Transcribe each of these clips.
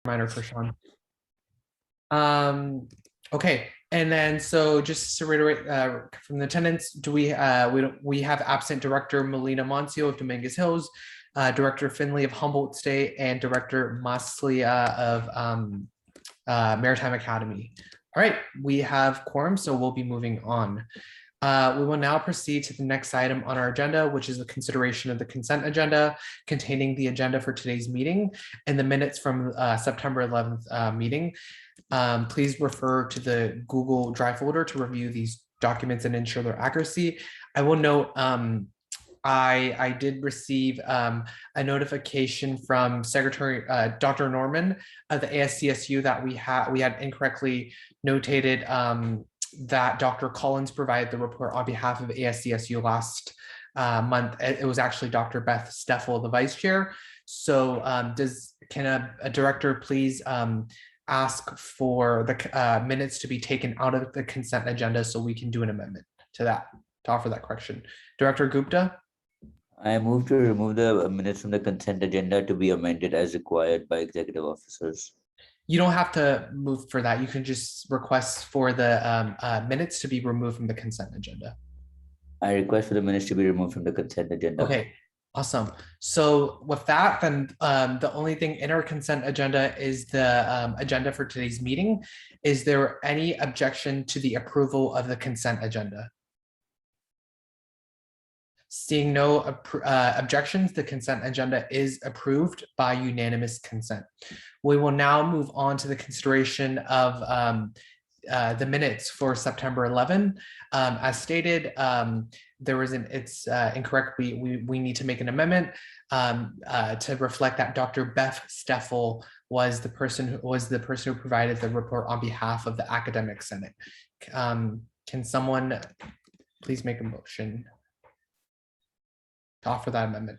Reminder for Sean. Okay, and then so just to reiterate from the attendance, do we have absent Director Melina Moncio of Dominguez Hills, Director Finley of Humboldt State, and Director Maslia of Maritime Academy. All right, we have quorum, so we'll be moving on. We will now proceed to the next item on our agenda, which is the consideration of the consent agenda containing the agenda for today's meeting and the minutes from September 11th meeting. Please refer to the Google Drive folder to review these documents and ensure their accuracy. I will note I did receive a notification from Secretary Dr. Norman of the ASCSU that we had incorrectly notated that Dr. Collins provided the report on behalf of ASCSU last month. It was actually Dr. Beth Steffel, the vice chair. So can a director please ask for the minutes to be taken out of the consent agenda so we can do an amendment to that, to offer that correction. Director Gupta? I move to remove the minutes from the consent agenda to be amended as required by executive officers. You don't have to move for that. You can just request for the minutes to be removed from the consent agenda. I request for the minutes to be removed from the consent agenda. Okay, awesome. So with that, then the only thing in our consent agenda is the agenda for today's meeting. Is there any objection to the approval of the consent agenda? Seeing no objections, the consent agenda is approved by unanimous consent. We will now move on to the consideration of the minutes for September 11. As stated, there was it's incorrect. We need to make an amendment to reflect that Dr. Beth Steffel was the person who provided the report on behalf of the Academic Senate. Can someone please make a motion to offer that amendment?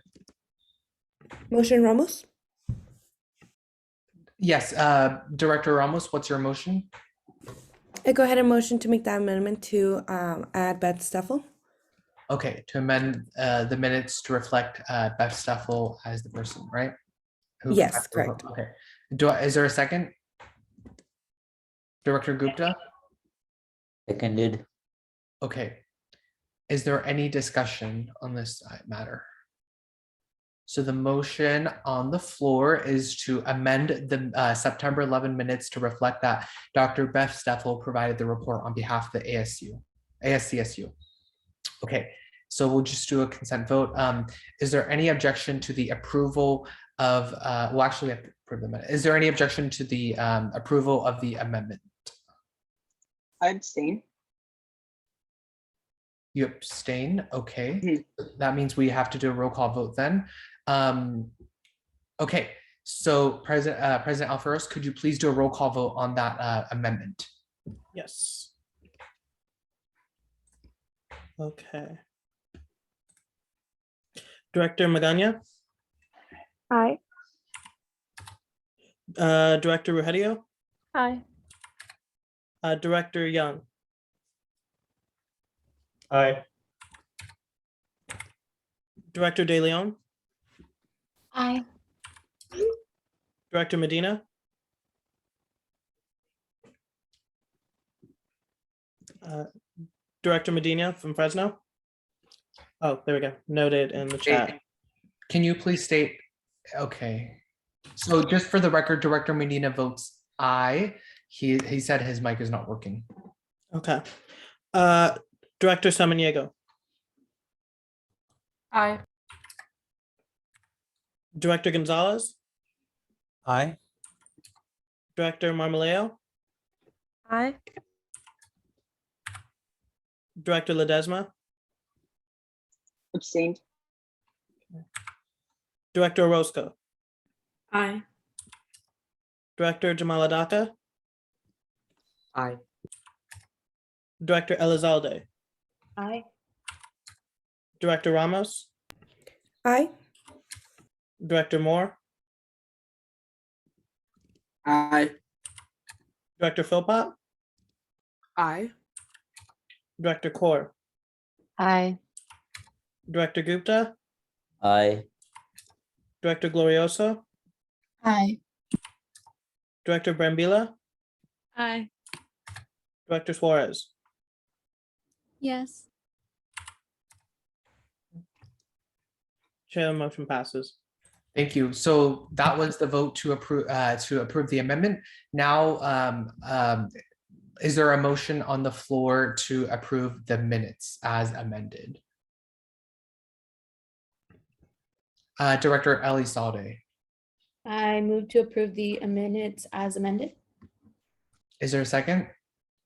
Motion Ramos? Yes, Director Ramos, what's your motion? I go ahead and motion to make that amendment to add Beth Steffel. Okay, to amend the minutes to reflect Beth Steffel as the person, right? Yes, correct. Okay. Is there a second? Director Gupta? Seconded. Okay. Is there any discussion on this matter? So the motion on the floor is to amend the September 11 minutes to reflect that Dr. Beth Steffel provided the report on behalf of the ASCSU. Okay, so we'll just do a consent vote. Is there any objection to the approval of, well, actually we have to approve the minute. Is there any objection to the approval of the amendment? I abstain. You abstain, okay. That means we have to do a roll call vote then. Okay, so President Alferos, could you please do a roll call vote on that amendment? Yes. Okay. Director Magana? Aye. Director Ruhedio? Aye. Director Young? Aye. Director De Leon? Aye. Director Medina? Director Medina from Fresno? Oh, there we go. Noted in the chat. Can you please state, okay. So just for the record, Director Medina votes aye. He said his mic is not working. Okay. Director Samaniego? Aye. Director Gonzalez? Aye. Director Marmoleo? Aye. Director Ledesma? Abstained. Director Orozco? Aye. Director Jamaladaka? Aye. Director Elizalde? Aye. Director Ramos? Aye. Director Moore? Aye. Director Philpott? Aye. Director Kaur? Aye. Director Gupta? Aye. Director Glorioso? Aye. Director Brambilla, Aye. Director Suarez. Yes. Chair, the motion passes. Thank you. So that was the vote to approve the amendment. Now, is there a motion on the floor to approve the minutes as amended? Director Elizalde, I move to approve the minutes as amended. is there a second?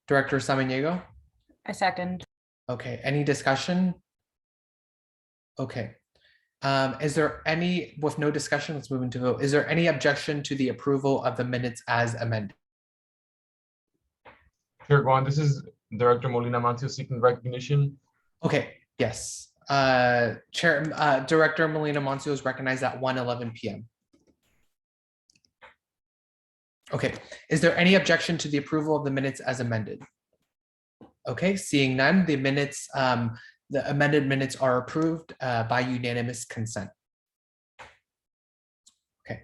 Director Samaniego? I second. Okay, any discussion? Okay. Is there any, with no discussion, let's move into vote. Is there any objection to the approval of the minutes as amended? Chair Guan, this is Director Molina Mancio seeking recognition. Okay, yes. Director Molina Mancio is recognized at 1:11 p.m. Okay, is there any objection to the approval of the minutes as amended? Okay, seeing none, the minutes, the amended minutes are approved by unanimous consent. Okay,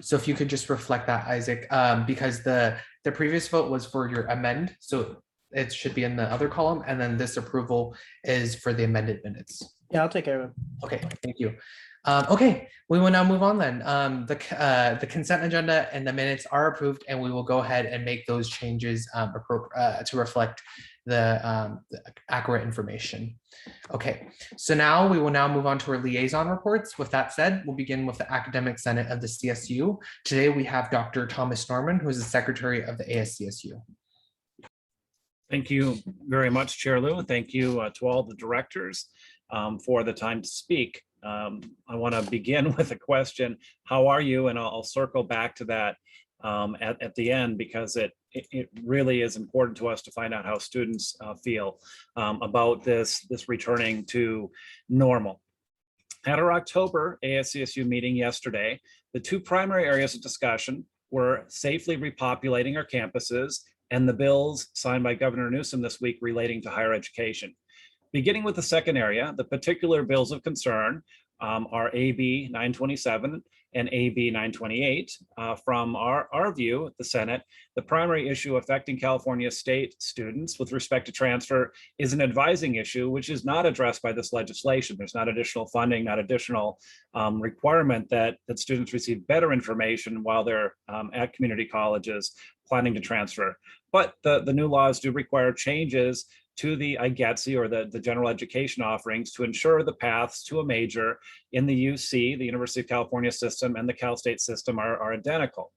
so if you could just reflect that, Isaac, because the previous vote was for your amend, so it should be in the other column, and then this approval is for the amended minutes. Yeah, I'll take care of it. Okay, thank you. Okay, we will now move on then. The consent agenda and the minutes are approved, and we will go ahead and make those changes to reflect the accurate information. Okay, so now we will now move on to our liaison reports. With that said, we'll begin with the Academic Senate of the CSU. Today we have Dr. Thomas Norman, who is the Secretary of the ASCSU. Thank you very much, Chair Lou, and thank you to all the directors for the time to speak. I want to begin with a question. How are you? And I'll circle back to that at the end, because it really is important to us to find out how students feel about this returning to normal. At our October ASCSU meeting yesterday, the two primary areas of discussion were safely repopulating our campuses and the bills signed by Governor Newsom this week relating to higher education. Beginning with the second area, the particular bills of concern are AB 927 and AB 928. From our view at the Senate, the primary issue affecting California state students with respect to transfer is an advising issue, which is not addressed by this legislation. There's not additional funding, not additional requirement that students receive better information while they're at community colleges planning to transfer. But the new laws do require changes to the IGETC, or the general education offerings, to ensure the paths to a major in the UC, the University of California system, and the Cal State system are identical.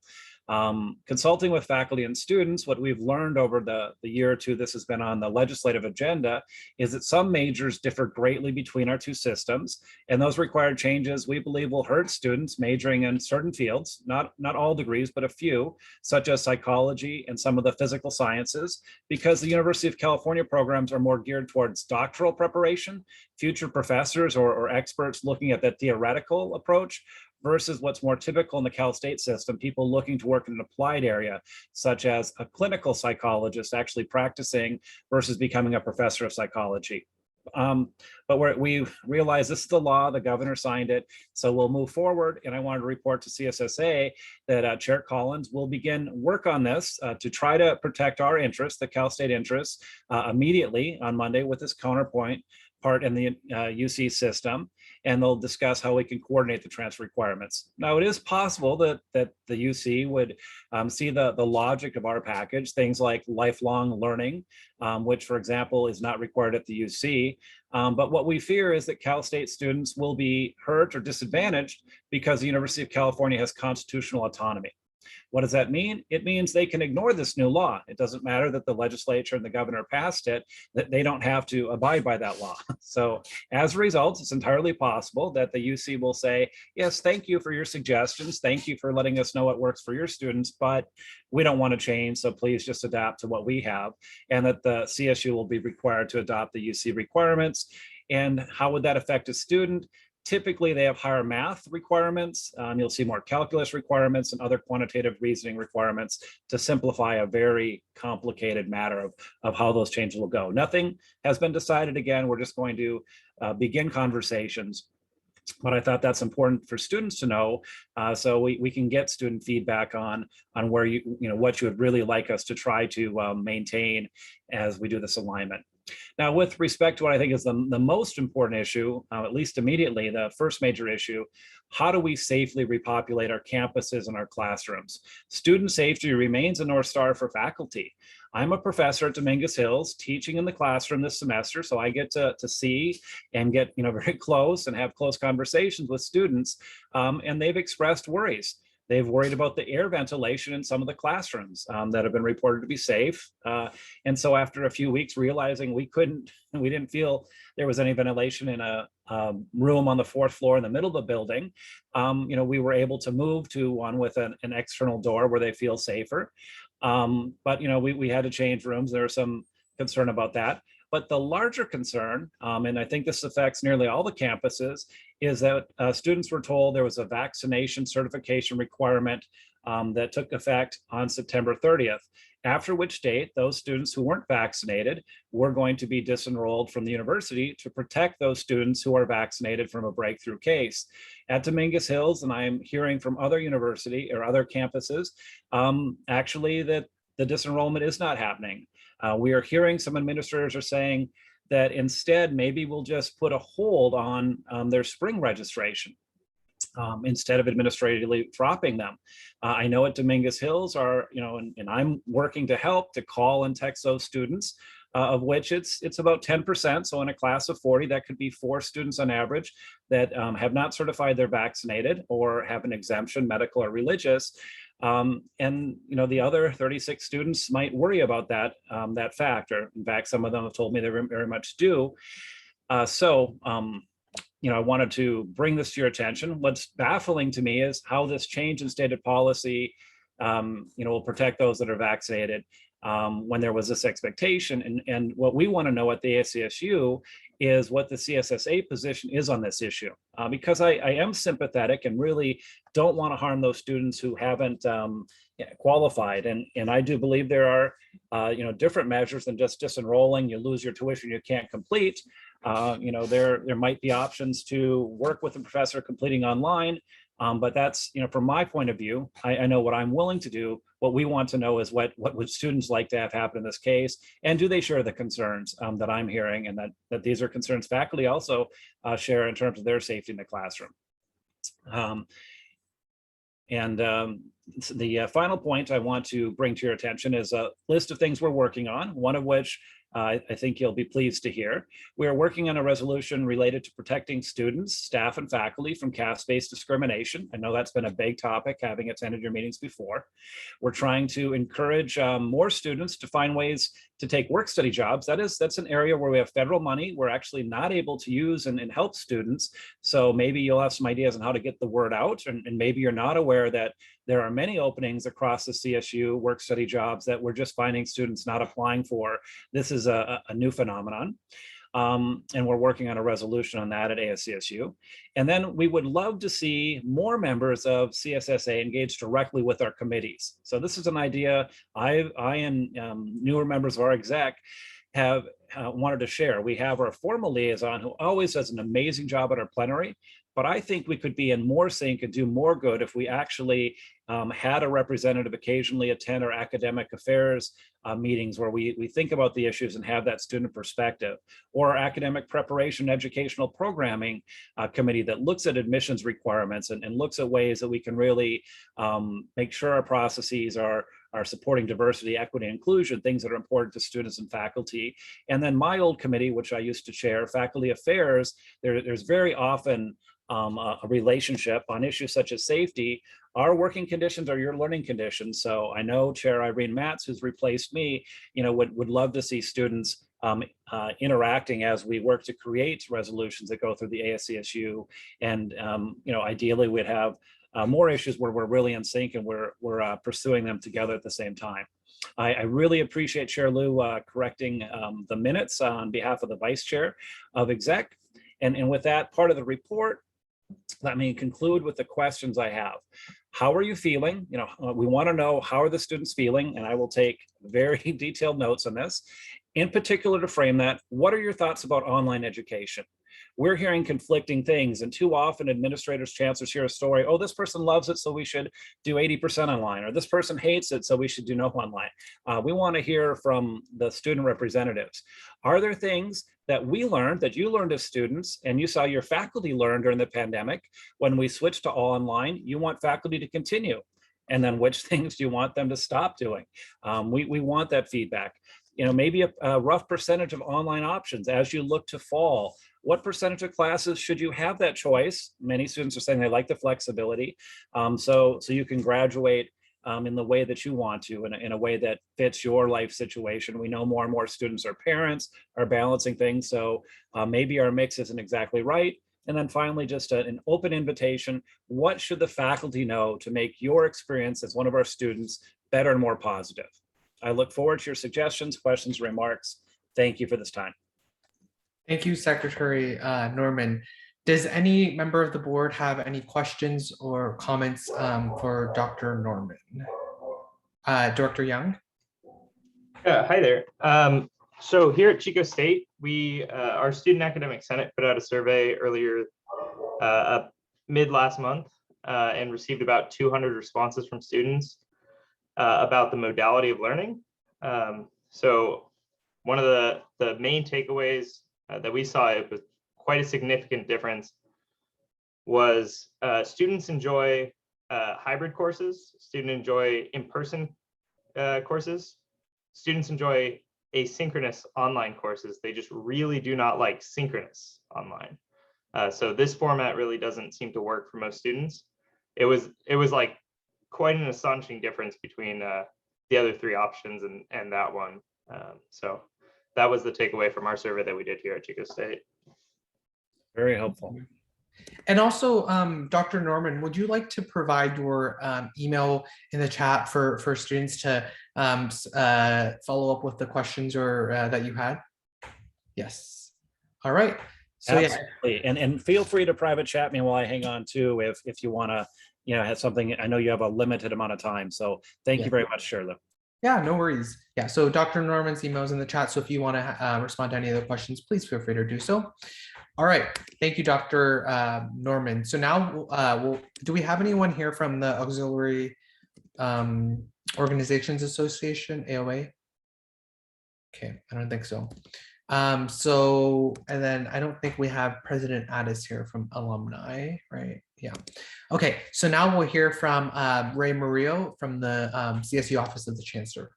Consulting with faculty and students, what we've learned over the year or two this has been on the legislative agenda is that some majors differ greatly between our two systems, and those required changes we believe will hurt students majoring in certain fields, not all degrees, but a few, such as psychology and some of the physical sciences, because the University of California programs are more geared towards doctoral preparation, future professors or experts looking at that theoretical approach, versus what's more typical in the Cal State system, people looking to work in an applied area, such as a clinical psychologist actually practicing versus becoming a professor of psychology. But we realize this is the law, the governor signed it, so we'll move forward. And I wanted to report to CSSA that Chair Collins will begin work on this to try to protect our interests, the Cal State interests, immediately on Monday with this counterpoint part in the UC system, and they'll discuss how we can coordinate the transfer requirements. Now, it is possible that the UC would see the logic of our package, things like lifelong learning, which, for example, is not required at the UC. But what we fear is that Cal State students will be hurt or disadvantaged because the University of California has constitutional autonomy. What does that mean? It means they can ignore this new law. It doesn't matter that the legislature and the governor passed it, that they don't have to abide by that law. So as a result, it's entirely possible that the UC will say, yes, thank you for your suggestions. Thank you for letting us know what works for your students, but we don't want to change, so please just adapt to what we have. And that the CSU will be required to adopt the UC requirements. And how would that affect a student? Typically, they have higher math requirements. You'll see more calculus requirements and other quantitative reasoning requirements to simplify a very complicated matter of how those changes will go. Nothing has been decided. Again, we're just going to begin conversations. But I thought that's important for students to know, so we can get student feedback on where what you would really like us to try to maintain as we do this alignment. Now, with respect to what I think is the most important issue, at least immediately, the first major issue, how do we safely repopulate our campuses and our classrooms? Student safety remains a North Star for faculty. I'm a professor at Dominguez Hills teaching in the classroom this semester, so I get to see and get very close and have close conversations with students, and they've expressed worries. They've worried about the air ventilation in some of the classrooms that have been reported to be safe. And so after a few weeks realizing we didn't feel there was any ventilation in a room on the 4th floor in the middle of the building, we were able to move to one with an external door where they feel safer. But we had to change rooms. There was some concern about that. But the larger concern, and I think this affects nearly all the campuses, is that students were told there was a vaccination certification requirement that took effect on September 30th, after which date those students who weren't vaccinated were going to be disenrolled from the university to protect those students who are vaccinated from a breakthrough case. At Dominguez Hills, and I'm hearing from other university or other campuses, actually that the disenrollment is not happening. We are hearing some administrators are saying that instead, maybe we'll just put a hold on their spring registration instead of administratively dropping them. I know at Dominguez Hills and I'm working to help to call and text those students, of which it's about 10%. So in a class of 40, that could be 4 students on average that have not certified they're vaccinated or have an exemption, medical or religious. And the other 36 students might worry about that factor. In fact, some of them have told me they very much do. I wanted to bring this to your attention. What's baffling to me is how this change in stated policy, will protect those that are vaccinated when there was this expectation. And what we want to know at the ACSU is what the CSSA position is on this issue, because I am sympathetic and really don't want to harm those students who haven't qualified. And I do believe there are, different measures than just disenrolling. You lose your tuition, you can't complete. There might be options to work with a professor completing online. But that's, from my point of view, I know what I'm willing to do. What we want to know is what would students like to have happen in this case, and do they share the concerns that I'm hearing, and that these are concerns faculty also share in terms of their safety in the classroom. The final point I want to bring to your attention is a list of things we're working on, one of which I think you'll be pleased to hear. We are working on a resolution related to protecting students, staff, and faculty from caste-based discrimination. I know that's been a big topic, having attended your meetings before. We're trying to encourage more students to find ways to take work-study jobs. That's an area where we have federal money we're actually not able to use and help students. So maybe you'll have some ideas on how to get the word out, and maybe you're not aware that there are many openings across the CSU work-study jobs that we're just finding students not applying for. This is a new phenomenon. And we're working on a resolution on that at ASCSU. And then we would love to see more members of CSSA engage directly with our committees. So this is an idea I and newer members of our exec have wanted to share. We have our formal liaison who always does an amazing job at our plenary, but I think we could be in more sync and do more good if we actually had a representative occasionally attend our academic affairs meetings where we think about the issues and have that student perspective, or our academic preparation educational programming committee that looks at admissions requirements and looks at ways that we can really make sure our processes are supporting diversity, equity, and inclusion, things that are important to students and faculty. And then my old committee, which I used to chair, faculty affairs, there's very often a relationship on issues such as safety. Our working conditions are your learning conditions. So I know Chair Irene Matz, who's replaced me, would love to see students interacting as we work to create resolutions that go through the ASCSU. And ideally we'd have more issues where we're really in sync and we're pursuing them together at the same time. I really appreciate Chair Liu correcting the minutes on behalf of the Vice Chair of Exec. And with that part of the report, let me conclude with the questions I have. How are you feeling? We want to know, how are the students feeling? And I will take very detailed notes on this. In particular, to frame that, what are your thoughts about online education? we're hearing conflicting things. And too often administrators, chancellors hear a story, oh, this person loves it, so we should do 80% online, or this person hates it, so we should do no online. We want to hear from the student representatives. Are there things that we learned, that you learned as students, and you saw your faculty learn during the pandemic when we switched to all online, you want faculty to continue? And then which things do you want them to stop doing? We want that feedback. Maybe a rough percentage of online options as you look to fall. What percentage of classes should you have that choice? Many students are saying they like the flexibility. So you can graduate in the way that you want to, in a way that fits your life situation. We know more and more students are parents, are balancing things. So maybe our mix isn't exactly right. And then finally, just an open invitation. What should the faculty know to make your experience as one of our students better and more positive? I look forward to your suggestions, questions, remarks. Thank you for this time. Thank you, Secretary Norman. Does any member of the board have any questions or comments for Dr. Norman? Director Young? Yeah, hi there. So here at Chico State, our Student Academic Senate put out a survey earlier mid last month and received about 200 responses from students about the modality of learning. So one of the main takeaways that we saw, it was quite a significant difference, was students enjoy hybrid courses, students enjoy in-person courses, students enjoy asynchronous online courses. They just really do not like synchronous online. So this format really doesn't seem to work for most students. It was like quite an astonishing difference between the other three options and that one. So that was the takeaway from our survey that we did here at Chico State. Very helpful. And also, Dr. Norman, would you like to provide your email in the chat for students to follow up with the questions or that you had? Yes. All right. So absolutely. Yeah. And feel free to private chat me while I hang on too, if you want to, have something. I know you have a limited amount of time. So thank you very much, Shirley. Yeah, no worries. Yeah, so Dr. Norman's email is in the chat. So if you want to respond to any of the questions, please feel free to do so. All right. Thank you, Dr. Norman. So now, do we have anyone here from the Auxiliary Organizations Association, AOA? Okay, I don't think so. And then I don't think we have President Addis here from alumni, right? Yeah. Okay, so now we'll hear from Ray Murillo from the CSU Office of the Chancellor.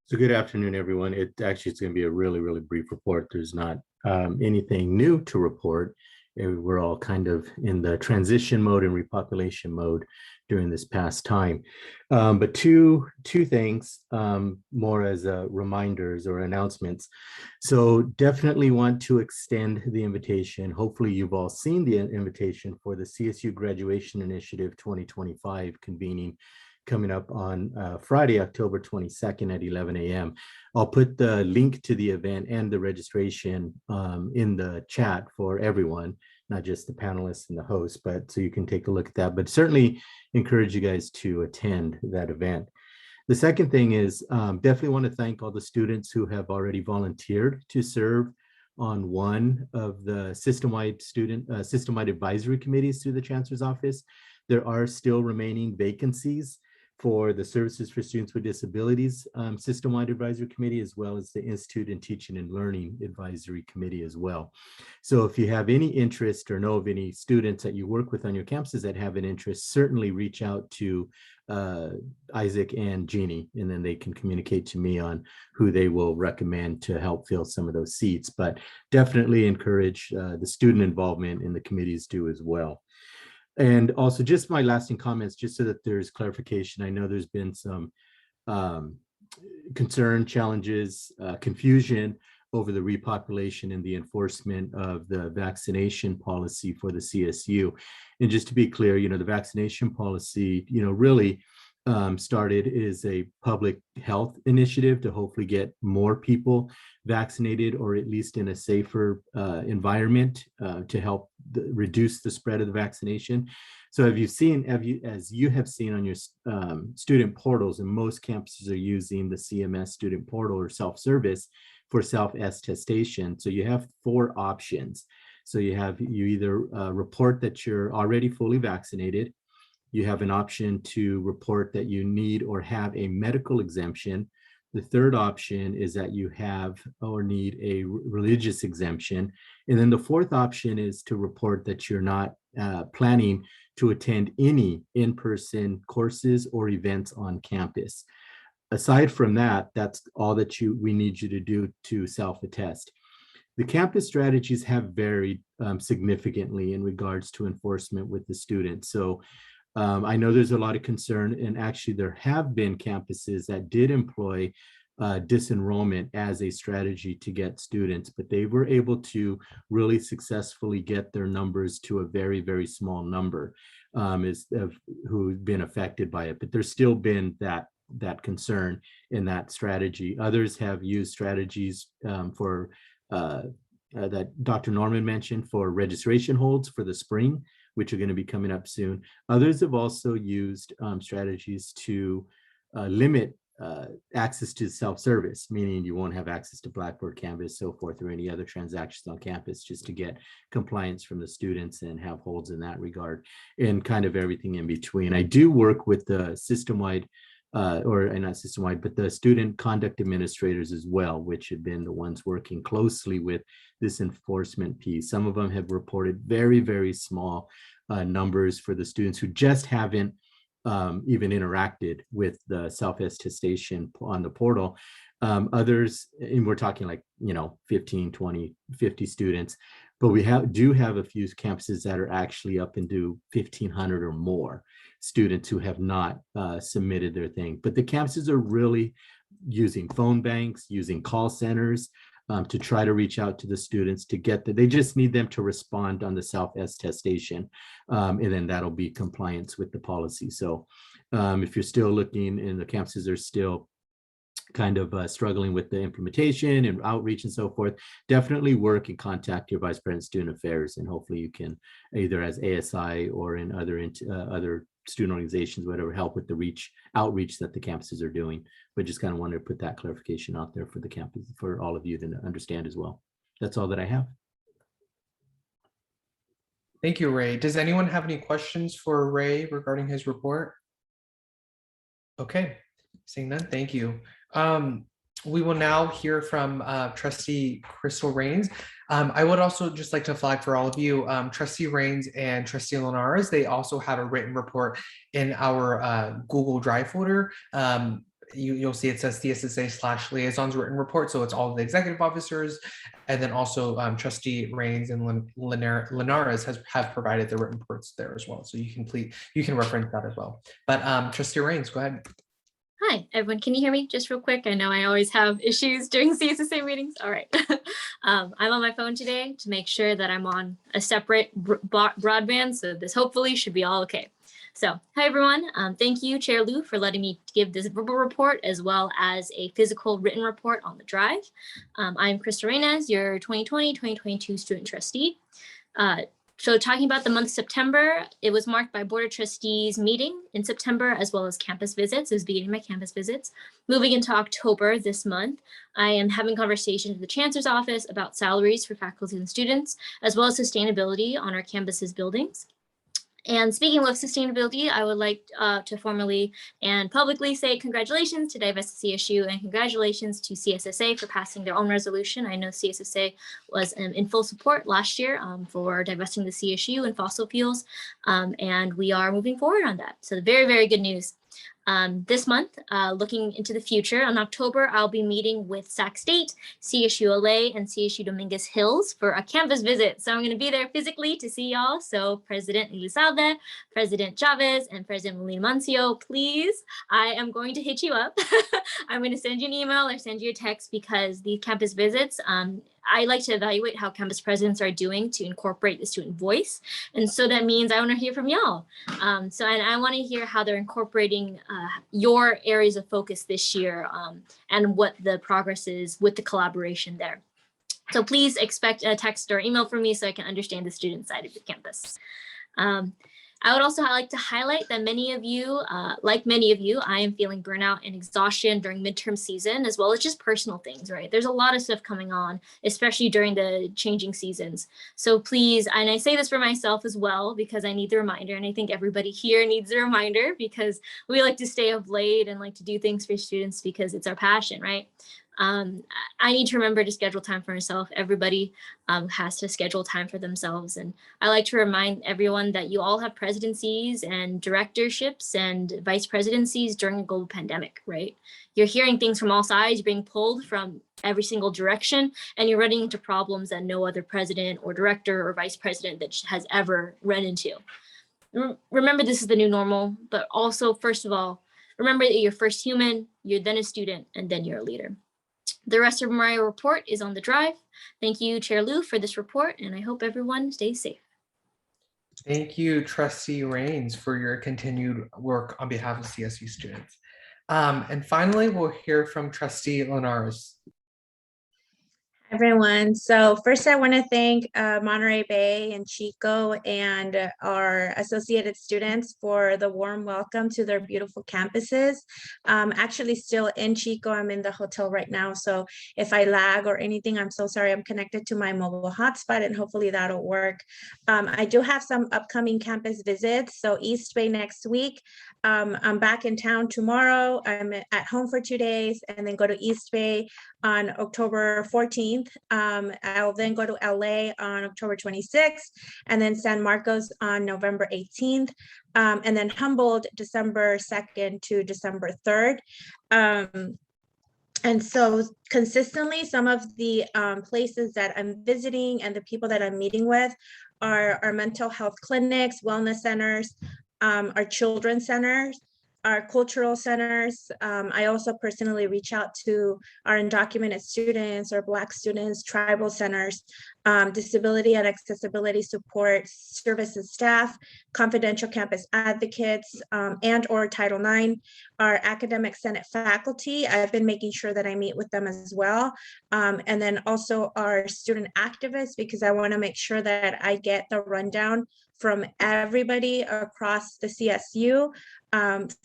So good afternoon, everyone. It's going to be a really, really brief report. There's not anything new to report. We're all kind of in the transition mode and repopulation mode during this past time. But two things more as reminders or announcements. So definitely want to extend the invitation. Hopefully you've all seen the invitation for the CSU Graduation Initiative 2025 convening coming up on Friday, October 22nd at 11 a.m. I'll put the link to the event and the registration in the chat for everyone, not just the panelists and the host, but so you can take a look at that. But certainly encourage you guys to attend that event. The second thing is definitely want to thank all the students who have already volunteered to serve on one of the system-wide advisory committees through the Chancellor's Office. There are still remaining vacancies for the Services for Students with Disabilities System-Wide Advisory Committee, as well as the Institute in Teaching and Learning Advisory Committee as well. So if you have any interest or know of any students that you work with on your campuses that have an interest, certainly reach out to Isaac and Jeannie, and then they can communicate to me on who they will recommend to help fill some of those seats. But definitely encourage the student involvement in the committees too as well. And also just my lasting comments, just so that there's clarification. I know there's been some concern, challenges, confusion over the repopulation and the enforcement of the vaccination policy for the CSU. And just to be clear, the vaccination policy, really started as a public health initiative to hopefully get more people vaccinated, or at least in a safer environment to help reduce the spread of the vaccination. So as you have seen on your student portals, and most campuses are using the CMS student portal or self-service, for self-attestation. So you have 4 options. So you either report that you're already fully vaccinated. You have an option to report that you need or have a medical exemption. The third option is that you have or need a religious exemption. And then the fourth option is to report that you're not planning to attend any in-person courses or events on campus. Aside from that, that's all that we need you to do to self-attest. The campus strategies have varied significantly in regards to enforcement with the students. So I know there's a lot of concern, and actually there have been campuses that did employ disenrollment as a strategy to get students, but they were able to really successfully get their numbers to a very, very small number who've been affected by it. But there's still been that concern in that strategy. Others have used strategies that Dr. Norman mentioned for registration holds for the spring, which are going to be coming up soon. Others have also used strategies to limit access to self-service, meaning you won't have access to Blackboard, Canvas, so forth, or any other transactions on campus, just to get compliance from the students and have holds in that regard, and kind of everything in between. I do work with the system-wide or not system-wide, but the student conduct administrators as well, which have been the ones working closely with this enforcement piece. Some of them have reported very, very small numbers for the students who just haven't even interacted with the self-attestation on the portal. Others, and we're talking like, 15, 20, 50 students, but we do have a few campuses that are actually up into 1,500 or more students who have not submitted their thing. But the campuses are really using phone banks, using call centers to try to reach out to the students to get they just need them to respond on the self-attestation, and then that'll be compliance with the policy. So if you're still looking and the campuses are still kind of struggling with the implementation and outreach and so forth, definitely work and contact your Vice President Student Affairs, and hopefully you can either as ASI or in other student organizations, whatever, help with the outreach that the campuses are doing. But just kind of wanted to put that clarification out there for the campus, for all of you to understand as well. That's all that I have. Thank you, Ray. Does anyone have any questions for Ray regarding his report? Okay, seeing none, thank you. We will now hear from Trustee Crystal Rains. I would also just like to flag for all of you, Trustee Rains and Trustee Linares, they also have a written report in our Google Drive folder. You'll see it says CSSA/liaisons written report. So it's all the executive officers. And then also Trustee Rains and Linares have provided the written reports there as well. So you can reference that as well. But Trustee Rains, go ahead. Hi, everyone. Can you hear me just real quick? I know I always have issues during CSSA meetings. All right. I'm on my phone today to make sure that I'm on a separate broadband. So this hopefully should be all okay. So hi, everyone. Thank you, Chair Lou, for letting me give this verbal report as well as a physical written report on the drive. I'm Krista Reynez, your 2020-2022 student trustee. So talking about the month of September, it was marked by Board of Trustees meeting in September, as well as campus visits. It was beginning my campus visits. Moving into October this month, I am having conversations with the Chancellor's office about salaries for faculty and students, as well as sustainability on our campus's buildings. And speaking of sustainability, I would like to formally and publicly say congratulations to Divest CSU and congratulations to CSSA for passing their own resolution. I know CSSA was in full support last year for divesting the CSU and fossil fuels, and we are moving forward on that. So very, very good news. This month, looking into the future, in October, I'll be meeting with Sac State, CSU LA, and CSU Dominguez Hills for a campus visit. So I'm going to be there physically to see y'all. So President Elizalde, President Chavez, and President Molina Mancio, please, I am going to hit you up. I'm going to send you an email or send you a text because the campus visits, I like to evaluate how campus presidents are doing to incorporate the student voice. And so that means I want to hear from y'all. And I want to hear how they're incorporating your areas of focus this year and what the progress is with the collaboration there. So please expect a text or email from me so I can understand the student side of the campus. I would also like to highlight that many of you, like many of you, I am feeling burnout and exhaustion during midterm season, as well as just personal things, right? There's a lot of stuff coming on, especially during the changing seasons. So please, and I say this for myself as well, because I need the reminder, and I think everybody here needs a reminder, because we like to stay up late and like to do things for students because it's our passion, right? I need to remember to schedule time for myself. Everybody has to schedule time for themselves. And I like to remind everyone that you all have presidencies and directorships and vice presidencies during a global pandemic, right? You're hearing things from all sides, being pulled from every single direction, and you're running into problems that no other president or director or vice president that has ever run into. Remember, this is the new normal, but also, first of all, remember that you're first human, you're then a student, and then you're a leader. The rest of my report is on the drive. Thank you, Chair Liu, for this report, and I hope everyone stays safe. Thank you, Trustee Rains, for your continued work on behalf of CSU students. And finally, we'll hear from Trustee Linares. Everyone. So first I want to thank Monterey Bay and Chico and our associated students for the warm welcome to their beautiful campuses. Actually still in Chico, I'm in the hotel right now. So if I lag or anything, I'm so sorry. I'm connected to my mobile hotspot and hopefully that'll work. I do have some upcoming campus visits. So East Bay next week. I'm back in town tomorrow. I'm at home for 2 days and then go to East Bay on October 14th. I'll then go to LA on October 26th, and then San Marcos on November 18th, and then Humboldt December 2nd to December 3rd. And so consistently, some of the places that I'm visiting and the people that I'm meeting with are our mental health clinics, wellness centers, our children's centers, our cultural centers. I also personally reach out to our undocumented students or Black students, tribal centers, disability and accessibility support services staff, confidential campus advocates, and or Title IX, our academic senate faculty. I've been making sure that I meet with them as well. And then also our student activists, because I want to make sure that I get the rundown from everybody across the CSU,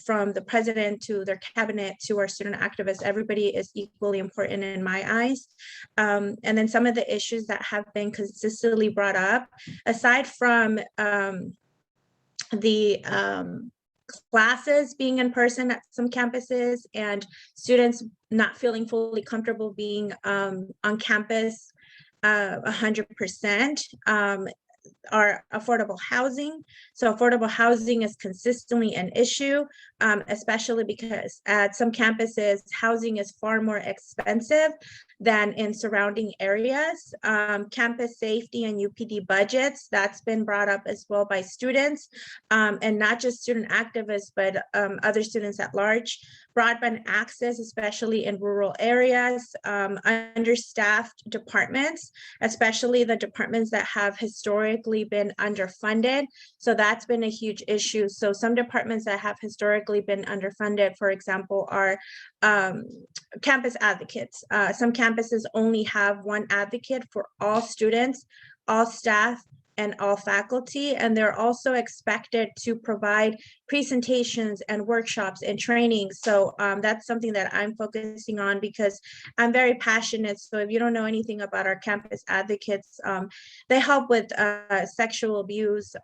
from the president to their cabinet to our student activists. Everybody is equally important in my eyes. And then some of the issues that have been consistently brought up, aside from the classes being in person at some campuses and students not feeling fully comfortable being on campus 100%, are affordable housing. So affordable housing is consistently an issue, especially because at some campuses, housing is far more expensive than in surrounding areas. Campus safety and UPD budgets, that's been brought up as well by students, and not just student activists, but other students at large. Broadband access, especially in rural areas, understaffed departments, especially the departments that have historically been underfunded. So that's been a huge issue. So some departments that have historically been underfunded, for example, are campus advocates. Some campuses only have one advocate for all students, all staff, and all faculty, and they're also expected to provide presentations and workshops and trainings. So that's something that I'm focusing on because I'm very passionate. So if you don't know anything about our campus advocates, they help with sexual abuse,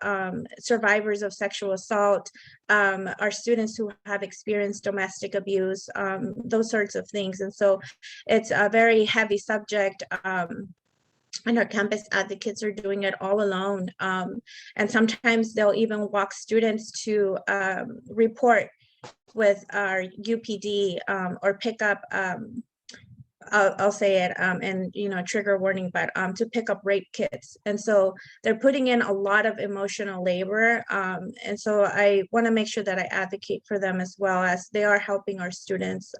survivors of sexual assault, our students who have experienced domestic abuse, those sorts of things. And so it's a very heavy subject. And our campus advocates are doing it all alone. And sometimes they'll even walk students to report with our UPD or pick up, I'll say it, and trigger warning, but to pick up rape kits. And so they're putting in a lot of emotional labor. And so I want to make sure that I advocate for them as well, as they are helping our students.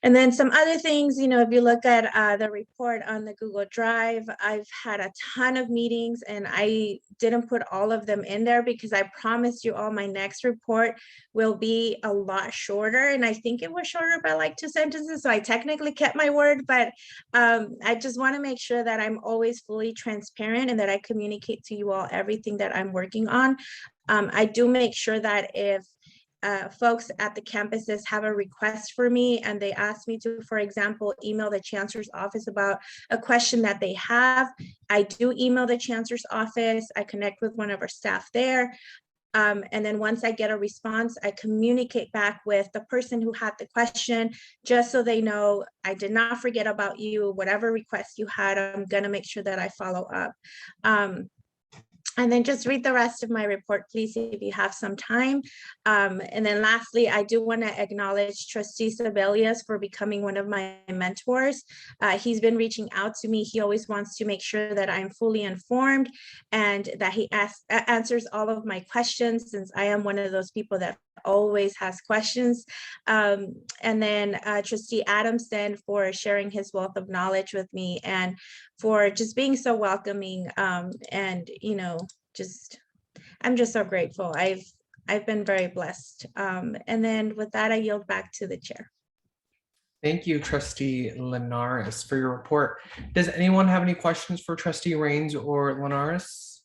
And then some other things, if you look at the report on the Google Drive, I've had a ton of meetings and I didn't put all of them in there because I promised you all my next report will be a lot shorter. And I think it was shorter by like 2 sentences. So I technically I kept my word, but I just want to make sure that I'm always fully transparent and that I communicate to you all everything that I'm working on. I do make sure that if folks at the campuses have a request for me and they ask me to, for example, email the chancellor's office about a question that they have, I do email the chancellor's office. I connect with one of our staff there. And then once I get a response, I communicate back with the person who had the question, just so they know I did not forget about you. Whatever request you had, I'm going to make sure that I follow up. And then just read the rest of my report, please, if you have some time. And then lastly, I do want to acknowledge Trustee Sebelius for becoming one of my mentors. He's been reaching out to me. He always wants to make sure that I'm fully informed and that he answers all of my questions, since I am one of those people that always has questions. And then Trustee Adamson for sharing his wealth of knowledge with me and for just being so welcoming. And, you know, I'm just so grateful. I've been very blessed. And then with that, I yield back to the chair. Thank you, Trustee Linares, for your report. Does anyone have any questions for Trustee Rains or Linares?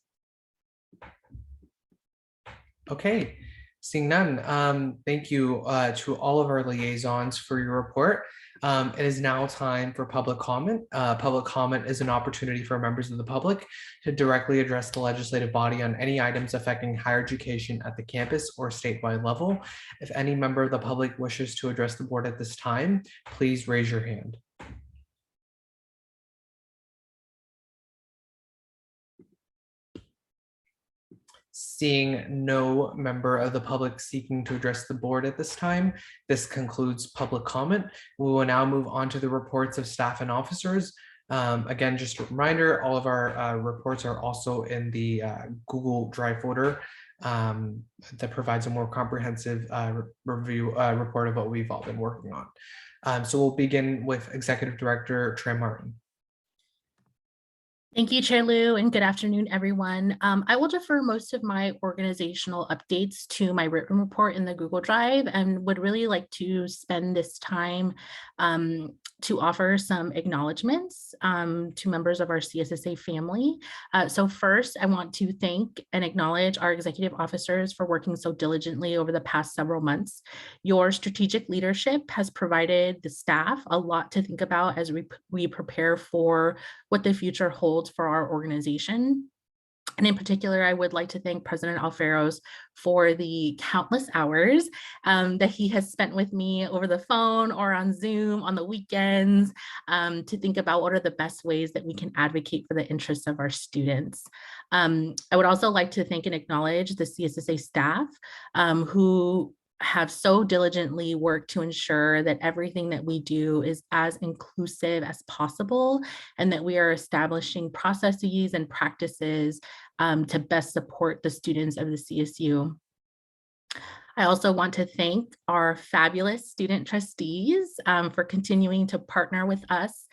Okay, seeing none, thank you to all of our liaisons for your report. It is now time for public comment. Public comment is an opportunity for members of the public to directly address the legislative body on any items affecting higher education at the campus or statewide level. If any member of the public wishes to address the board at this time, please raise your hand. Seeing no member of the public seeking to address the board at this time, this concludes public comment. We will now move on to the reports of staff and officers. Again, just a reminder, all of our reports are also in the Google Drive folder that provides a more comprehensive report of what we've all been working on. So we'll begin with Executive Director Trey Martin. Thank you, Chair Liu, and good afternoon, everyone. I will defer most of my organizational updates to my written report in the Google Drive and would really like to spend this time to offer some acknowledgements to members of our CSSA family. So first, I want to thank and acknowledge our executive officers for working so diligently over the past several months. Your strategic leadership has provided the staff a lot to think about as we prepare for what the future holds for our organization. And in particular, I would like to thank President Alferos for the countless hours that he has spent with me over the phone or on Zoom on the weekends to think about what are the best ways that we can advocate for the interests of our students. I would also like to thank and acknowledge the CSSA staff who have so diligently worked to ensure that everything that we do is as inclusive as possible and that we are establishing processes and practices to best support the students of the CSU. I also want to thank our fabulous student trustees for continuing to partner with us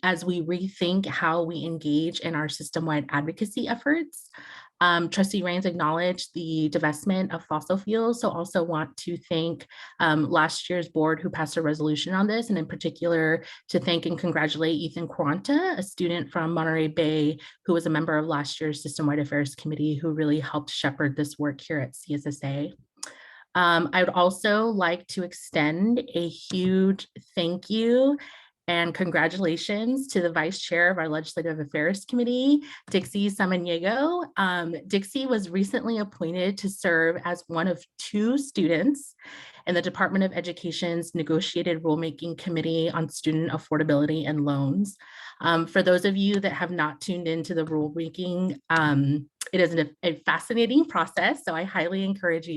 as we rethink how we engage in our system-wide advocacy efforts. Trustee Rains acknowledged the divestment of fossil fuels, so also want to thank last year's board who passed a resolution on this, and in particular to thank and congratulate Ethan Quanta, a student from Monterey Bay who was a member of last year's System-Wide Affairs Committee who really helped shepherd this work here at CSSA. I would also like to extend a huge thank you and congratulations to the Vice Chair of our Legislative Affairs Committee, Dixie Samaniego. Dixie was recently appointed to serve as one of 2 students in the Department of Education's Negotiated Rulemaking Committee on Student Affordability and Loans. For those of you that have not tuned into the rulemaking, it is a fascinating process, so I highly encourage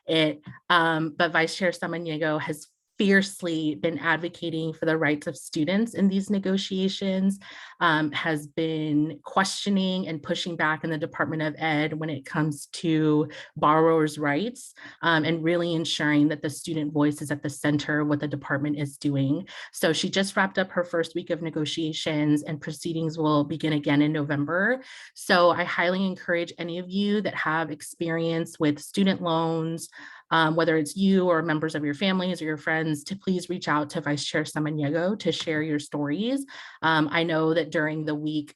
it. But Vice Chair Samaniego has fiercely been advocating for the rights of students in these negotiations, has been questioning and pushing back in the Department of Ed when it comes to borrowers' rights, and really ensuring that the student voice is at the center of what the department is doing. So she just wrapped up her first week of negotiations and proceedings will begin again in November. So I highly encourage any of you that have experience with student loans, whether it's you or members of your families or your friends, to please reach out to Vice Chair Samaniego to share your stories. I know that during the week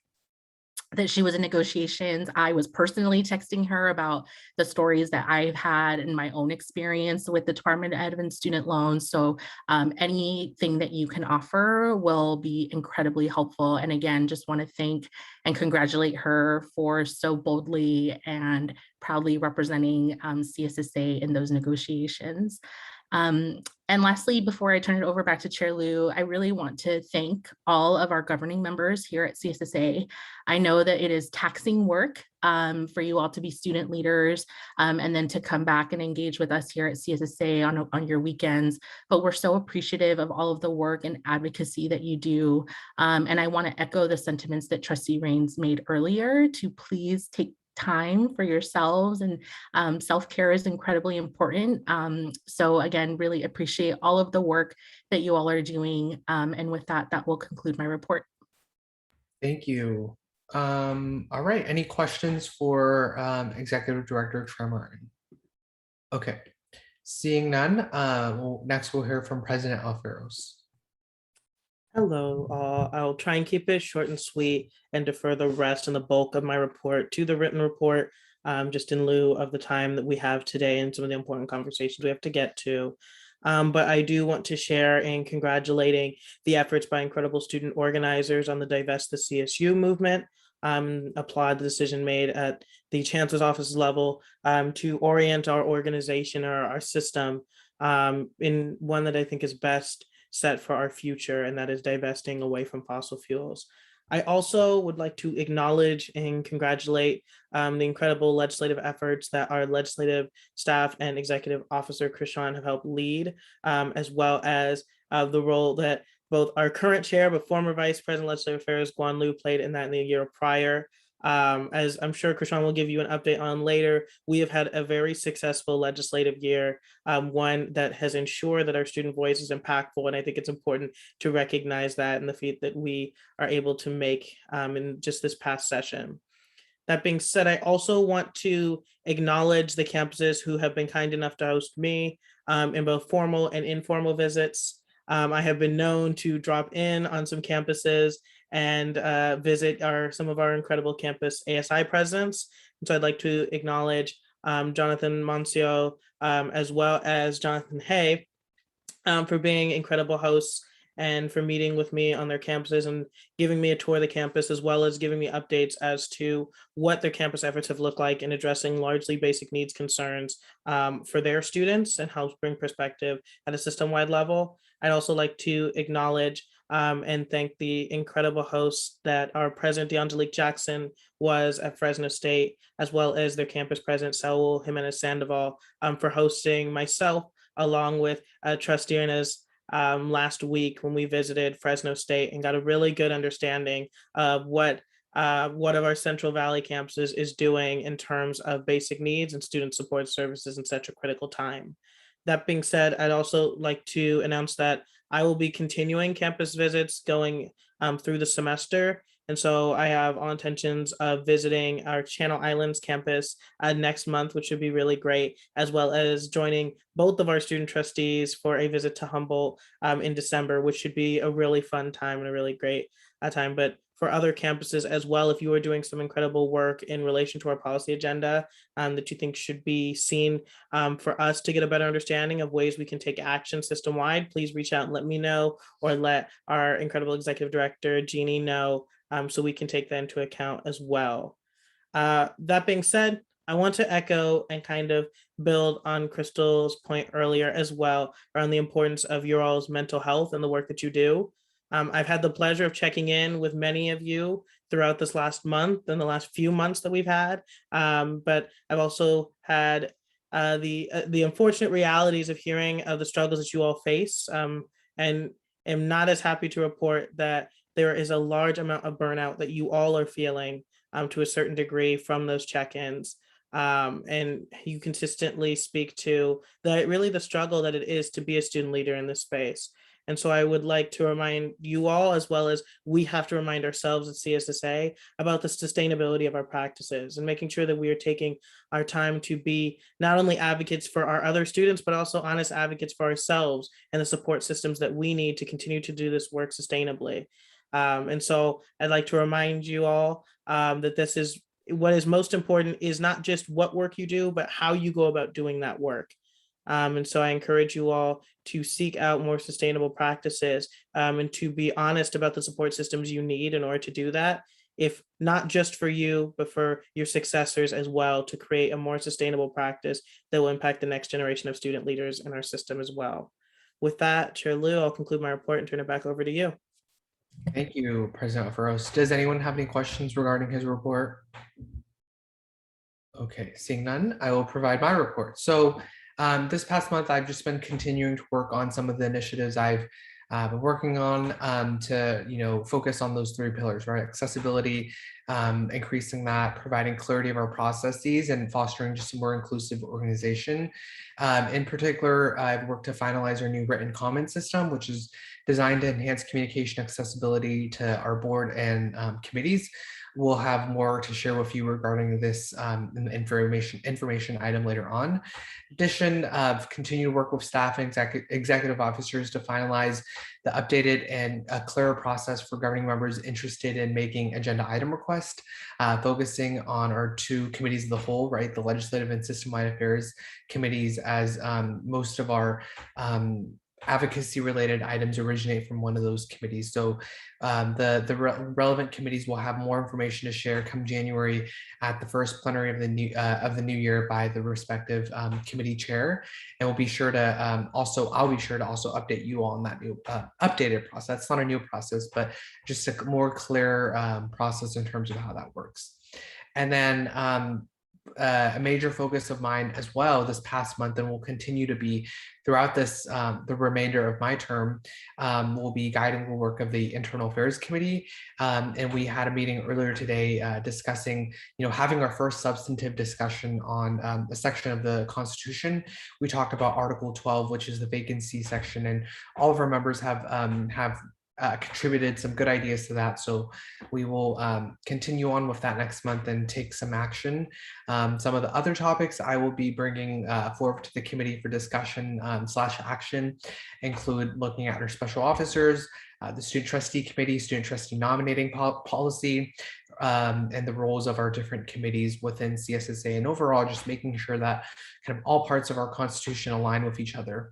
that she was in negotiations, I was personally texting her about the stories that I've had in my own experience with the Department of Ed and student loans. So anything that you can offer will be incredibly helpful. And again, just want to thank and congratulate her for so boldly and proudly representing CSSA in those negotiations. And lastly, before I turn it over back to Chair Liu, I really want to thank all of our governing members here at CSSA. I know that it is taxing work for you all to be student leaders and then to come back and engage with us here at CSSA on your weekends, but we're so appreciative of all of the work and advocacy that you do. And I want to echo the sentiments that Trustee Raines made earlier to please take time for yourselves, and self-care is incredibly important. So again, really appreciate all of the work that you all are doing. And with that, that will conclude my report. Thank you. All right, any questions for Executive Director Trey Martin? Okay, seeing none, next we'll hear from President Alferos. Hello, I'll try and keep it short and sweet and defer the rest and the bulk of my report to the written report, just in lieu of the time that we have today and some of the important conversations we have to get to. But I do want to share in congratulating the efforts by incredible student organizers on the Divest the CSU movement. Applaud the decision made at the Chancellor's Office level to orient our organization or our system in one that I think is best set for our future, and that is divesting away from fossil fuels. I also would like to acknowledge and congratulate the incredible legislative efforts that our legislative staff and executive officer Krishan have helped lead, as well as the role that both our current chair but former Vice President Legislative Affairs Guan Lu played in that in the year prior. As I'm sure Krishan will give you an update on later, we have had a very successful legislative year, one that has ensured that our student voice is impactful. And I think it's important to recognize that and the feat that we are able to make in just this past session. That being said, I also want to acknowledge the campuses who have been kind enough to host me in both formal and informal visits. I have been known to drop in on some campuses and visit some of our incredible campus ASI presidents. And so I'd like to acknowledge Jonathan Moncio, as well as Jonathan Hay, for being incredible hosts and for meeting with me on their campuses and giving me a tour of the campus, as well as giving me updates as to what their campus efforts have looked like in addressing largely basic needs concerns for their students and help bring perspective at a system-wide level. I'd also like to acknowledge and thank the incredible hosts that our president, DeAngelique Jackson, was at Fresno State, as well as their campus president, Saul Jimenez Sandoval, for hosting myself, along with Trustee Inez last week when we visited Fresno State and got a really good understanding of what one of our Central Valley campuses is doing in terms of basic needs and student support services in such a critical time. That being said, I'd also like to announce that I will be continuing campus visits going through the semester. And so I have all intentions of visiting our Channel Islands campus next month, which would be really great, as well as joining both of our student trustees for a visit to Humboldt in December, which should be a really fun time and a really great time. But for other campuses as well, if you are doing some incredible work in relation to our policy agenda that you think should be seen for us to get a better understanding of ways we can take action system-wide, please reach out and let me know, or let our incredible executive director, Jeannie, know, so we can take that into account as well. That being said, I want to echo and kind of build on Crystal's point earlier as well around the importance of your all's mental health and the work that you do. I've had the pleasure of checking in with many of you throughout this last month and the last few months that we've had, but I've also had the unfortunate realities of hearing of the struggles that you all face, and am not as happy to report that there is a large amount of burnout that you all are feeling to a certain degree from those check-ins. And you consistently speak to the struggle that it is to be a student leader in this space. And so I would like to remind you all, as well as we have to remind ourselves at CSSA, about the sustainability of our practices and making sure that we are taking our time to be not only advocates for our other students, but also honest advocates for ourselves and the support systems that we need to continue to do this work sustainably. And so I'd like to remind you all that this is what is most important is not just what work you do, but how you go about doing that work. And so I encourage you all to seek out more sustainable practices and to be honest about the support systems you need in order to do that, if not just for you, but for your successors as well, to create a more sustainable practice that will impact the next generation of student leaders in our system as well. With that, Chair Liu, I'll conclude my report and turn it back over to you. Thank you, President Alfaros. Does anyone have any questions regarding his report? Okay, seeing none, I will provide my report. So this past month, I've just been continuing to work on some of the initiatives I've been working on to focus on those three pillars, right? Accessibility, increasing that, providing clarity of our processes, and fostering just a more inclusive organization. In particular, I've worked to finalize our new written comment system, which is designed to enhance communication accessibility to our board and committees. We'll have more to share with you regarding this information item later on. In addition, I've continued to work with staff and executive officers to finalize the updated and a clearer process for governing members interested in making agenda item requests, focusing on our two committees of the whole, right? The legislative and system-wide affairs committees, as most of our advocacy related items originate from one of those committees. So the relevant committees will have more information to share come January at the first plenary of the new year by the respective committee chair, and we'll be sure to I'll be sure to also update you on that new updated process. It's not a new process, but just a more clear process in terms of how that works. And then a major focus of mine as well this past month, and will continue to be throughout this the remainder of my term, will be guiding the work of the Internal Affairs Committee. And we had a meeting earlier today discussing, having our first substantive discussion on a section of the Constitution. We talked about Article 12, which is the vacancy section, and all of our members have contributed some good ideas to that. So we will continue on with that next month and take some action. Some of the other topics I will be bringing forward to the committee for discussion / action include looking at our special officers, the student trustee committee, student trustee nominating policy, and the roles of our different committees within CSSA, and overall just making sure that kind of all parts of our Constitution align with each other.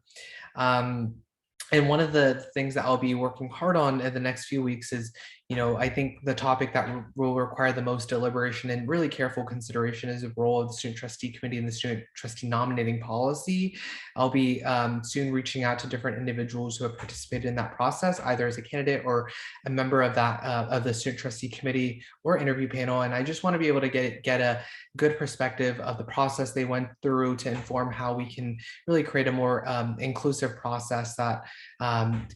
And one of the things that I'll be working hard on in the next few weeks is, I think the topic that will require the most deliberation and really careful consideration is the role of the student trustee committee and the student trustee nominating policy. I'll be soon reaching out to different individuals who have participated in that process, either as a candidate or a member of that of the student trustee committee or interview panel. And I just want to be able to get a good perspective of the process they went through to inform how we can really create a more inclusive process that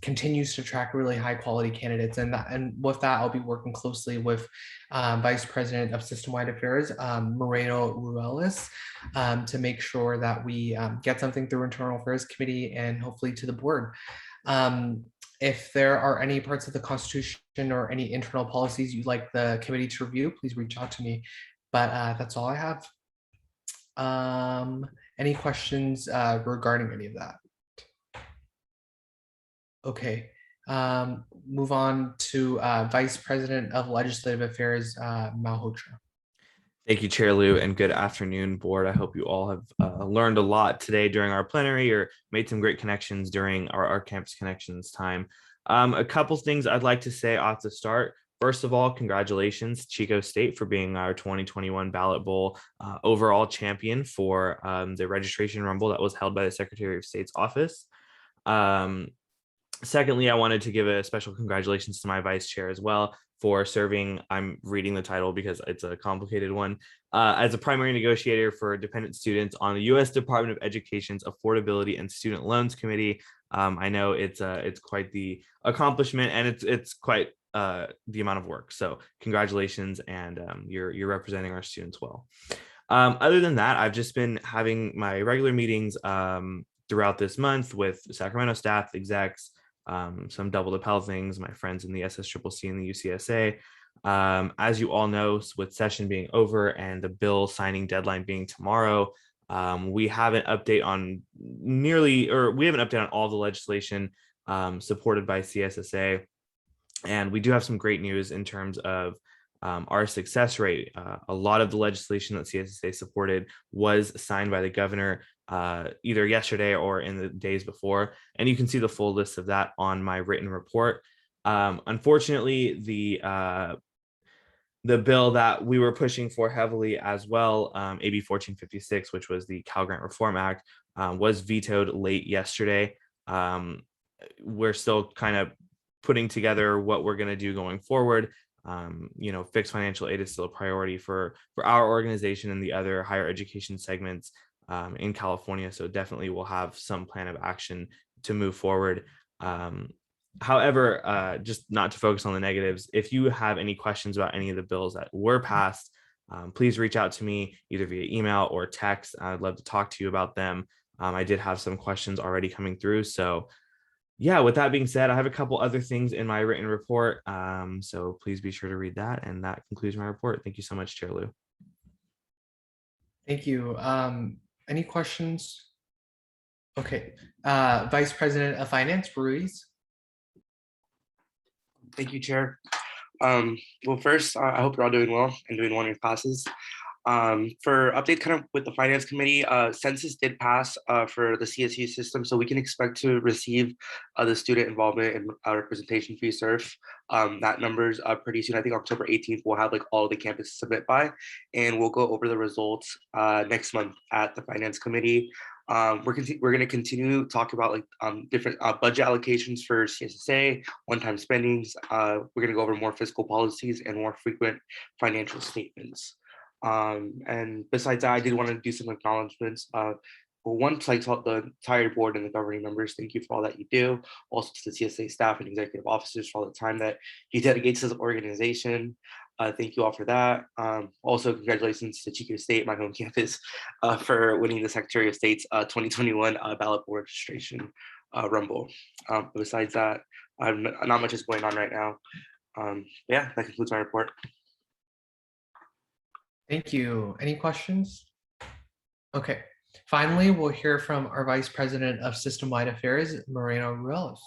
continues to attract really high quality candidates. And with that, I'll be working closely with Vice President of System-Wide Affairs, Moreno Ruelas, to make sure that we get something through Internal Affairs Committee and hopefully to the board. If there are any parts of the Constitution or any internal policies you'd like the committee to review, please reach out to me. But that's all I have. Any questions regarding any of that? Okay. Move on to Vice President of Legislative Affairs, Malhotra. Thank you, Chair Liu, and good afternoon, board. I hope you all have learned a lot today during our plenary or made some great connections during our Campus Connections time. A couple things I'd like to say off the start. First of all, congratulations, Chico State, for being our 2021 Ballot Bowl overall champion for the registration rumble that was held by the Secretary of State's office. Secondly, I wanted to give a special congratulations to my vice chair as well for serving, I'm reading the title because it's a complicated one, as a primary negotiator for dependent students on the U.S. Department of Education's Affordability and Student Loans Committee. I know it's quite the accomplishment, and it's quite the amount of work. So congratulations, and you're representing our students well. Other than that, I've just been having my regular meetings throughout this month with Sacramento staff, execs, some double lapel things, my friends in the SSCCC and the UCSA. As you all know, with session being over and the bill signing deadline being tomorrow, we have an update on all the legislation supported by CSSA. And we do have some great news in terms of our success rate. A lot of the legislation that CSSA supported was signed by the governor either yesterday or in the days before. And you can see the full list of that on my written report. Unfortunately, the bill that we were pushing for heavily as well, AB 1456, which was the Cal Grant Reform Act, was vetoed late yesterday. We're still kind of putting together what we're going to do going forward. Fixed financial aid is still a priority for our organization and the other higher education segments in California. So definitely we'll have some plan of action to move forward. However, just not to focus on the negatives, if you have any questions about any of the bills that were passed, please reach out to me either via email or text. I'd love to talk to you about them. I did have some questions already coming through. So yeah, with that being said, I have a couple other things in my written report. So please be sure to read that. And that concludes my report. Thank you so much, Chair Lou. Thank you. Any questions? Okay. Vice President of Finance, Ruiz. Thank you, Chair. Well, first, I hope you're all doing well and doing well in your classes. For update kind of with the Finance Committee, census did pass for the CSU system, so we can expect to receive the student involvement and representation fee surf. That number's pretty soon. I think October 18th, we'll have like all the campuses submit by, and we'll go over the results next month at the Finance Committee. We're going to continue to talk about like different budget allocations for CSSA, one-time spendings. We're going to go over more fiscal policies and more frequent financial statements. And besides that, I did want to do some acknowledgements. One, to the entire board and the governing members, thank you for all that you do. Also to the CSA staff and executive officers for all the time that you dedicate to this organization. Thank you all for that. Also, congratulations to Chico State, my home campus, for winning the Secretary of State's 2021 ballot board registration rumble. Besides that, not much is going on right now. Yeah, that concludes my report. Thank you. Any questions? Okay. Finally, we'll hear from our Vice President of System-Wide Affairs, Moreno Ruelas.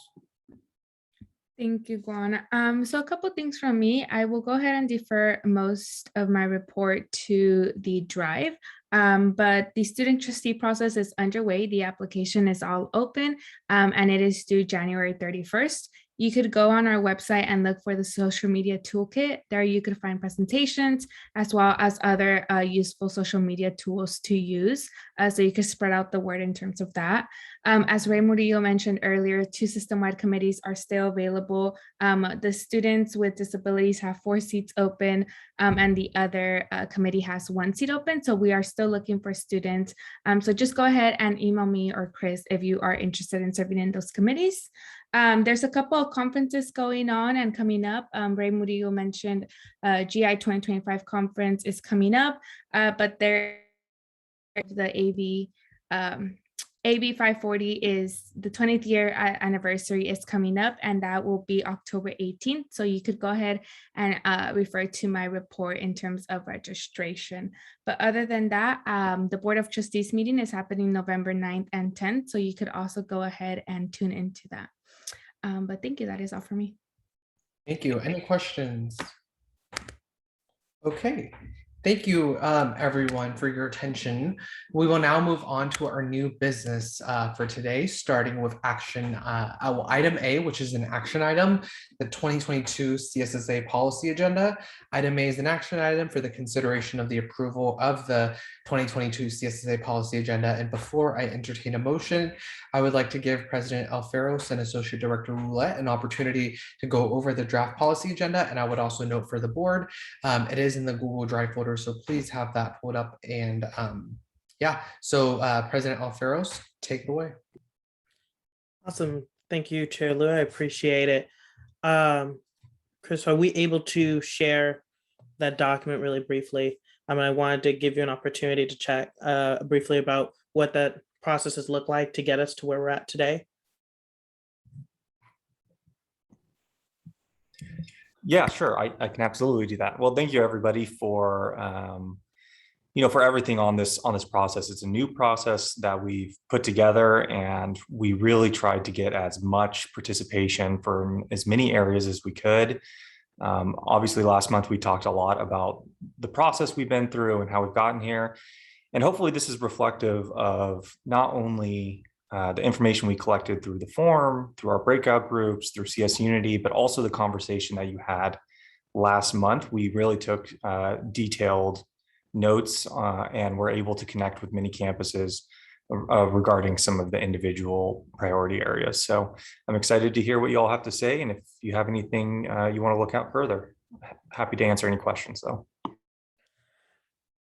Thank you, Guan. So a couple things from me. I will go ahead and defer most of my report to the drive, but the student trustee process is underway. The application is all open and it is due January 31st. You could go on our website and look for the social media toolkit. There you could find presentations as well as other useful social media tools to use. So you could spread out the word in terms of that. As Ray Murillo mentioned earlier, 2 system-wide committees are still available. The students with disabilities have 4 seats open and the other committee has 1 seat open. So we are still looking for students. So just go ahead and email me or Chris if you are interested in serving in those committees. There's a couple of conferences going on and coming up. Ray Murillo mentioned GI 2025 conference is coming up, but there the AB 540 is the 20th year anniversary is coming up, and that will be October 18th. So you could go ahead and refer to my report in terms of registration. But other than that, the Board of Trustees meeting is happening November 9th and 10th. So you could also go ahead and tune into that. But thank you. That is all for me. Thank you. Any questions? Okay. Thank you, everyone, for your attention. We will now move on to our new business for today, starting with action item A, which is an action item, the 2022 CSSA policy agenda. Item A is an action item for the consideration of the approval of the 2022 CSSA policy agenda. And before I entertain a motion, I would like to give President Alferos and Associate Director Roulette an opportunity to go over the draft policy agenda. And I would also note for the board, it is in the Google Drive folder, so please have that pulled up. And yeah, so President Alferos, take it away. Awesome. Thank you, Chair Lou. I appreciate it. Chris, are we able to share that document really briefly? And I wanted to give you an opportunity to chat briefly about what that processes look like to get us to where we're at today. Yeah, sure. I can absolutely do that. Well, thank you everybody for for everything on this process. It's a new process that we've put together, and we really tried to get as much participation from as many areas as we could. Obviously, last month we talked a lot about the process we've been through and how we've gotten here. And hopefully this is reflective of not only the information we collected through the forum, through our breakout groups, through CS Unity, but also the conversation that you had last month. We really took detailed notes and were able to connect with many campuses regarding some of the individual priority areas. So I'm excited to hear what you all have to say. And if you have anything you want to look at further, happy to answer any questions though.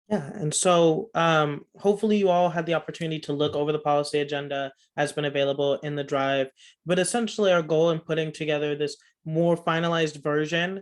Yeah, and so hopefully you all had the opportunity to look over the policy agenda has been available in the drive, but essentially our goal in putting together this more finalized version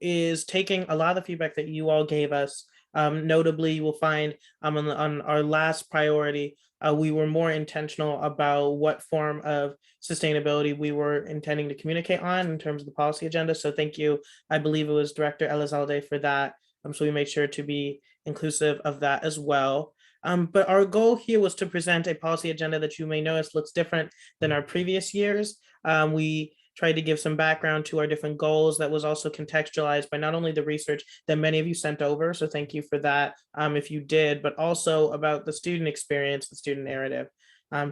is taking a lot of the feedback that you all gave us. Notably, you will find on our last priority, we were more intentional about what form of sustainability we were intending to communicate on in terms of the policy agenda. So thank you. I believe it was Director Elizalde for that. So we made sure to be inclusive of that as well. But our goal here was to present a policy agenda that you may notice looks different than our previous years. We tried to give some background to our different goals that was also contextualized by not only the research that many of you sent over, so thank you for that if you did, but also about the student experience, the student narrative,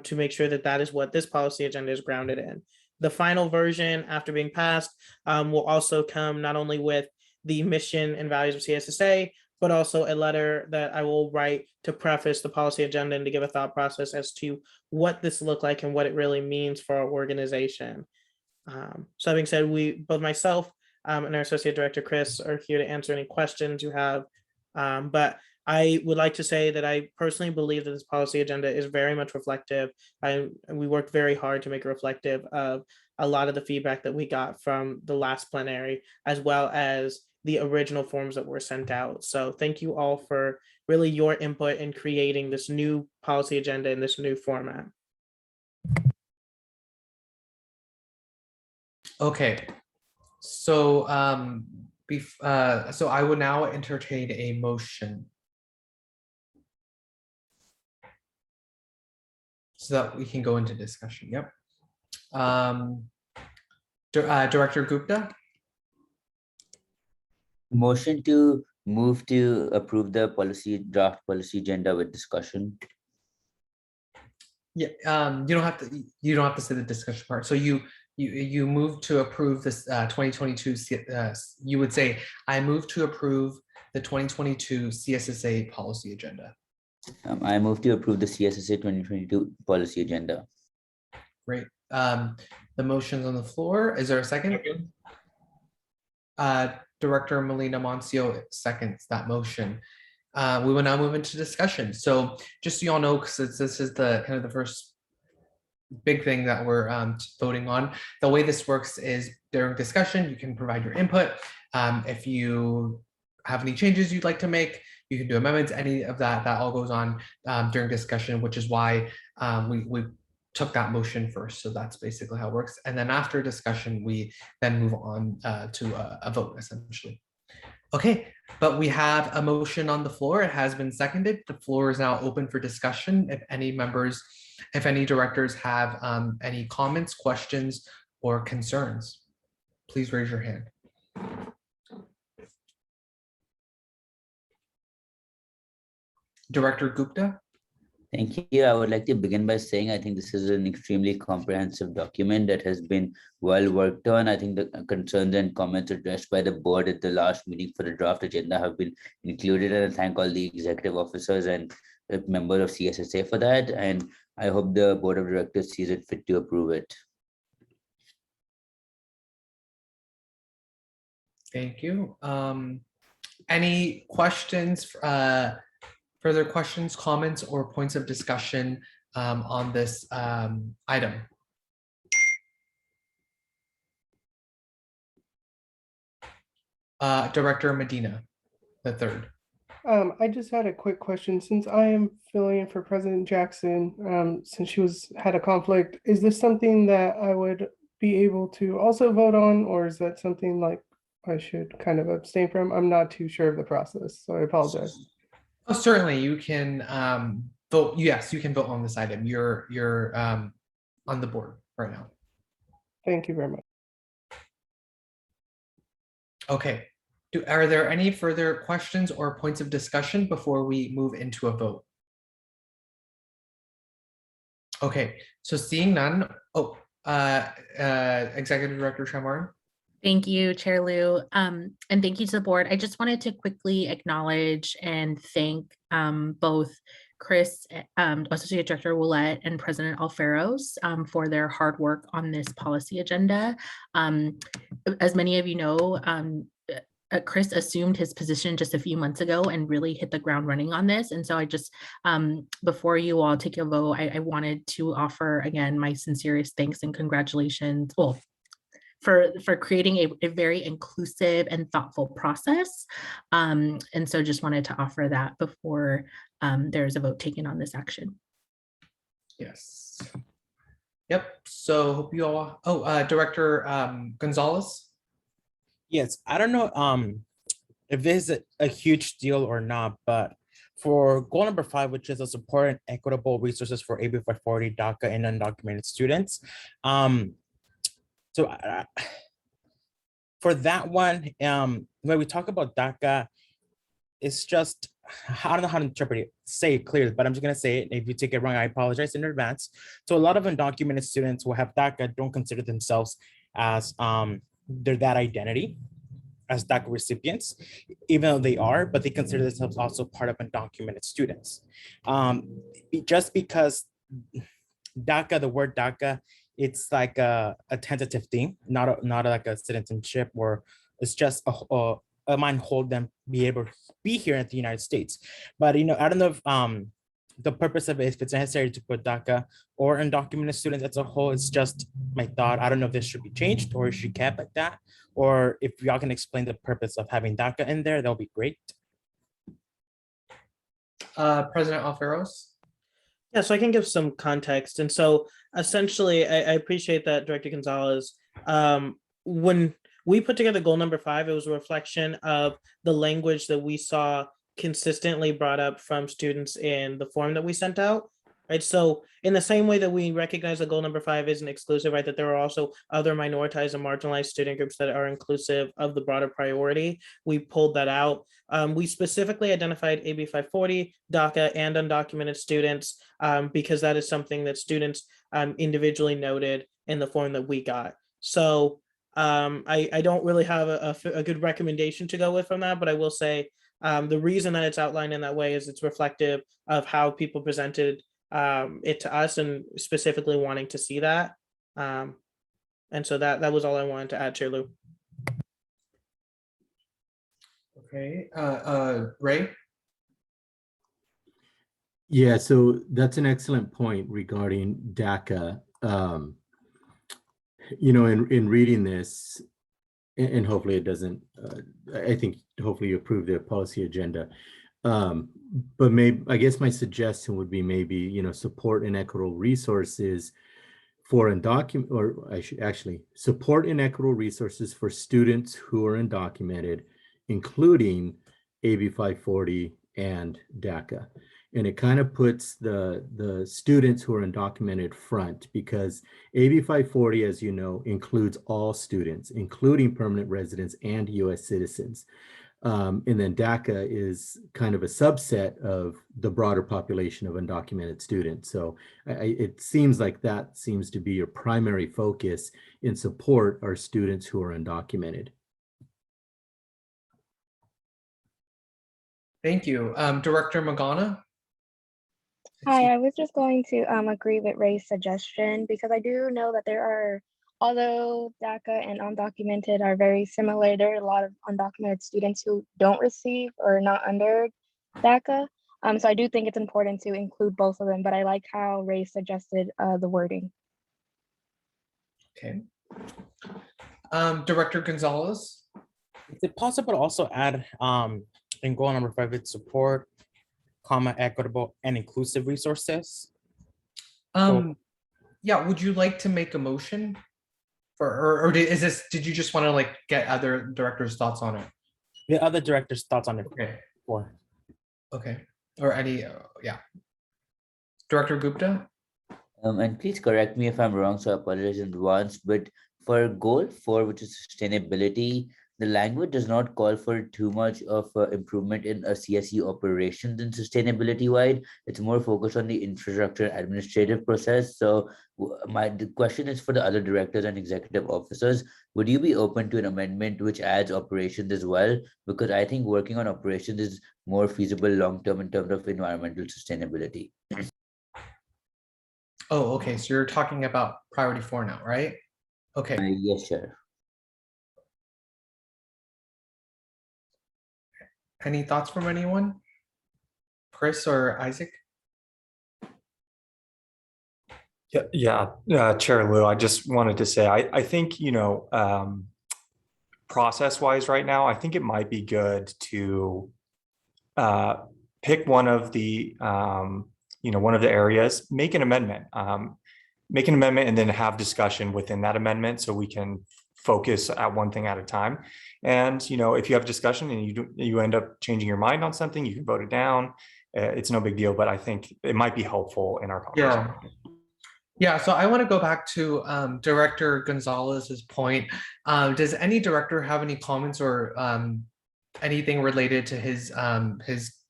to make sure that that is what this policy agenda is grounded in. The final version after being passed will also come not only with the mission and values of CSSA, but also a letter that I will write to preface the policy agenda and to give a thought process as to what this looked like and what it really means for our organization. So that being said, both myself and our Associate Director, Chris, are here to answer any questions you have. But I would like to say that I personally believe that this policy agenda is very much reflective. We worked very hard to make it reflective of a lot of the feedback that we got from the last plenary, as well as the original forms that were sent out. So thank you all for really your input in creating this new policy agenda in this new format. Okay, so so I will now entertain a motion so that we can go into discussion. Yep. Director Gupta. Motion to move to approve the draft policy agenda with discussion. Yeah, you don't have to say the discussion part. So you move to approve this 2022. You would say, I move to approve the 2022 CSSA policy agenda. I move to approve the CSSA 2022 policy agenda. Great. The motion's on the floor. Is there a second? Director Melina Moncio seconds that motion. We will now move into discussion. So just so you all know, because this is the kind of the first big thing that we're voting on. The way this works is during discussion, you can provide your input. If you have any changes you'd like to make, you can do amendments, any of that all goes on during discussion, which is why we took that motion first. So that's basically how it works. And then after discussion, we then move on to a vote essentially. Okay, but we have a motion on the floor. It has been seconded. The floor is now open for discussion. If any directors have any comments, questions, or concerns, please raise your hand. Director Gupta. Thank you. I would like to begin by saying I think this is an extremely comprehensive document that has been well worked on. I think the concerns and comments addressed by the board at the last meeting for the draft agenda have been included, and I thank all the executive officers and members of CSSA for that. And I hope the board of directors sees it fit to approve it. Thank you. Any questions? Further questions, comments, or points of discussion on this item? Director Medina, the third. I just had a quick question. Since I am filling in for President Jackson, since she had a conflict, is this something that I would be able to also vote on, or is that something like I should kind of abstain from? I'm not too sure of the process, so I apologize. Oh, certainly, you can vote. Yes, you can vote on this item. You're on the board right now. Thank you very much. Okay. Are there any further questions or points of discussion before we move into a vote? Okay, so seeing none. Oh, Executive Director Trey. Thank you, Chair Liu, and thank you to the board. I just wanted to quickly acknowledge and thank both Chris, Associate Director Willett, and President Alferos for their hard work on this policy agenda. As many of you know, Chris assumed his position just a few months ago and really hit the ground running on this. And so I just, before you all take a vote, I wanted to offer again my sincerest thanks and congratulations. Well, for creating a very inclusive and thoughtful process. And so just wanted to offer that before there's a vote taken on this action. Yes. Yep. So hope you all, Director Gonzalez. Yes, I don't know if this is a huge deal or not, but for goal number 5, which is a support and equitable resources for AB 540 DACA and undocumented students. So for that one, when we talk about DACA, it's just, I don't know how to say it clearly, but I'm just gonna say it. If you take it wrong, I apologize in advance. So a lot of undocumented students who have DACA don't consider themselves as that identity as DACA recipients, even though they are, but they consider themselves also part of undocumented students. Just because DACA, the word DACA, it's like a tentative thing, not like a citizenship, or it's just a mind hold them be able to be here in the United States. But I don't know if the purpose of it, if it's necessary to put DACA or undocumented students as a whole, it's just my thought. I don't know if this should be changed or should be kept like that, or if y'all can explain the purpose of having DACA in there, that'll be great. President Alferos. Yeah, so I can give some context. And so essentially, I appreciate that, Director Gonzalez. When we put together goal number 5, it was a reflection of the language that we saw consistently brought up from students in the form that we sent out, right? So in the same way that we recognize that goal number 5 isn't exclusive, right? That there are also other minoritized and marginalized student groups that are inclusive of the broader priority. We pulled that out. We specifically identified AB 540, DACA, and undocumented students because that is something that students individually noted in the form that we got. So I don't really have a good recommendation to go with from that, but I will say the reason that it's outlined in that way is it's reflective of how people presented it to us and specifically wanting to see that. And so that was all I wanted to add, Chair Lou. Okay, Ray. Yeah, so that's an excellent point regarding DACA. In reading this, and hopefully it doesn't, I think hopefully you approve the policy agenda. But I guess my suggestion would be maybe, support and equitable resources for undocumented, or I should actually support and equitable resources for students who are undocumented, including AB 540 and DACA. And it kind of puts the students who are undocumented front, because AB 540, as you know, includes all students, including permanent residents and US citizens. And then DACA is kind of a subset of the broader population of undocumented students. So it seems like that seems to be your primary focus in support are students who are undocumented. Thank you. Director Magana. Hi, I was just going to agree with Ray's suggestion because I do know that there are, although DACA and undocumented are very similar, there are a lot of undocumented students who don't receive or are not under DACA. So I do think it's important to include both of them, but I like how Ray suggested the wording. Okay. Director Gonzalez. Is it possible to also add in goal number 5, it's support, comma, equitable and inclusive resources. Yeah, would you like to make a motion? Or did you just want to like get other directors' thoughts on it? The other directors' thoughts on it. Okay. Or Okay. Or any, yeah. Director Gupta? And please correct me if I'm wrong, so I apologize in advance, but for goal 4, which is sustainability, the language does not call for too much of improvement in a CSE operations and sustainability wide. It's more focused on the infrastructure administrative process. So the question is for the other directors and executive officers, would you be open to an amendment which adds operations as well? Because I think working on operations is more feasible long-term in terms of environmental sustainability. Oh, okay. So you're talking about priority 4 now, right? Okay. Yes, sir. Any thoughts from anyone? Chris or Isaac? Yeah, Chair Lou, I just wanted to say, I think, process-wise right now, I think it might be good to pick one of the, one of the areas, make an amendment, and then have discussion within that amendment so we can focus at one thing at a time. And, if you have discussion and you end up changing your mind on something, you can vote it down. It's no big deal, but I think it might be helpful in our conversation. Yeah, so I want to go back to Director Gonzalez's point. Does any director have any comments or anything related to his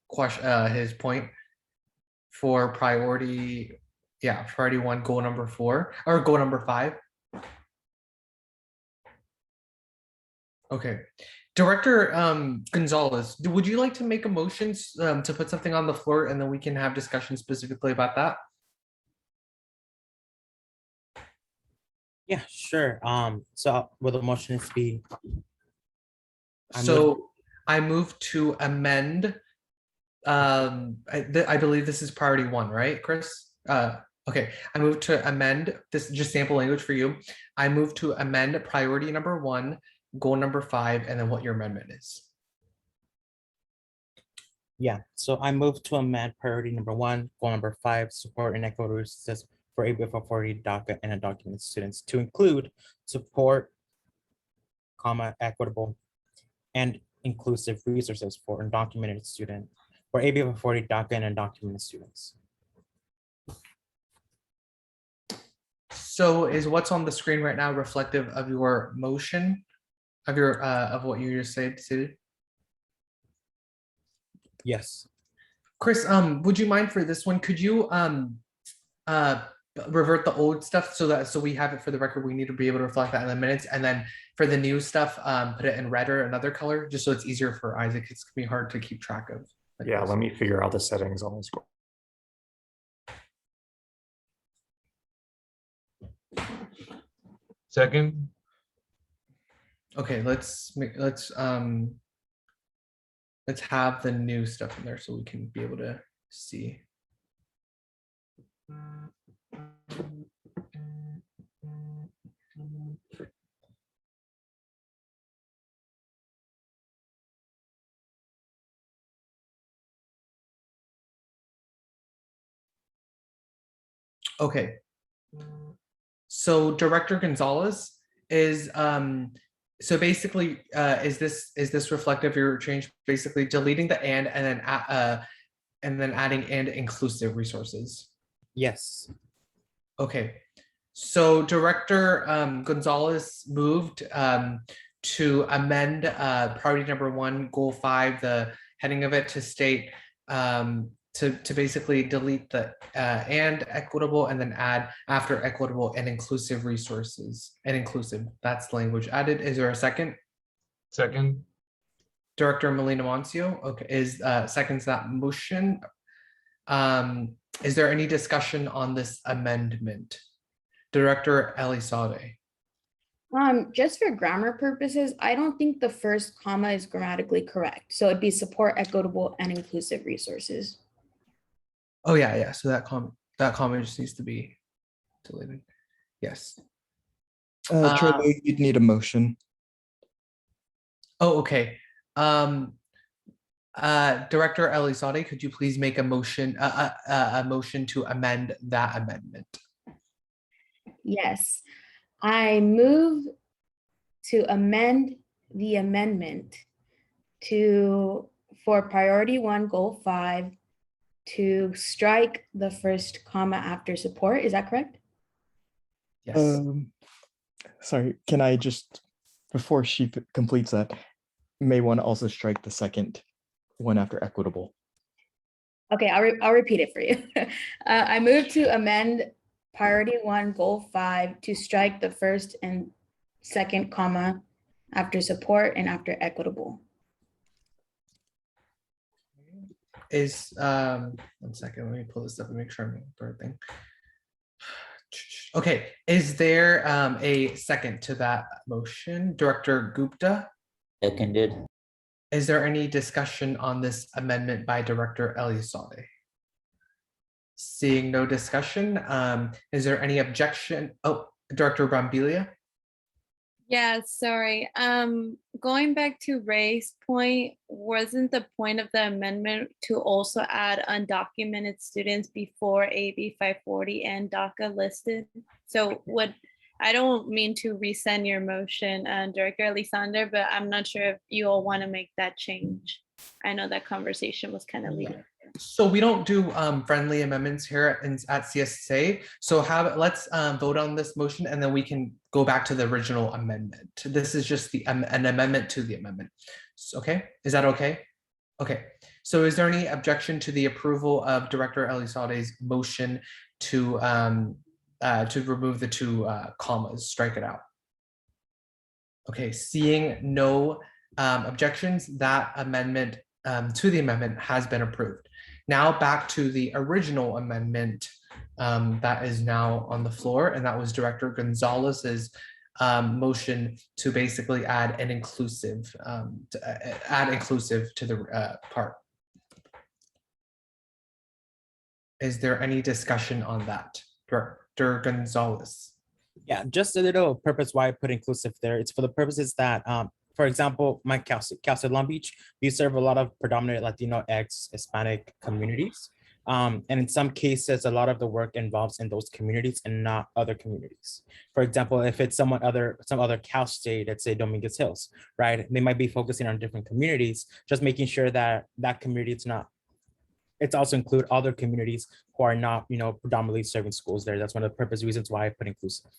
question, his point for priority 1, goal number 4 or goal number 5? Okay. Director Gonzalez, would you like to make a motion to put something on the floor and then we can have discussion specifically about that? yeah, sure. So will the motion be? I move to amend. I believe this is priority 1, right, Chris? Okay, I move to amend this, just sample language for you. I move to amend priority number 1, goal number 5, and then what your amendment is. Yeah, so I move to amend priority number 1, goal number 5, support and equitable resources for ABF 40 DACA and undocumented students to include support, comma, equitable and inclusive resources for undocumented student for ABF 40 DACA and undocumented students. So is what's on the screen right now reflective of your motion, of your of what you just said? Yes. Chris, would you mind for this one? Could you revert the old stuff so we have it for the record? We need to be able to reflect that in the minutes, and then for the new stuff, put it in red or another color, just so it's easier for Isaac. It's gonna be hard to keep track of. Yeah, let me figure out the settings on this. Second. Okay, let's have the new stuff in there so we can be able to see. Okay. So Director Gonzalez is so basically is this reflective of your change, basically deleting the and then adding and inclusive resources? Yes. Okay. So Director Gonzalez moved to amend priority number 1, goal 5, the heading of it to state to basically delete the and equitable and then add after equitable and inclusive resources and inclusive. That's language added. Is there a second? Second. Director Melina Moncio, okay, is seconds that motion. Is there any discussion on this amendment? Director Elisade. Just for grammar purposes, I don't think the first comma is grammatically correct. So it'd be support equitable and inclusive resources. Oh yeah. So that comment just needs to be deleted. Yes. Charlie, you'd need a motion. Oh, okay. Director Elizalde, could you please make a motion, a motion to amend that amendment? Yes, I move to amend the amendment for priority 1, goal 5, to strike the first comma after support. Is that correct? Yes. Sorry, can I just, before she completes that, may want to also strike the second one after equitable. Okay, I'll repeat it for you. I move to amend priority 1, goal 5 to strike the first and second comma after support and after equitable. Is, 1 second, let me pull this up and make sure I'm the right thing. Okay, is there a second to that motion? Director Gupta? Seconded. Is there any discussion on this amendment by Director Elizalde? Seeing no discussion, is there any objection? Oh, Director Brambilla? Yeah, sorry. Going back to Ray's point, wasn't the point of the amendment to also add undocumented students before AB 540 and DACA listed? So I don't mean to resend your motion, Director Elisander, but I'm not sure if you all want to make that change. I know that conversation was kind of leading. So we don't do friendly amendments here at CSA. So let's vote on this motion and then we can go back to the original amendment. This is just an amendment to the amendment. Okay, is that okay? Okay, so is there any objection to the approval of Director Elizalde's motion to remove the 2 commas, strike it out? Okay, seeing no objections, that amendment to the amendment has been approved. Now back to the original amendment that is now on the floor, and that was Director Gonzalez's motion to basically add an inclusive, to the part. Is there any discussion on that, Director Gonzalez? Yeah, just a little purpose why I put inclusive there. It's for the purposes that, for example, my Cal State Long Beach, we serve a lot of predominant Latino, Hispanic communities. And in some cases, a lot of the work involves in those communities and not other communities. For example, if it's some other Cal State, let's say Dominguez Hills, right? They might be focusing on different communities, just making sure that that community it's also include other communities who are not, predominantly serving schools there. That's one of the reasons why I put inclusive.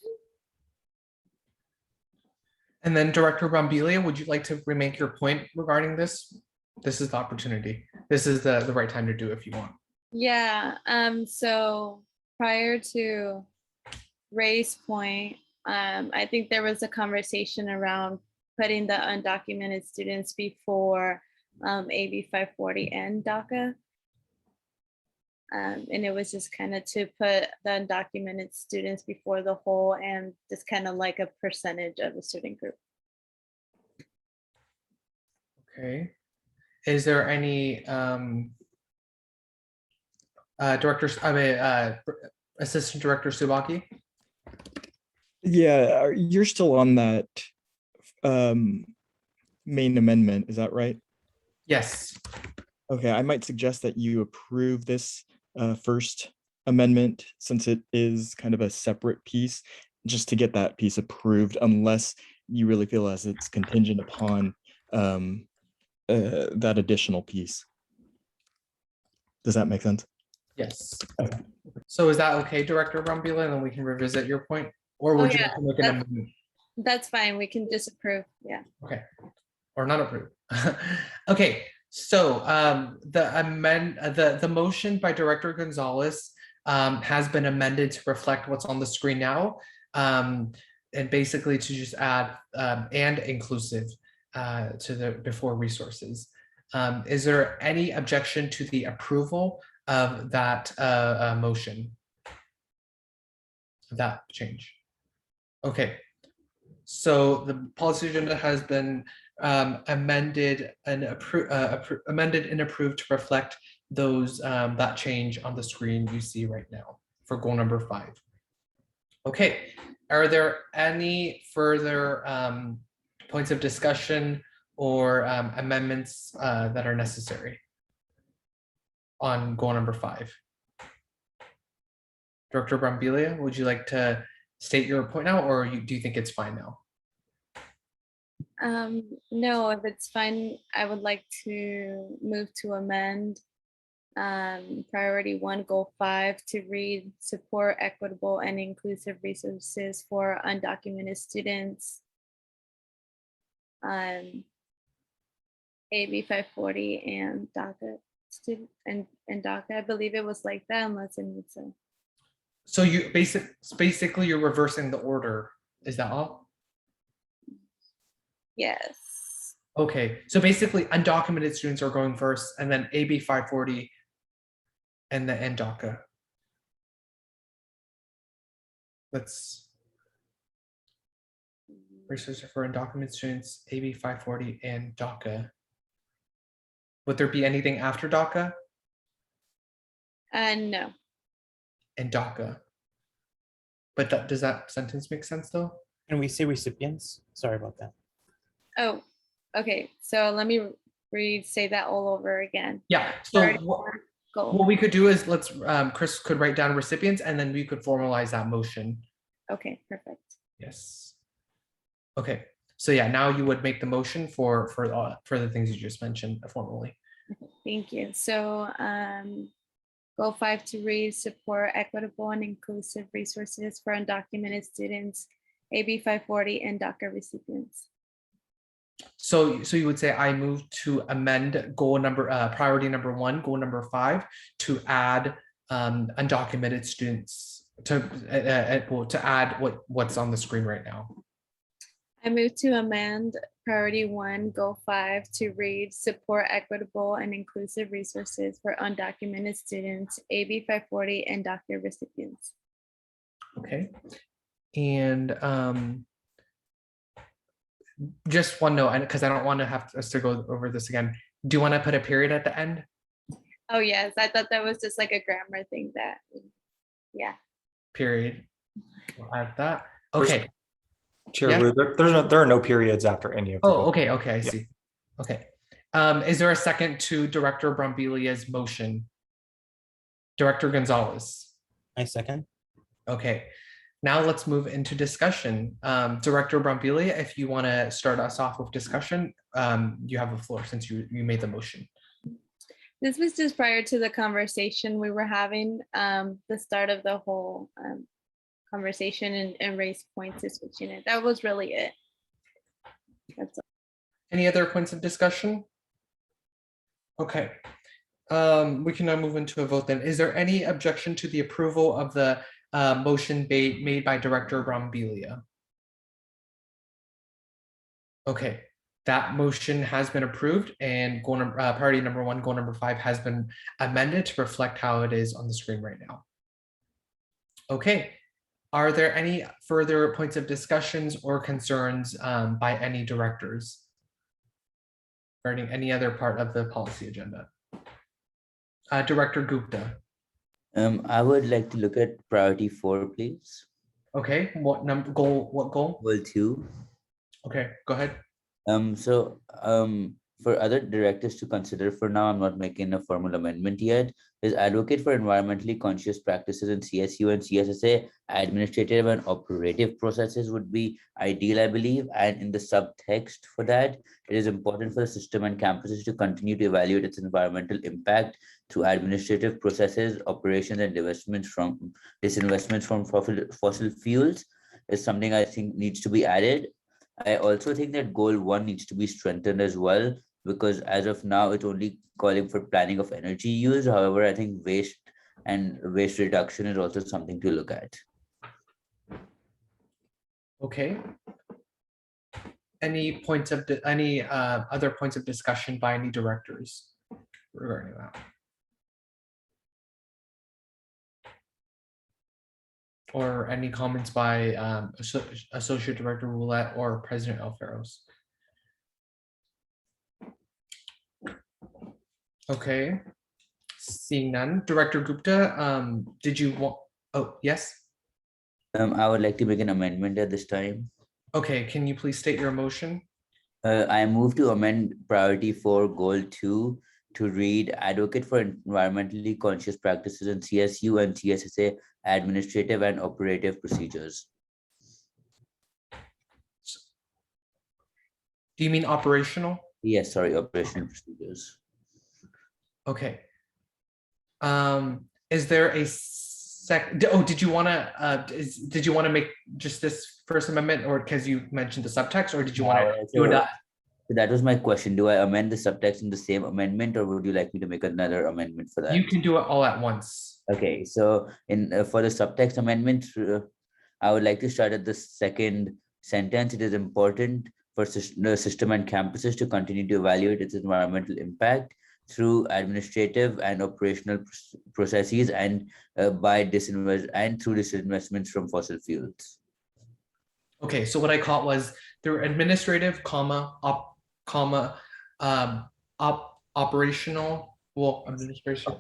And then Director Brambilla, would you like to remake your point regarding this? This is the opportunity. This is the right time to do it if you want. Yeah, so prior to Ray's point, I think there was a conversation around putting the undocumented students before AB 540 and DACA. And it was just kind of to put the undocumented students before the whole and just kind of like a percentage of the student group. Okay. Is there any Assistant Director Subaki? Yeah, you're still on that main amendment, is that right? Yes. Okay, I might suggest that you approve this first amendment since it is kind of a separate piece, just to get that piece approved, unless you really feel as it's contingent upon that additional piece. Does that make sense? Yes. Okay. So is that okay, Director Brambilla, and then we can revisit your point? Or would you like to make an amendment? That's fine. We can just approve. Yeah. Okay. Or not approve. Okay. So the motion by Director Gonzalez has been amended to reflect what's on the screen now, and basically to just add and inclusive to the before resources. Is there any objection to the approval of that motion? That change? Okay. So the policy agenda has been amended and approved to reflect those that change on the screen you see right now for goal number 5. Okay, are there any further points of discussion or amendments that are necessary on goal number 5? Director Brombilia, would you like to state your point now, or do you think it's fine now? No, if it's fine, I would like to move to amend priority 1, goal 5 to read support equitable and inclusive resources for undocumented students. AB 540 and DACA student and DACA. I believe it was like that, unless it needs a. So you basically you're reversing the order. Is that all? Yes. Okay, so basically undocumented students are going first, and then AB 540 and then DACA. Let's research for undocumented students, AB 540 and DACA. Would there be anything after DACA No. and DACA? But does that sentence make sense though? Can we say recipients? Sorry about that. Oh, okay. So let me say that all over again. Yeah. So Priority what 1, goal. we could do is let's Chris could write down recipients, and then we could formalize that motion. Okay, perfect. Yes. Okay. So yeah, now you would make the motion for the things you just mentioned formally. Thank you. So goal 5 to read support equitable and inclusive resources for undocumented students, AB 540 and DACA recipients. So you would say I move to amend goal number priority number 1, goal number 5 to add undocumented students to add what's on the screen right now. I move to amend priority 1, goal 5 to read support equitable and inclusive resources for undocumented students, AB 540 and DACA recipients. Okay. And just one note, because I don't want to have us to go over this again. Do you want to put a period at the end? Oh yes, I thought that was just like a grammar thing that, yeah. Period. We'll add that. Okay. Chair, Yeah. Lou, there are no periods after any of the Oh, votes. okay, I see. Okay. Is there a second to Director Brombilia's motion? Director Gonzalez. I second. Okay. Now let's move into discussion. Director Brombilia, if you want to start us off with discussion, you have the floor since you made the motion. This was just prior to the conversation we were having, the start of the whole conversation and raise points to switching it. That was really it. That's all. Any other points of discussion? Okay. We can now move into a vote then. Is there any objection to the approval of the motion made by Director Brombilia? Okay, that motion has been approved, and goal priority number 1, goal number 5 has been amended to reflect how it is on the screen right now. Okay, are there any further points of discussions or concerns by any directors regarding any other part of the policy agenda? Director Gupta. I would like to look at priority 4, please. Okay, what number goal? What goal? Goal 2. Okay, go ahead. For other directors to consider, for now, I'm not making a formal amendment yet, is advocate for environmentally conscious practices in CSU and CSSA. Administrative and operative processes would be ideal, I believe. And in the subtext for that, it is important for the system and campuses to continue to evaluate its environmental impact through administrative processes, operations, and disinvestments from fossil fuels is something I think needs to be added. I also think that goal 1 needs to be strengthened as well, because as of now, it's only calling for planning of energy use. However, I think waste and waste reduction is also something to look at. Okay. Any points of any other points of discussion by any directors regarding that? Or any comments by Associate Director Roulette or President Alferos? Okay, seeing none. Director Gupta, did you want, oh, yes? I would like to make an amendment at this time. Okay, can you please state your motion? I move to amend priority 4 goal 2 to read advocate for environmentally conscious practices in CSU and CSSA administrative and operative procedures. Do you mean operational? Yes, sorry, operational procedures. Okay. Is there a did you want to make just this first amendment, or because you mentioned the subtext, or did you want to do that? That was my question. Do I amend the subtext in the same amendment, or would you like me to make another amendment for that? You can do it all at once. Okay, so in for the subtext amendment, I would like to start at the second sentence. It is important for the system and campuses to continue to evaluate its environmental impact through administrative and operational processes and by disinvest and through disinvestments from fossil fuels. Okay, so what I caught was through administrative, operational. Well, administration.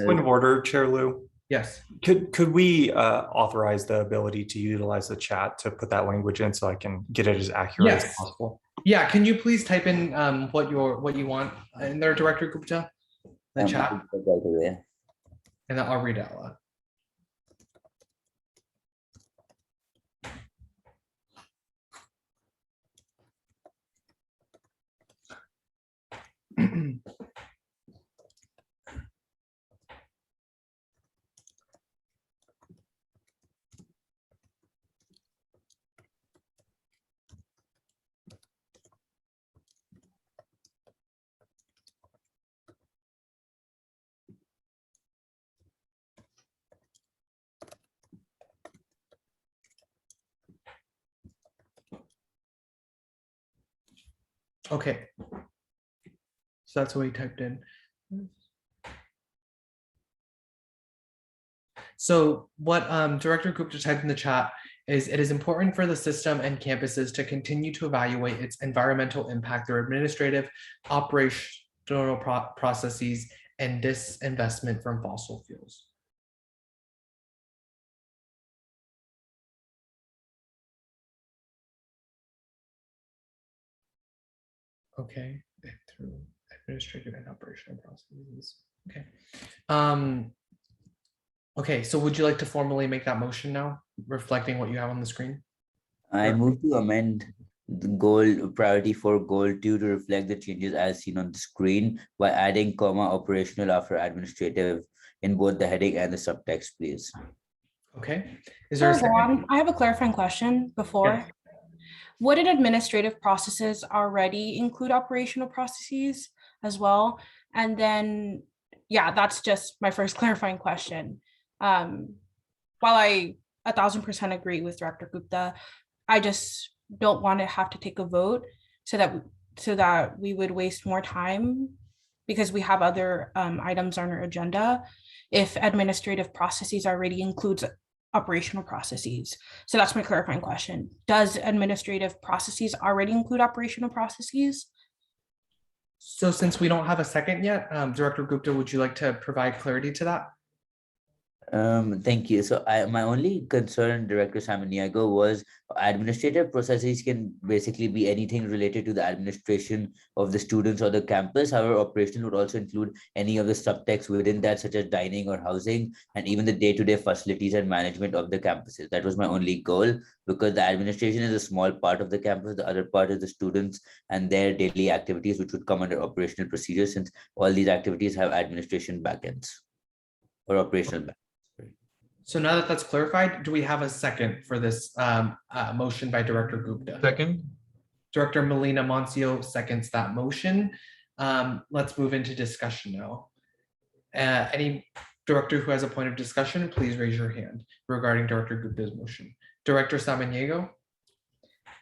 Point of order, Chair Lou. Yes. Could we authorize the ability to utilize the chat to put that language in so I can get it as accurate as possible? Yeah, can you please type in what you want in there, Director Gupta, the chat, and then I'll read it out loud. Okay. So that's what he typed in. So what Director Gupta typed in the chat is, it is important for the system and campuses to continue to evaluate its environmental impact through administrative, operational processes, and disinvestment from fossil fuels. Okay, through administrative and operational processes. Okay. Okay, so would you like to formally make that motion now, reflecting what you have on the screen? I move to amend the goal priority 4 goal 2 to reflect the changes as seen on the screen by adding comma operational after administrative in both the heading and the subtext, please. Okay. Is there a second? I have a clarifying question before. Yes. Wouldn't administrative processes already include operational processes as well? And then, yeah, that's just my first clarifying question. While I 1000% agree with Director Gupta, I just don't want to have to take a vote so that we would waste more time because we have other items on our agenda if administrative processes already includes operational processes. So that's my clarifying question. Does administrative processes already include operational processes? So since we don't have a second yet, Director Gupta, would you like to provide clarity to that? Thank you. So my only concern, Director Samaniego, was administrative processes can basically be anything related to the administration of the students or the campus. However, operational would also include any of the subtext within that, such as dining or housing, and even the day-to-day facilities and management of the campuses. That was my only goal, because the administration is a small part of the campus. The other part is the students and their daily activities, which would come under operational procedures, since all these activities have administration backends or operational backends. So now that that's clarified, do we have a second for this motion by Director Gupta? Second. Director Melina Moncio seconds that motion. Let's move into discussion now. Any director who has a point of discussion, please raise your hand regarding Director Gupta's motion. Director Samaniego?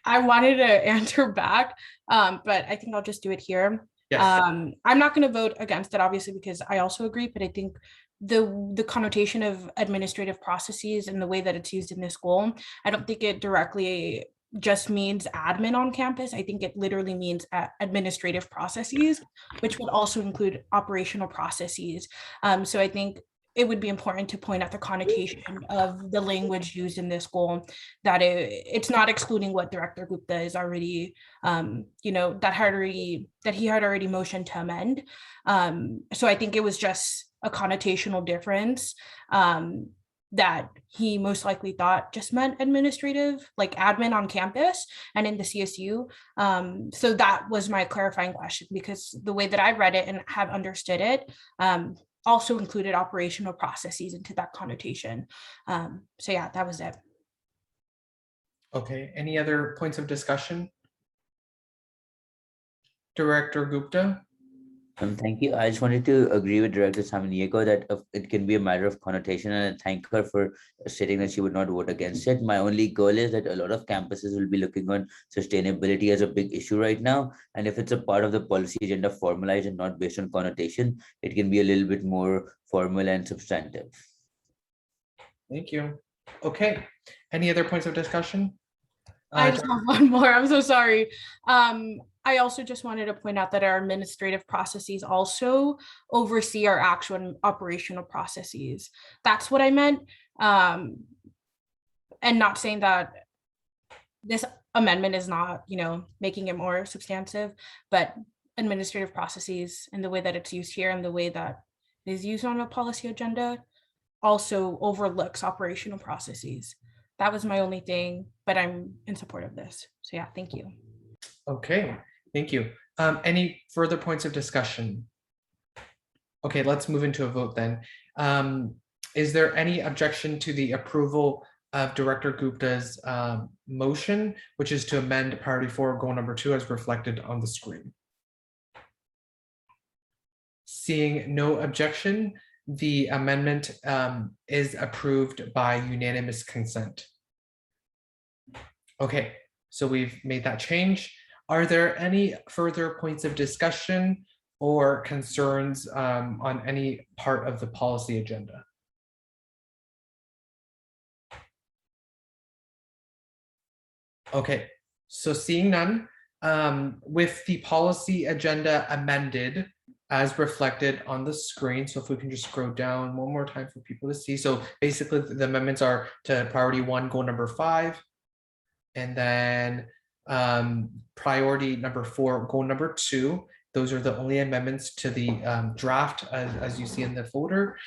I wanted to answer back, but I think I'll just do it here. Yes. I'm not going to vote against it, obviously, because I also agree, but I think the connotation of administrative processes and the way that it's used in this goal, I don't think it directly just means admin on campus. I think it literally means administrative processes, which would also include operational processes. So I think it would be important to point out the connotation of the language used in this goal, that it's not excluding what Director Gupta is already, that he had already motioned to amend. So I think it was just a connotational difference that he most likely thought just meant administrative, like admin on campus and in the CSU. So that was my clarifying question, because the way that I read it and have understood it also included operational processes into that connotation. So yeah, that was it. Okay, any other points of discussion? Director Gupta? Thank you. I just wanted to agree with Director Samaniego that it can be a matter of connotation, and I thank her for stating that she would not vote against it. My only goal is that a lot of campuses will be looking on sustainability as a big issue right now. And if it's a part of the policy agenda formalized and not based on connotation, it can be a little bit more formal and substantive. Thank you. Okay, any other points of discussion? I just have one more. I'm so sorry. I also just wanted to point out that our administrative processes also oversee our actual operational processes. That's what I meant. And not saying that this amendment is not, making it more substantive, but administrative processes and the way that it's used here and the way that it is used on a policy agenda also overlooks operational processes. That was my only thing, but I'm in support of this. So yeah, thank you. Okay, thank you. Any further points of discussion? Okay, let's move into a vote then. Is there any objection to the approval of Director Gupta's motion, which is to amend priority 4 goal number 2 as reflected on the screen? Seeing no objection, the amendment is approved by unanimous consent. Okay, so we've made that change. Are there any further points of discussion or concerns on any part of the policy agenda? Okay, so seeing none, with the policy agenda amended as reflected on the screen. So if we can just scroll down one more time for people to see. So basically the amendments are to priority 1, goal number 5, and then priority number 4, goal number 2. Those are the only amendments to the draft as you see in the folder.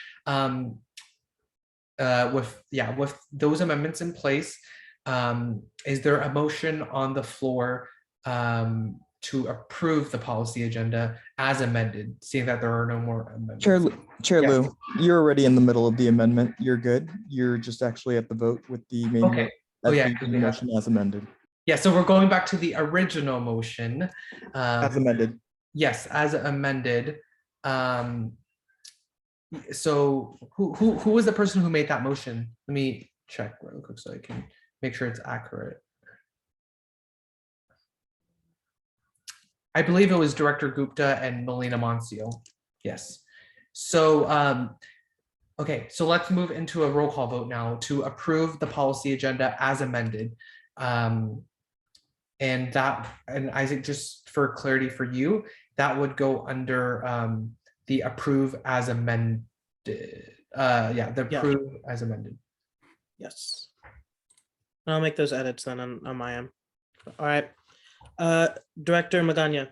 With those amendments in place, is there a motion on the floor to approve the policy agenda as amended, seeing that there are no more amendments? Chair Yes. Lou, you're already in the middle of the amendment. You're good. You're just actually at the vote with the main Okay. Oh, yeah, the motion as amended. Yeah, so we're going back to the original motion. As amended. Yes, as amended. So who was the person who made that motion? Let me check real quick so I can make sure it's accurate. I believe it was Director Gupta and Melina Moncio. Yes. So, okay, so let's move into a roll call vote now to approve the policy agenda as amended. And Isaac, just for clarity for you, that would go under the approve as amended. The approve as amended. Yes. I'll make those edits then on my end. All right. Director Magana.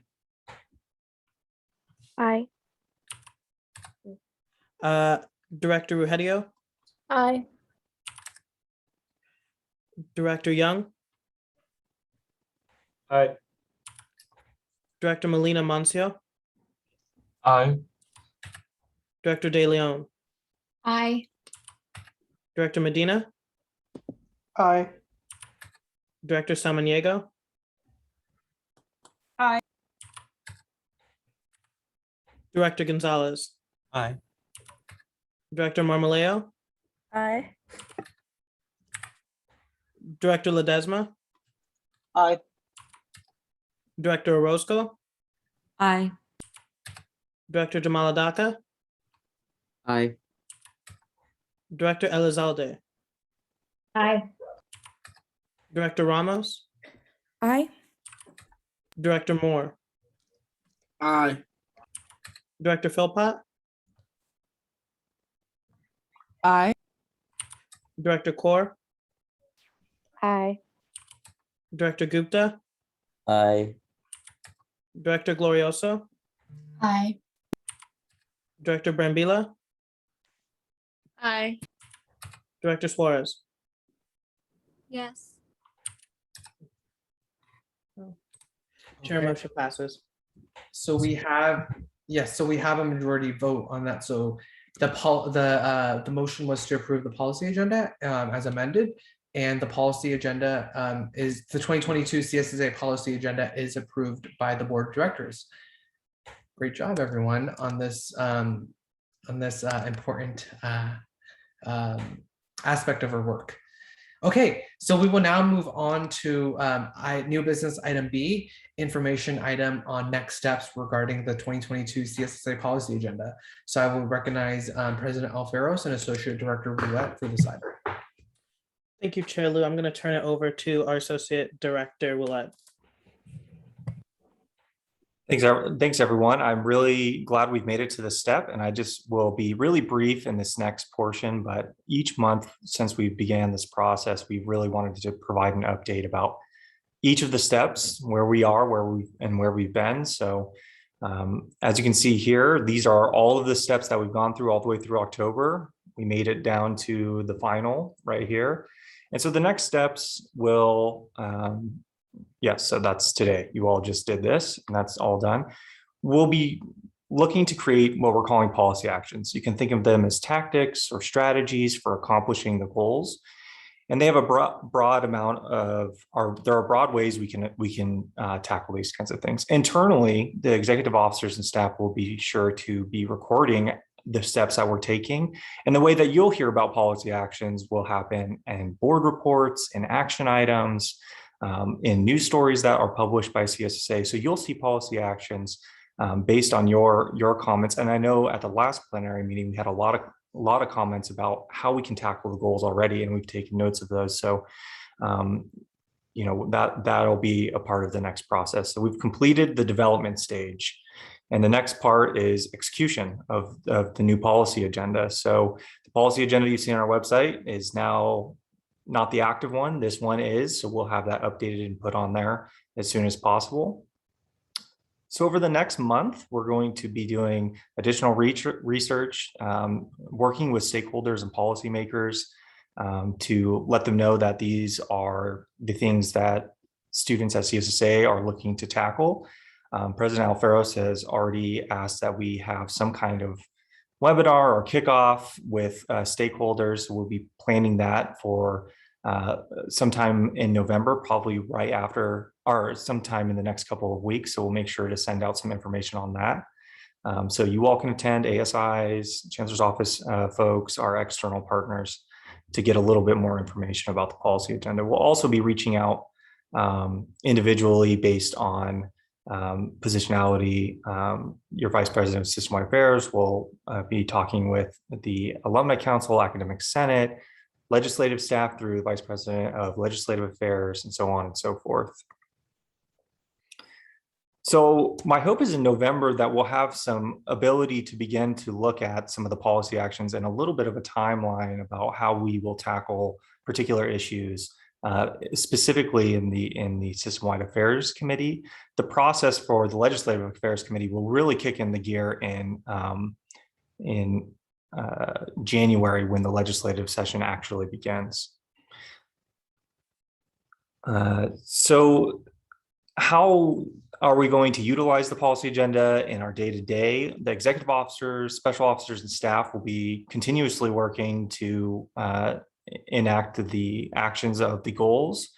Aye. Director Ruhedio. Aye. Director Young. Aye. Director Melina Moncio. Aye. Director De Leon. Aye. Director Medina. Aye. Director Samaniego. Aye. Director Gonzalez. Aye. Director Marmoleo. Aye. Director Ledesma. Aye. Director Orozco. Aye. Director Jamaladaka. Aye. Director Elizalde. Aye. Director Ramos. Aye. Director Moore. Aye. Director Philpott. Aye. Director Kaur, Aye. Director Gupta, Aye. Director Glorioso, Aye. Director Brambila, Aye. Director Suarez. Yes. Chair Okay. motion passes. So we have, yes, so we have a majority vote on that. So the motion was to approve the policy agenda as amended. And the policy agenda is the 2022 CSSA policy agenda is approved by the board of directors. Great job, everyone, on this important aspect of our work. Okay, so we will now move on to new business item B, information item on next steps regarding the 2022 CSSA policy agenda. So I will recognize President Alferos and Associate Director Roulette for this item. Thank you, Chair Lou. I'm going to turn it over to our Associate Director Willett. Thanks, everyone. I'm really glad we've made it to this step, and I just will be really brief in this next portion, but each month since we began this process, we really wanted to provide an update about each of the steps, where we are, where we've been. So as you can see here, these are all of the steps that we've gone through all the way through October. We made it down to the final right here. And so the next steps will, yes, so that's today. You all just did this, and that's all done. We'll be looking to create what we're calling policy actions. You can think of them as tactics or strategies for accomplishing the goals. And they have a broad amount of, there are broad ways we can tackle these kinds of things. Internally, the executive officers and staff will be sure to be recording the steps that we're taking. And the way that you'll hear about policy actions will happen in board reports, in action items, in news stories that are published by CSSA. So you'll see policy actions based on your comments. And I know at the last plenary meeting, we had a lot of comments about how we can tackle the goals already, and we've taken notes of those. So you know, that'll be a part of the next process. So we've completed the development stage. And the next part is execution of the new policy agenda. So the policy agenda you see on our website is now not the active one. This one is, so we'll have that updated and put on there as soon as possible. So over the next month, we're going to be doing additional research, working with stakeholders and policymakers to let them know that these are the things that students at CSSA are looking to tackle. President Alferos has already asked that we have some kind of webinar or kickoff with stakeholders. So we'll be planning that for sometime in November, probably right after, or sometime in the next couple of weeks. So we'll make sure to send out some information on that. So you all can attend, ASIs, Chancellor's Office folks, our external partners, to get a little bit more information about the policy agenda. We'll also be reaching out individually based on positionality. Your Vice President of System-Wide Affairs will be talking with the Alumni Council, Academic Senate, legislative staff through the Vice President of Legislative Affairs, and so on and so forth. So my hope is in November that we'll have some ability to begin to look at some of the policy actions and a little bit of a timeline about how we will tackle particular issues, specifically in the System-Wide Affairs Committee. The process for the Legislative Affairs Committee will really kick in the gear in January, when the legislative session actually begins. So how are we going to utilize the policy agenda in our day-to-day? The executive officers, special officers, and staff will be continuously working to enact the actions of the goals.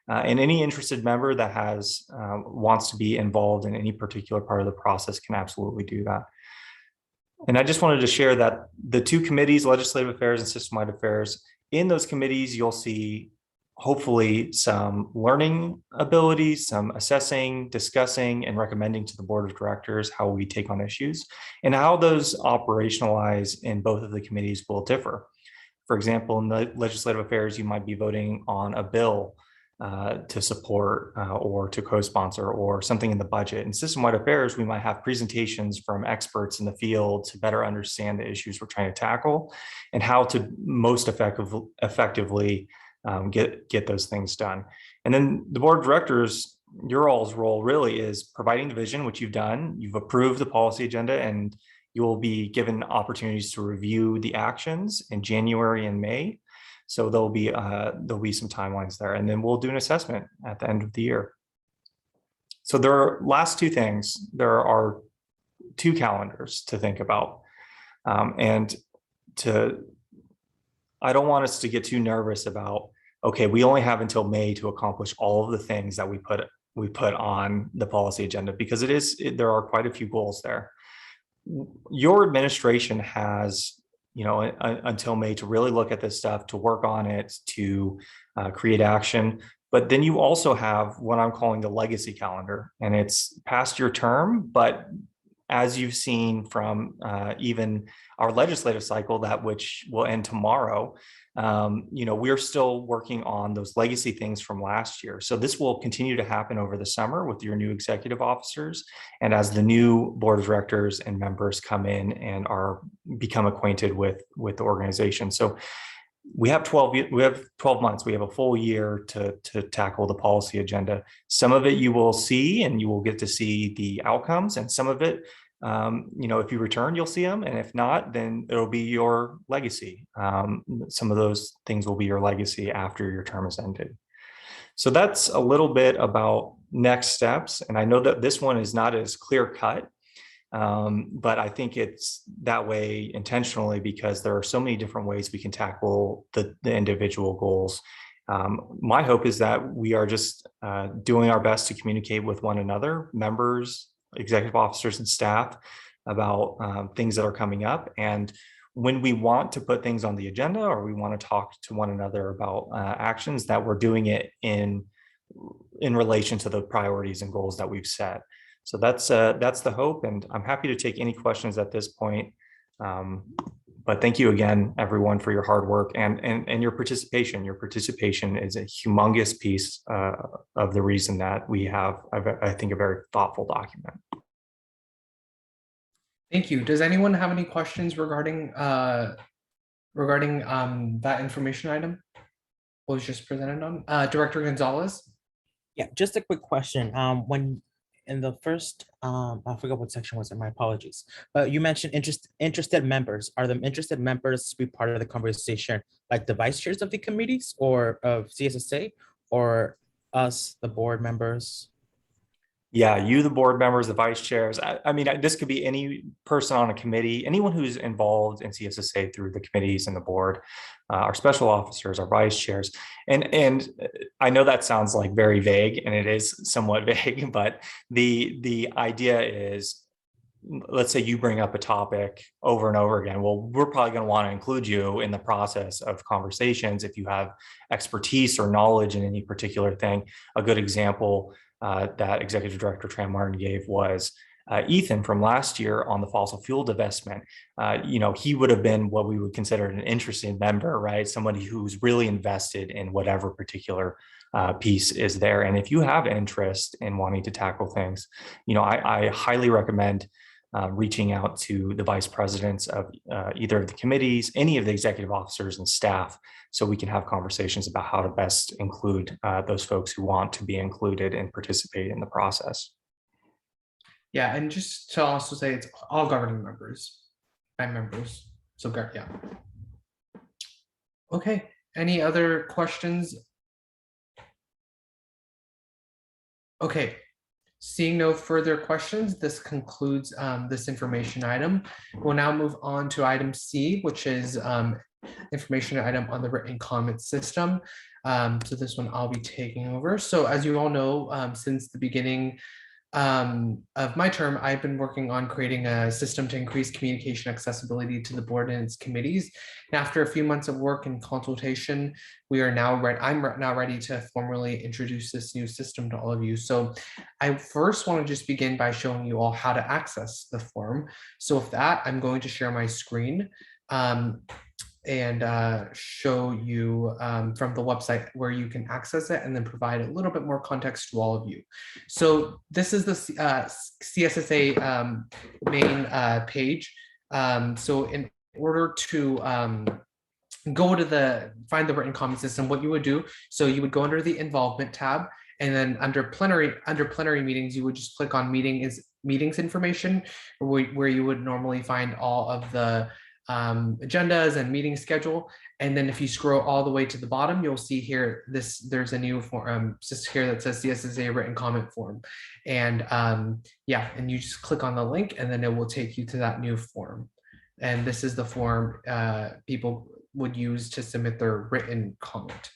And any interested member that wants to be involved in any particular part of the process can absolutely do that. And I just wanted to share that the two committees, Legislative Affairs and System-Wide Affairs, in those committees, you'll see hopefully some learning abilities, some assessing, discussing, and recommending to the board of directors how we take on issues, and how those operationalize in both of the committees will differ. For example, in the Legislative Affairs, you might be voting on a bill to support or to co-sponsor or something in the budget. In system-wide affairs, we might have presentations from experts in the field to better understand the issues we're trying to tackle and how to most effectively get those things done. And then the board of directors, your all's role really is providing the vision, which you've done. You've approved the policy agenda, and you will be given opportunities to review the actions in January and May. So there'll be some timelines there, and then we'll do an assessment at the end of the year. So there are last two things. There are two calendars to think about, I don't want us to get too nervous about, okay, we only have until May to accomplish all of the things that we put on the policy agenda, because there are quite a few goals there. Your administration has until May to really look at this stuff, to work on it, to create action. But then you also have what I'm calling the legacy calendar, and it's past your term. But as you've seen from even our legislative cycle, that which will end tomorrow, we're still working on those legacy things from last year. So this will continue to happen over the summer with your new executive officers, and as the new board of directors and members come in and become acquainted with the organization. So we have 12 months. We have a full year to tackle the policy agenda. Some of it you will see, and you will get to see the outcomes, and some of it, if you return, you'll see them. And if not, then it'll be your legacy. Some of those things will be your legacy after your term is ended. So that's a little bit about next steps. And I know that this one is not as clear cut, but I think it's that way intentionally because there are so many different ways we can tackle the individual goals. My hope is that we are just doing our best to communicate with one another, members, executive officers, and staff about things that are coming up. And when we want to put things on the agenda, or we want to talk to one another about actions, that we're doing it in relation to the priorities and goals that we've set. So that's the hope, and I'm happy to take any questions at this point. But thank you again, everyone, for your hard work and your participation. Your participation is a humongous piece of the reason that we have, I think, a very thoughtful document. Thank you. Does anyone have any questions regarding that information item? What was just presented on? Director Gonzalez? Yeah, just a quick question. When in the first, I forgot what section was it, my apologies. But you mentioned interested members. Are the interested members to be part of the conversation, like the vice chairs of the committees or of CSSA, or us, the board members? Yeah, you, the board members, the vice chairs. I mean, this could be any person on a committee, anyone who's involved in CSSA through the committees and the board, our special officers, our vice chairs. And I know that sounds like very vague, and it is somewhat vague, but the idea is, let's say you bring up a topic over and over again. Well, we're probably going to want to include you in the process of conversations if you have expertise or knowledge in any particular thing. A good example that Executive Director Trey Martin gave was Ethan from last year on the fossil fuel divestment. He would have been what we would consider an interested member, right? Somebody who's really invested in whatever particular piece is there. And if you have interest in wanting to tackle things, I highly recommend reaching out to the vice presidents of either of the committees, any of the executive officers and staff, so we can have conversations about how to best include those folks who want to be included and participate in the process. Yeah, and just to also say, it's all governing members and members. So yeah. Okay, any other questions? Okay. Seeing no further questions, this concludes this information item. We'll now move on to item C, which is information item on the written comment system. So this one I'll be taking over. So as you all know, since the beginning of my term, I've been working on creating a system to increase communication accessibility to the board and its committees. And after a few months of work and consultation, I'm now ready to formally introduce this new system to all of you. So I first want to just begin by showing you all how to access the form. So with that, I'm going to share my screen. show you from the website where you can access it and then provide a little bit more context to all of you. So this is the CSSA main page. So in order to go to find the written comment system, what you would do, so you would go under the involvement tab, and then under plenary meetings, you would just click on meetings information, where you would normally find all of the agendas and meeting schedule. And then if you scroll all the way to the bottom, you'll see here there's a new form just here that says CSSA written comment form. And yeah, and you just click on the link and then it will take you to that new form. And this is the form people would use to submit their written comment.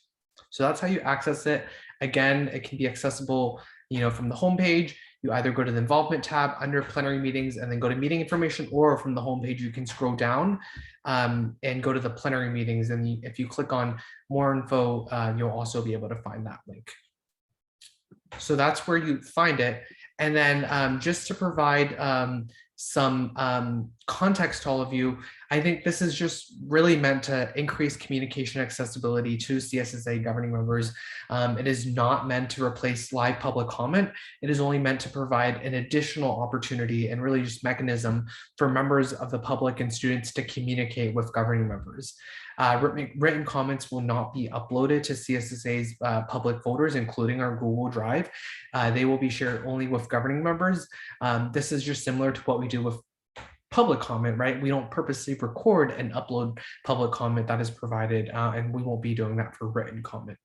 So that's how you access it. Again, it can be accessible, from the homepage. You either go to the involvement tab under plenary meetings and then go to meeting information, or from the homepage, you can scroll down and go to the plenary meetings. And if you click on more info, you'll also be able to find that link. So that's where you find it. And then just to provide some context to all of you, I think this is just really meant to increase communication accessibility to CSSA governing members. It is not meant to replace live public comment. It is only meant to provide an additional opportunity and really just mechanism for members of the public and students to communicate with governing members. Written comments will not be uploaded to CSSA's public folders, including our Google Drive. They will be shared only with governing members. This is just similar to what we do with public comment, right? We don't purposely record and upload public comment that is provided, and we won't be doing that for written comment.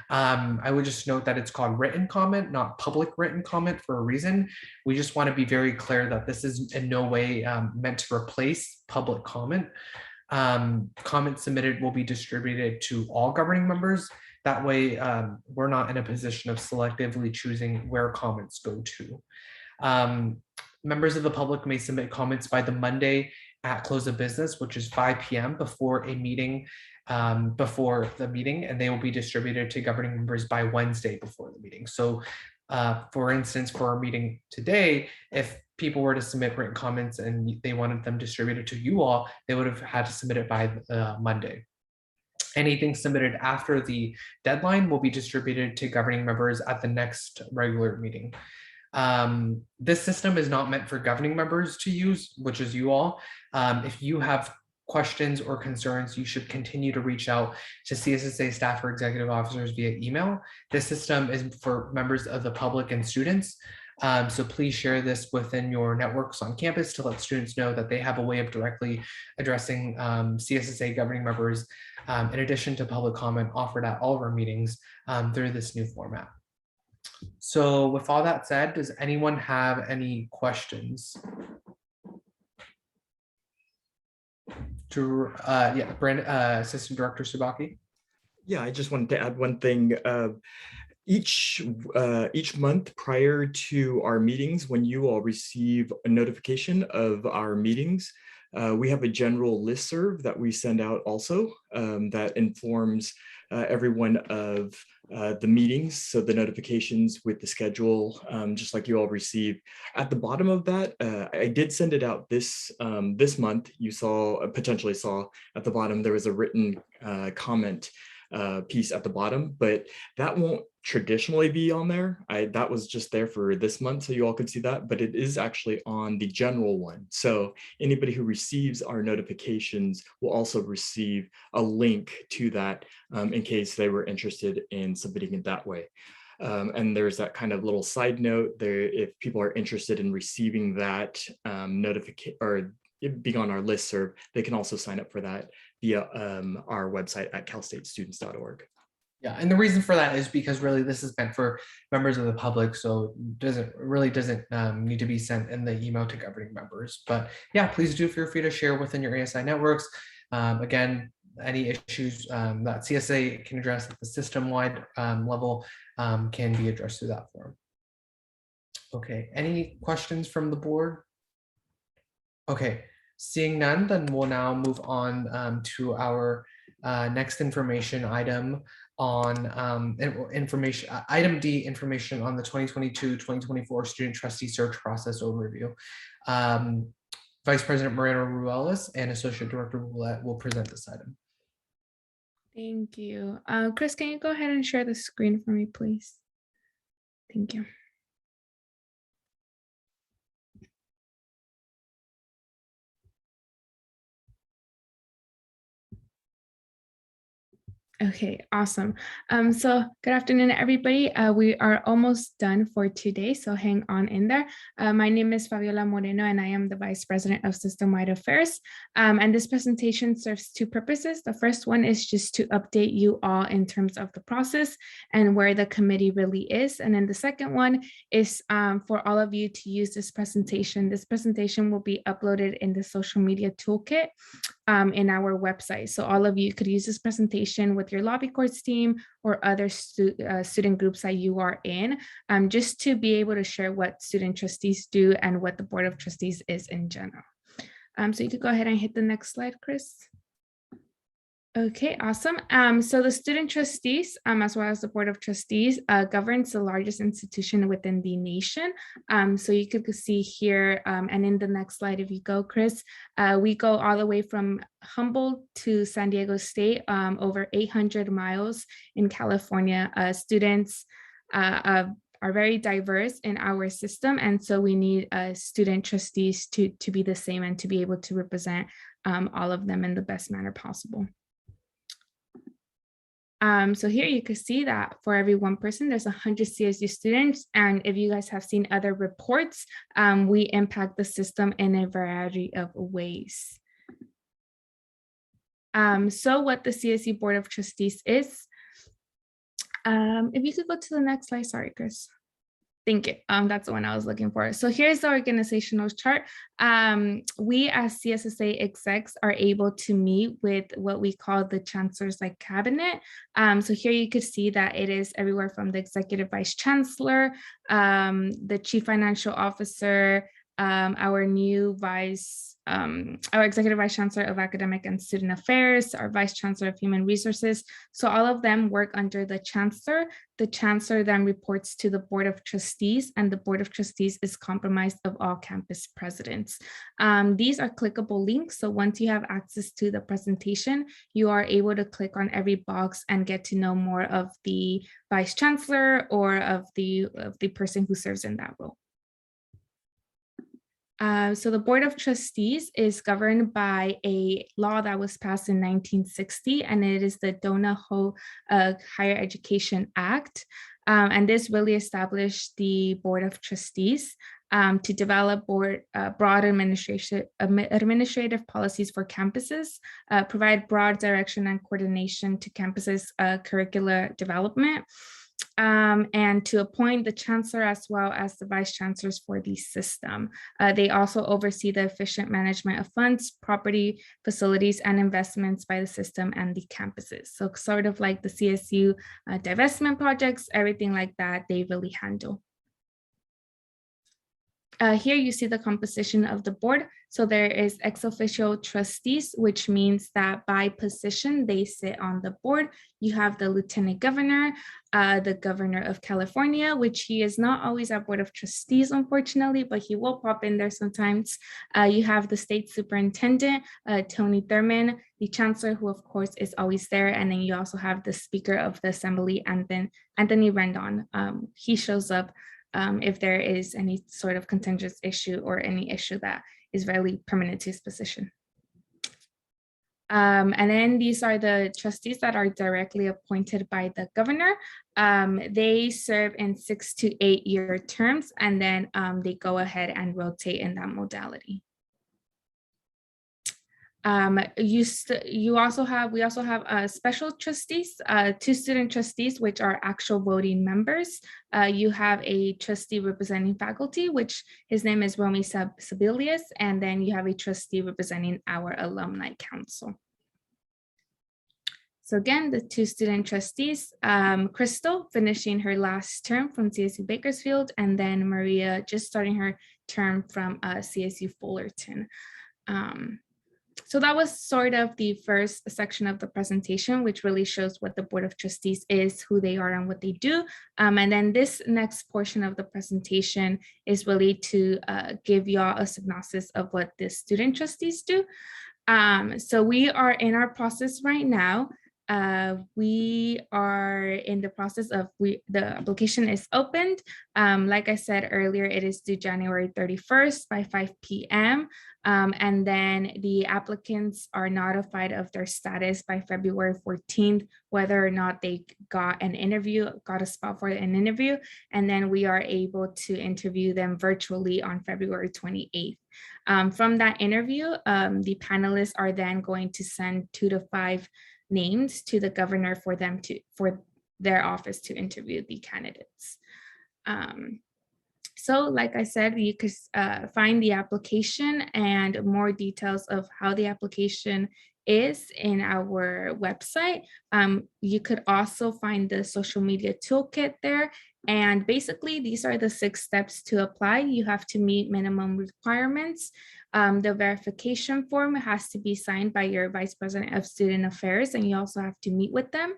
I would just note that it's called written comment, not public written comment, for a reason. We just want to be very clear that this is in no way meant to replace public comment. Comments submitted will be distributed to all governing members. That way, we're not in a position of selectively choosing where comments go to. Members of the public may submit comments by the Monday at close of business, which is 5 p.m. before a meeting, before the meeting, and they will be distributed to governing members by Wednesday before the meeting. So for instance, for our meeting today, if people were to submit written comments and they wanted them distributed to you all, they would have had to submit it by Monday. Anything submitted after the deadline will be distributed to governing members at the next regular meeting. This system is not meant for governing members to use, which is you all. If you have questions or concerns, you should continue to reach out to CSSA staff or executive officers via email. This system is for members of the public and students. So please share this within your networks on campus to let students know that they have a way of directly addressing CSSA governing members, in addition to public comment offered at all of our meetings through this new format. So with all that said, does anyone have any questions? Yeah, Assistant Director Subaki. Yeah, I just wanted to add one thing. Each month prior to our meetings, when you all receive a notification of our meetings, we have a general listserv that we send out also that informs everyone of the meetings, so the notifications with the schedule, just like you all receive. At the bottom of that, I did send it out this month. You potentially saw at the bottom there was a written comment piece at the bottom, but that won't traditionally be on there. That was just there for this month, so you all could see that, but it is actually on the general one. So anybody who receives our notifications will also receive a link to that in case they were interested in submitting it that way. And there's that kind of little side note there, if people are interested in receiving that notification or being on our listserv, they can also sign up for that via our website at calstatestudents.org. Yeah, and the reason for that is because really this is meant for members of the public, so it doesn't need to be sent in the email to governing members. But yeah, please do feel free to share within your ASI networks. Again, any issues that CSA can address at the system-wide level can be addressed through that form. Okay, any questions from the board? Okay, seeing none, then we'll now move on to our next information item on item D, information on the 2022-2024 student trustee search process overview. Vice President Moreno Ruelas and Associate Director Roulette will present this item. Thank you. Chris, can you go ahead and share the screen for me, please? Thank you. Okay, awesome. So good afternoon, everybody. We are almost done for today, so hang on in there. My name is Fabiola Moreno, and I am the Vice President of System-Wide Affairs. And this presentation serves two purposes. The first one is just to update you all in terms of the process and where the committee really is. And then the second one is for all of you to use this presentation. This presentation will be uploaded in the social media toolkit in our website. So all of you could use this presentation with your lobby courts team or other student groups that you are in, just to be able to share what student trustees do and what the Board of Trustees is in general. So you could go ahead and hit the next slide, Chris. Okay, awesome. So the student trustees, as well as the Board of Trustees, governs the largest institution within the nation. So you could see here, and in the next slide, if you go, Chris, we go all the way from Humboldt to San Diego State, over 800 miles in California. Students are very diverse in our system, and so we need student trustees to be the same and to be able to represent all of them in the best manner possible. So here you can see that for every one person, there's 100 CSU students. And if you guys have seen other reports, we impact the system in a variety of ways. So what the CSU Board of Trustees is, if you could go to the next slide, sorry, Chris. Thank you. That's the one I was looking for. So here's the organizational chart. We as CSSA execs are able to meet with what we call the Chancellor's cabinet. So here you could see that it is everywhere from the Executive Vice Chancellor, the Chief Financial Officer, our new our Executive Vice Chancellor of Academic and Student Affairs, our Vice Chancellor of Human Resources. So all of them work under the Chancellor. The Chancellor then reports to the Board of Trustees, and the Board of Trustees is comprised of all campus presidents. These are clickable links. So once you have access to the presentation, you are able to click on every box and get to know more of the Vice Chancellor or of the person who serves in that role. So the Board of Trustees is governed by a law that was passed in 1960, and it is the Donahoe Higher Education Act. And this really established the Board of Trustees to develop broad administrative policies for campuses, provide broad direction and coordination to campuses' curricular development, and to appoint the chancellor as well as the vice chancellors for the system. They also oversee the efficient management of funds, property, facilities, and investments by the system and the campuses. So sort of like the CSU divestment projects, everything like that, they really handle. Here you see the composition of the board. So there is ex officio trustees, which means that by position, they sit on the board. You have the lieutenant governor, the governor of California, which he is not always at Board of Trustees, unfortunately, but he will pop in there sometimes. You have the state superintendent, Tony Thurman, the chancellor, who of course is always there. And then you also have the speaker of the assembly, and then Anthony Rendon. He shows up if there is any sort of contentious issue or any issue that is very permanent to his position. And then these are the trustees that are directly appointed by the governor. They serve in 6 to 8 year terms, and then they go ahead and rotate in that modality. We also have special trustees, 2 student trustees, which are actual voting members. You have a trustee representing faculty, which his name is Romy Sibelius, and then you have a trustee representing our alumni council. So again, the 2 student trustees, Crystal finishing her last term from CSU Bakersfield, and then Maria just starting her term from CSU Fullerton. So that was sort of the first section of the presentation, which really shows what the Board of Trustees is, who they are, and what they do. And then this next portion of the presentation is really to give y'all a synopsis of what the student trustees do. So we are in our process right now We are in the process of, the application is opened. Like I said earlier, it is due January 31st by 5 p.m. And then the applicants are notified of their status by February 14th, whether or not they got a spot for an interview. And then we are able to interview them virtually on February 28th. From that interview, the panelists are then going to send 2 to 5 names to the governor for their office to interview the candidates. So like I said, you could find the application and more details of how the application is in our website. You could also find the social media toolkit there. And basically, these are the 6 steps to apply. You have to meet minimum requirements. The verification form has to be signed by your Vice President of Student Affairs, and you also have to meet with them.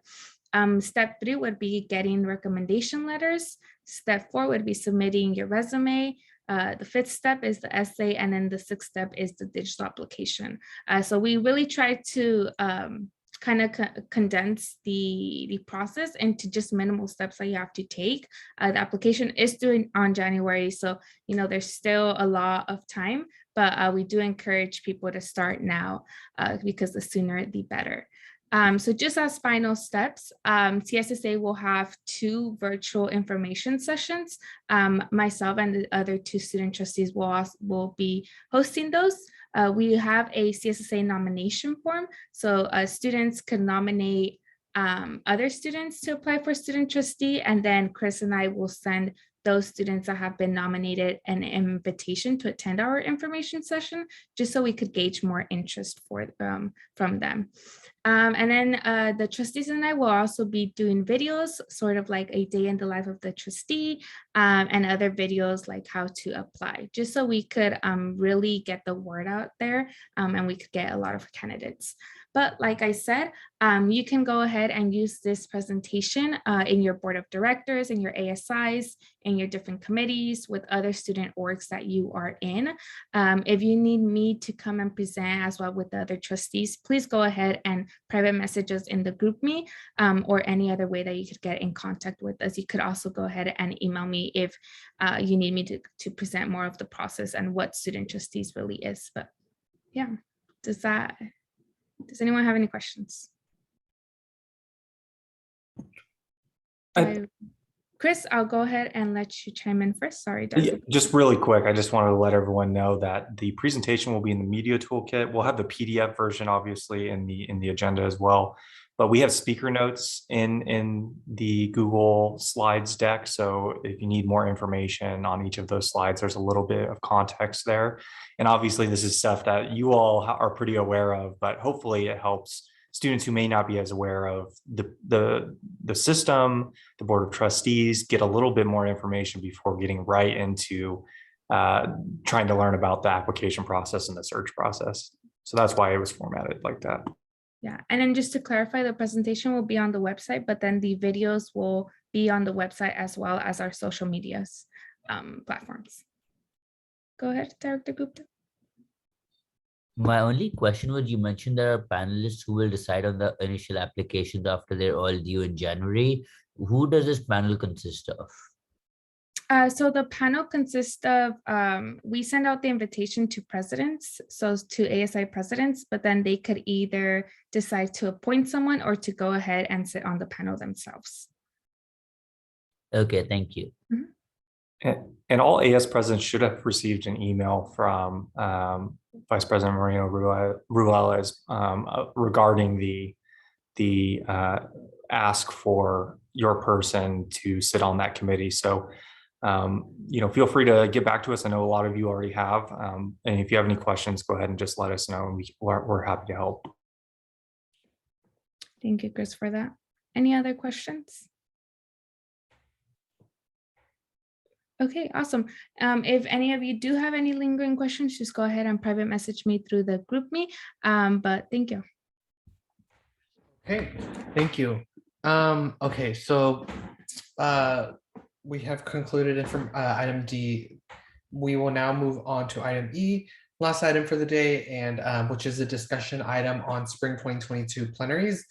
Step 3 would be getting recommendation letters. Step 4 would be submitting your resume. The 5th step is the essay, and then the 6th step is the digital application. So we really try to kind of condense the process into just minimal steps that you have to take. The application is due on January, so there's still a lot of time, but we do encourage people to start now because the sooner the better. So just as final steps, CSSA will have 2 virtual information sessions. Myself and the other 2 student trustees will be hosting those. We have a CSSA nomination form, so students can nominate other students to apply for student trustee, and then Chris and I will send those students that have been nominated an invitation to attend our information session, just so we could gauge more interest from them. And then the trustees and I will also be doing videos, sort of like a day in the life of the trustee, and other videos like how to apply, just so we could really get the word out there and we could get a lot of candidates. But like I said, you can go ahead and use this presentation in your board of directors, in your ASIs, in your different committees, with other student orgs that you are in. If you need me to come and present as well with the other trustees, please go ahead and private message us in the GroupMe, or any other way that you could get in contact with us. You could also go ahead and email me if you need me to present more of the process and what student trustees really is. But yeah, does anyone have any questions? Chris, I'll go ahead and let you chime in first. Sorry, Dr. Just really quick, I just wanted to let everyone know that the presentation will be in the media toolkit. We'll have the PDF version, obviously, in the agenda as well. But we have speaker notes in the Google Slides deck. So if you need more information on each of those slides, there's a little bit of context there. And obviously, this is stuff that you all are pretty aware of, but hopefully it helps students who may not be as aware of the system, the Board of Trustees, get a little bit more information before getting right into trying to learn about the application process and the search process. So that's why it was formatted like that. Yeah, and then just to clarify, the presentation will be on the website, but then the videos will be on the website as well as our social medias platforms. Go ahead, Director Gupta. My only question was, you mentioned there are panelists who will decide on the initial applications after they're all due in January. Who does this panel consist of? So the panel consists of, we send out the invitation to presidents, so to ASI presidents, but then they could either decide to appoint someone or to go ahead and sit on the panel themselves. Okay, thank you. Mm-hmm. And all AS presidents should have received an email from Vice President Moreno Ruelas regarding the ask for your person to sit on that committee. So, feel free to get back to us. I know a lot of you already have. And if you have any questions, go ahead and just let us know, and we're happy to help. Thank you, Chris, for that. Any other questions? Okay, awesome. If any of you do have any lingering questions, just go ahead and private message me through the GroupMe. But thank you. Okay, thank you. Okay, so we have concluded it from item D. We will now move on to item E, last item for the day, and which is a discussion item on spring 2022 plenaries.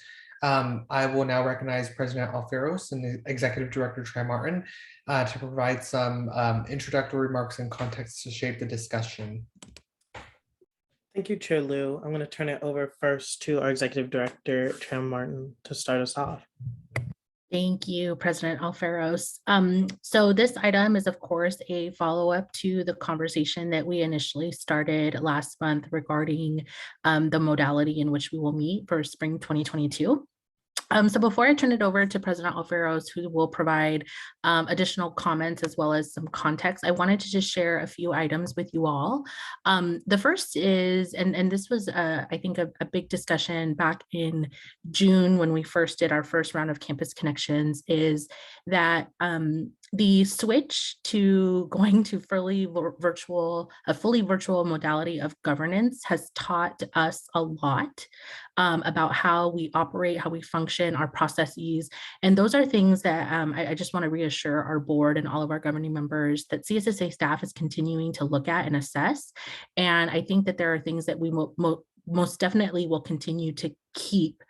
I will now recognize President Alferos and the Executive Director Trey Martin to provide some introductory remarks and context to shape the discussion. Thank you, Chair Liu. I'm going to turn it over first to our Executive Director, Trey Martin, to start us off. Thank you, President Alferos. So this item is, of course, a follow-up to the conversation that we initially started last month regarding the modality in which we will meet for spring 2022. So before I turn it over to President Alferos, who will provide additional comments as well as some context, I wanted to just share a few items with you all. The first is, and this was, I think, a big discussion back in June when we first did our first round of Campus Connections, is that the switch to going to a fully virtual modality of governance has taught us a lot about how we operate, how we function, our processes. And those are things that I just want to reassure our board and all of our governing members that CSSA staff is continuing to look at and assess. And I think that there are things that we most definitely will continue to keep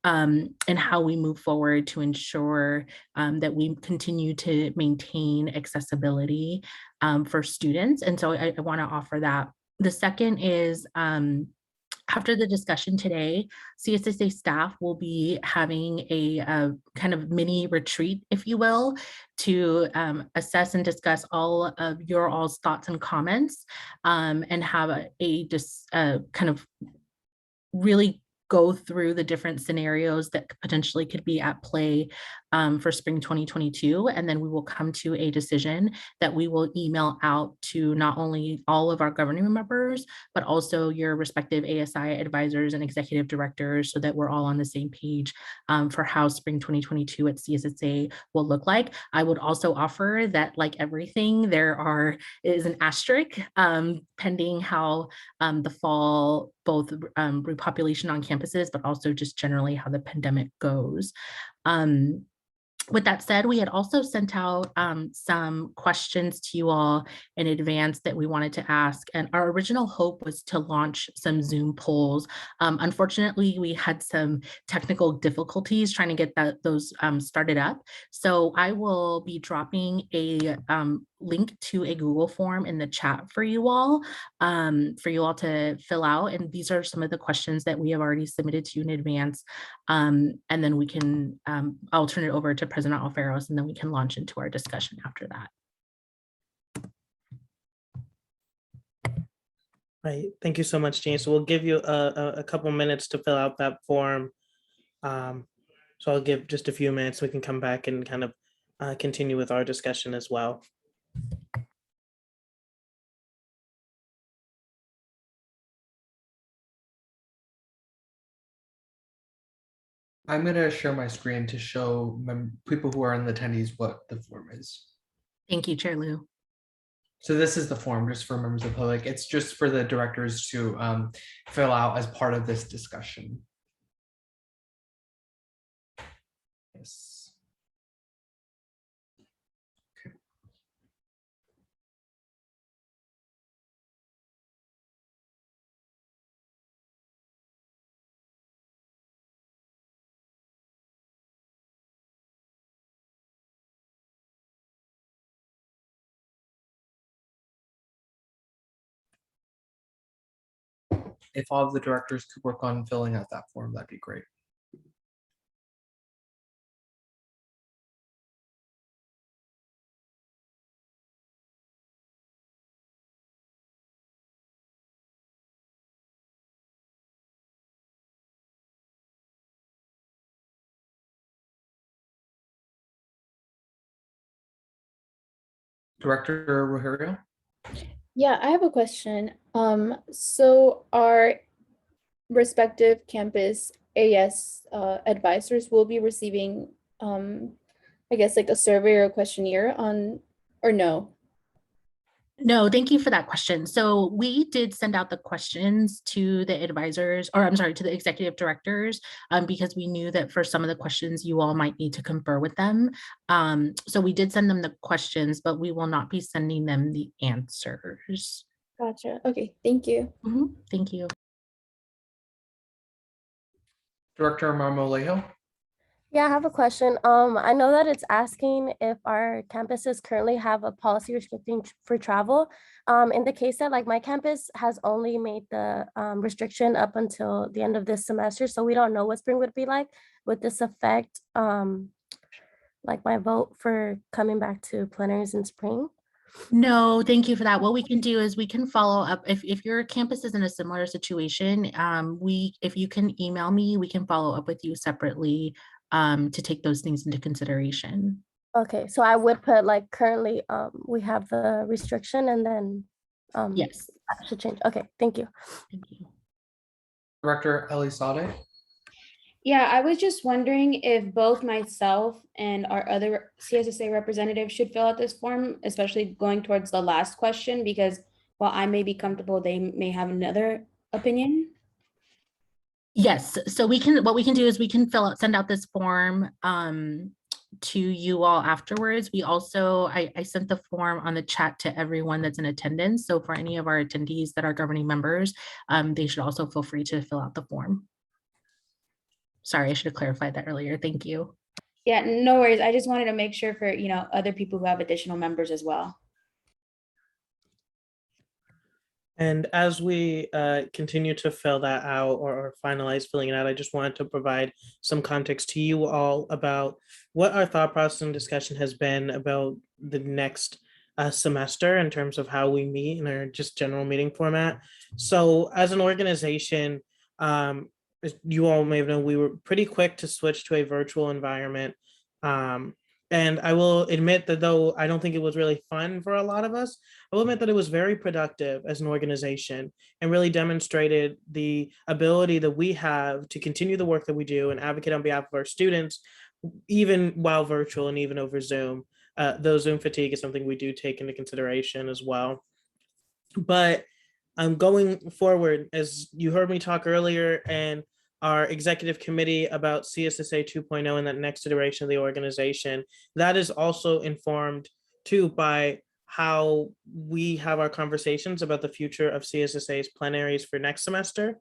and how we move forward to ensure that we continue to maintain accessibility for students. And so I want to offer that. The second is, after the discussion today, CSSA staff will be having a kind of mini retreat, if you will, to assess and discuss all of your all's thoughts and comments, and have a kind of really go through the different scenarios that potentially could be at play for spring 2022. And then we will come to a decision that we will email out to not only all of our governing members, but also your respective ASI advisors and executive directors, so that we're all on the same page for how spring 2022 at CSSA will look like. I would also offer that, like everything, there is an asterisk pending how the fall, both repopulation on campuses, but also just generally how the pandemic goes. With that said, we had also sent out some questions to you all in advance that we wanted to ask. And our original hope was to launch some Zoom polls. Unfortunately, we had some technical difficulties trying to get those started up. So I will be dropping a link to a Google form in the chat for you all to fill out. And these are some of the questions that we have already submitted to you in advance. And then we can, I'll turn it over to President Alferos, and then we can launch into our discussion after that. Right. Thank you so much, Jane. So we'll give you a couple minutes to fill out that form. So I'll give just a few minutes so we can come back and kind of continue with our discussion as well. I'm going to share my screen to show people who are in the attendees what the form is. Thank you, Chair Liu. So this is the form just for members of the public. It's just for the directors to fill out as part of this discussion. Yes. If all of the directors could work on filling out that form, that'd be great. Director Rogerio? Yeah, I have a question. So our respective campus AS advisors will be receiving, I guess, like a survey or a questionnaire on, or no? No, thank you for that question. So we did send out the questions to the advisors, or I'm sorry, to the executive directors, because we knew that for some of the questions you all might need to confer with them. So we did send them the questions, but we will not be sending them the answers. Gotcha. Okay, thank you. Thank you. Director Marmolejo? Yeah, I have a question. I know that it's asking if our campuses currently have a policy restricting for travel. In the case that like my campus has only made the restriction up until the end of this semester, so we don't know what spring would be like. Would this affect like my vote for coming back to plenaries in spring? No, thank you for that. What we can do is we can follow up if your campus is in a similar situation. If you can email me, we can follow up with you separately to take those things into consideration. Okay, so I would put like currently we have the restriction and then yes, that should change. Okay, thank you. Thank you. Director Elizade. Yeah, I was just wondering if both myself and our other CSSA representative should fill out this form, especially going towards the last question, because while I may be comfortable, they may have another opinion. Yes, so what we can do is we can send out this form to you all afterwards. We also, I sent the form on the chat to everyone that's in attendance. So for any of our attendees that are governing members, they should also feel free to fill out the form. Sorry, I should have clarified that earlier. Thank you. Yeah, no worries. I just wanted to make sure for, other people who have additional members as well. And as we continue to fill that out or finalize filling it out, I just wanted to provide some context to you all about what our thought process and discussion has been about the next semester in terms of how we meet in our just general meeting format. So as an organization, as you all may have known, we were pretty quick to switch to a virtual environment. And I will admit that though I don't think it was really fun for a lot of us, I will admit that it was very productive as an organization and really demonstrated the ability that we have to continue the work that we do and advocate on behalf of our students, even while virtual and even over Zoom. Though Zoom fatigue is something we do take into consideration as well. But going forward, as you heard me talk earlier, and our executive committee about CSSA 2.0 and that next iteration of the organization, that is also informed too by how we have our conversations about the future of CSSA's plenaries for next semester.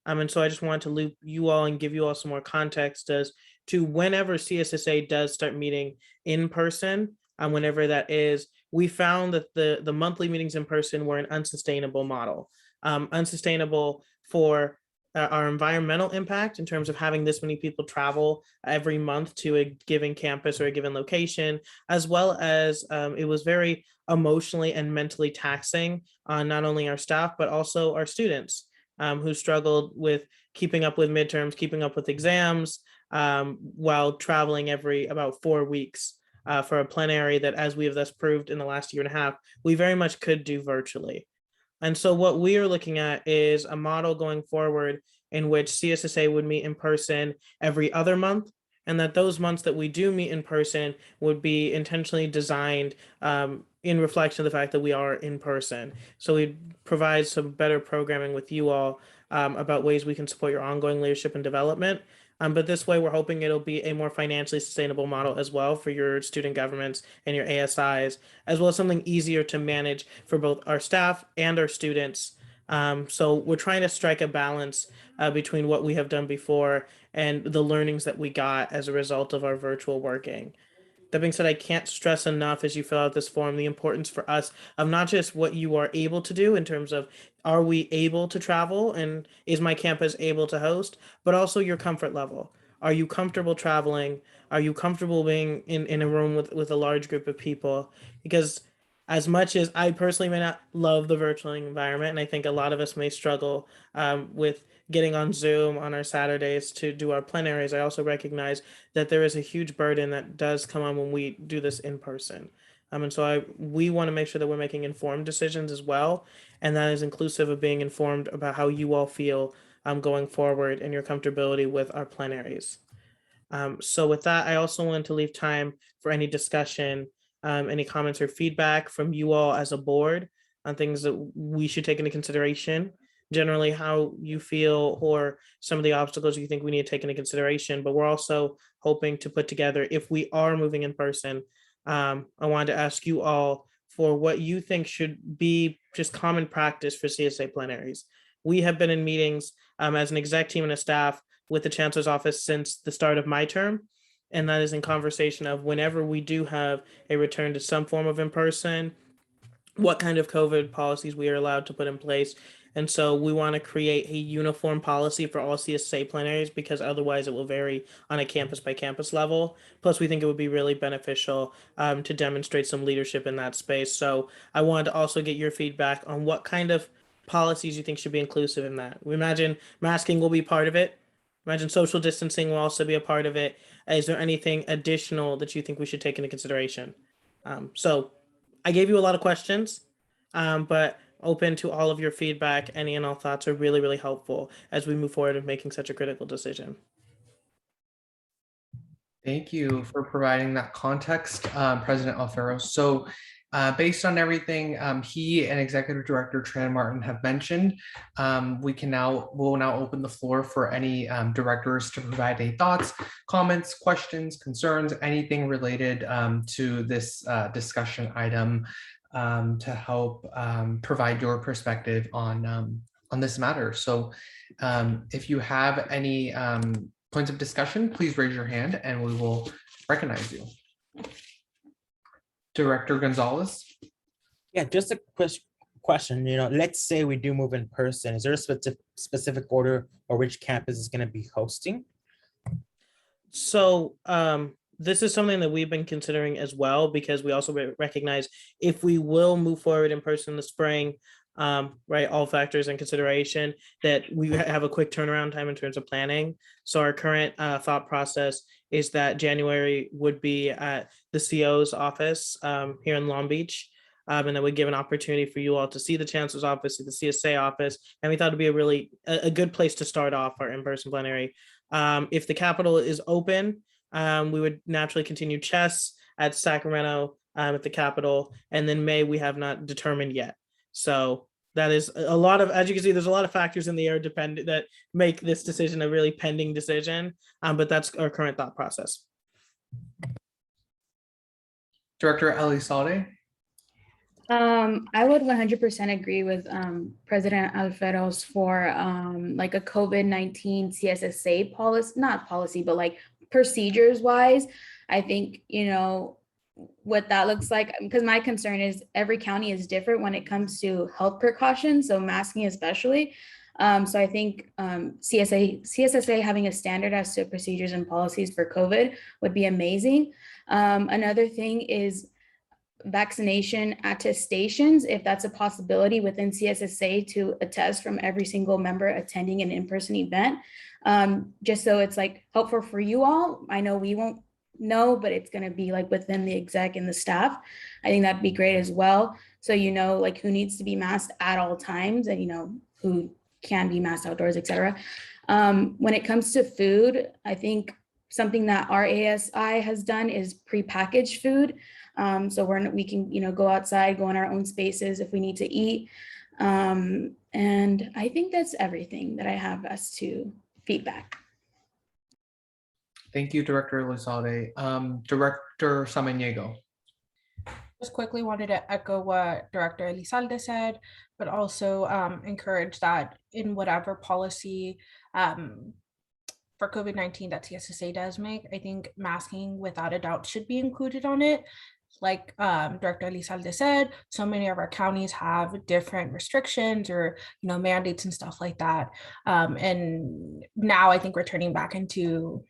And so I just wanted to loop you all and give you all some more context as to whenever CSSA does start meeting in person, whenever that is, we found that the monthly meetings in person were an unsustainable model. Unsustainable for our environmental impact in terms of having this many people travel every month to a given campus or a given location, as well as it was very emotionally and mentally taxing on not only our staff, but also our students who struggled with keeping up with midterms, keeping up with exams, while traveling every about 4 weeks for a plenary that, as we have thus proved in the last year and a half, we very much could do virtually. And so what we are looking at is a model going forward in which CSSA would meet in person every other month, and that those months that we do meet in person would be intentionally designed in reflection of the fact that we are in person. So we provide some better programming with you all about ways we can support your ongoing leadership and development. But this way, we're hoping it'll be a more financially sustainable model as well for your student governments and your ASIs, as well as something easier to manage for both our staff and our students. So we're trying to strike a balance between what we have done before and the learnings that we got as a result of our virtual working. That being said, I can't stress enough as you fill out this form the importance for us of not just what you are able to do in terms of are we able to travel and is my campus able to host, but also your comfort level. Are you comfortable traveling? Are you comfortable being in a room with a large group of people? Because as much as I personally may not love the virtual environment, and I think a lot of us may struggle with getting on Zoom on our Saturdays to do our plenaries, I also recognize that there is a huge burden that does come on when we do this in person. And so we want to make sure that we're making informed decisions as well. And that is inclusive of being informed about how you all feel going forward and your comfortability with our plenaries. So with that, I also want to leave time for any discussion, any comments or feedback from you all as a board on things that we should take into consideration. Generally, how you feel or some of the obstacles you think we need to take into consideration. But we're also hoping to put together, if we are moving in person, I wanted to ask you all for what you think should be just common practice for CSA plenaries. We have been in meetings as an exec team and a staff with the chancellor's office since the start of my term. and that is in conversation of whenever we do have a return to some form of in-person, what kind of COVID policies we are allowed to put in place. And so we want to create a uniform policy for all CSA plenaries because otherwise it will vary on a campus by campus level. Plus, we think it would be really beneficial to demonstrate some leadership in that space. So I wanted to also get your feedback on what kind of policies you think should be inclusive in that. We imagine masking will be part of it. Imagine social distancing will also be a part of it. Is there anything additional that you think we should take into consideration? So I gave you a lot of questions, but open to all of your feedback. Any and all thoughts are really, really helpful as we move forward in making such a critical decision. Thank you for providing that context, President Alfaro. So based on everything he and Executive Director Trey Martin have mentioned, we'll now open the floor for any directors to provide any thoughts, comments, questions, concerns, anything related to this discussion item to help provide your perspective on this matter. So if you have any points of discussion, please raise your hand and we will recognize you. Director Gonzalez. Yeah, just a quick question. Let's say we do move in person. Is there a specific order or which campus is going to be hosting? So this is something that we've been considering as well, because we also recognize if we will move forward in person in the spring, right, all factors in consideration, that we have a quick turnaround time in terms of planning. So our current thought process is that January would be at the CO's office here in Long Beach. And that would give an opportunity for you all to see the chancellor's office, see the CSA office. And we thought it'd be a really a good place to start off our in-person plenary. If the Capitol is open, we would naturally continue chess at Sacramento at the Capitol. And then May, we have not determined yet. So that is a lot of, as you can see, there's a lot of factors in the air dependent that make this decision a really pending decision. But that's our current thought process. Director Elizalde. I would 100% agree with President Alfero's for like a COVID-19 CSSA policy, not policy, but like procedures wise. I think, what that looks like, because my concern is every county is different when it comes to health precautions, so masking especially. So I think CSSA having a standard as to procedures and policies for COVID would be amazing. Another thing is vaccination attestations, if that's a possibility within CSSA to attest from every single member attending an in-person event, just so it's like helpful for you all. I know we won't know, but it's going to be like within the exec and the staff. I think that'd be great as well. So like who needs to be masked at all times, and who can be masked outdoors, etc. When it comes to food, I think something that our ASI has done is prepackaged food. So we can go outside, go in our own spaces if we need to eat. And I think that's everything that I have as to feedback. Thank you, Director Elizalde. Director Samaniego. Just quickly wanted to echo what Director Elizalde said, but also encourage that in whatever policy for COVID-19 that CSSA does make, I think masking without a doubt should be included on it. Like Director Elizalde said, so many of our counties have different restrictions or mandates and stuff like that. And now I think we're turning back into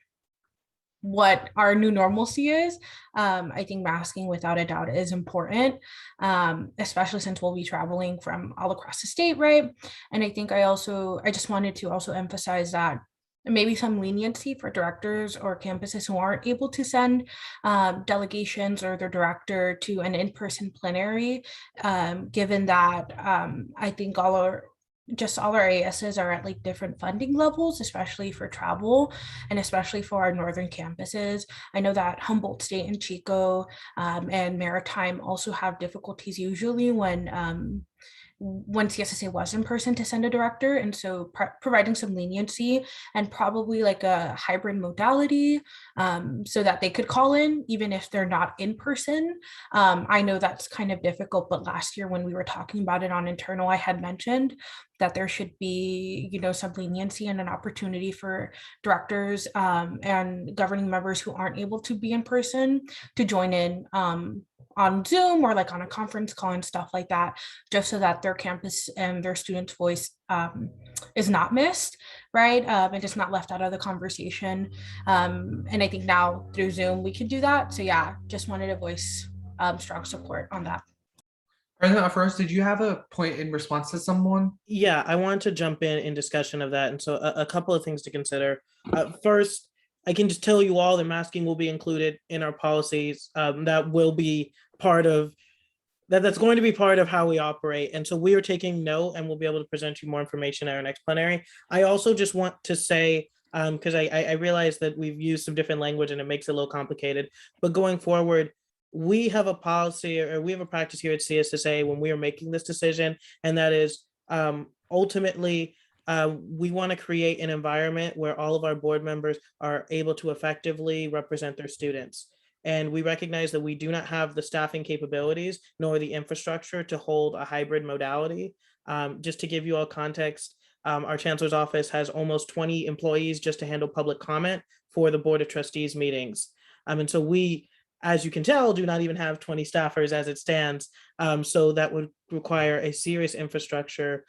what our new normalcy is. I think masking without a doubt is important, especially since we'll be traveling from all across the state, right? And I think I just wanted to also emphasize that maybe some leniency for directors or campuses who aren't able to send delegations or their director to an in-person plenary, given that I think all our ASs are at like different funding levels, especially for travel and especially for our northern campuses. I know that Humboldt State and Chico and Maritime also have difficulties usually when when CSSA was in person to send a director. And so providing some leniency and probably like a hybrid modality so that they could call in even if they're not in person. I know that's kind of difficult, but last year when we were talking about it on internal, I had mentioned that there should be, you know, some leniency and an opportunity for directors and governing members who aren't able to be in person to join in on Zoom or like on a conference call and stuff like that, just so that their campus and their students' voice is not missed, right? And just not left out of the conversation. And I think now through Zoom, we can do that. So yeah, just wanted to voice strong support on that. President Alfaros, did you have a point in response to someone? Yeah, I wanted to jump in discussion of that. And so a couple of things to consider. First, I can just tell you all that masking will be included in our policies. That will be part of, that's going to be part of how we operate. And so we are taking note and we'll be able to present you more information at our next plenary. I also just want to say, because I realize that we've used some different language and it makes it a little complicated, but going forward, we have a policy or we have a practice here at CSSA when we are making this decision, and that is ultimately we want to create an environment where all of our board members are able to effectively represent their students. And we recognize that we do not have the staffing capabilities nor the infrastructure to hold a hybrid modality. Just to give you all context, our chancellor's office has almost 20 employees just to handle public comment for the Board of Trustees meetings. And so we, as you can tell, do not even have 20 staffers as it stands. So that would require a serious infrastructure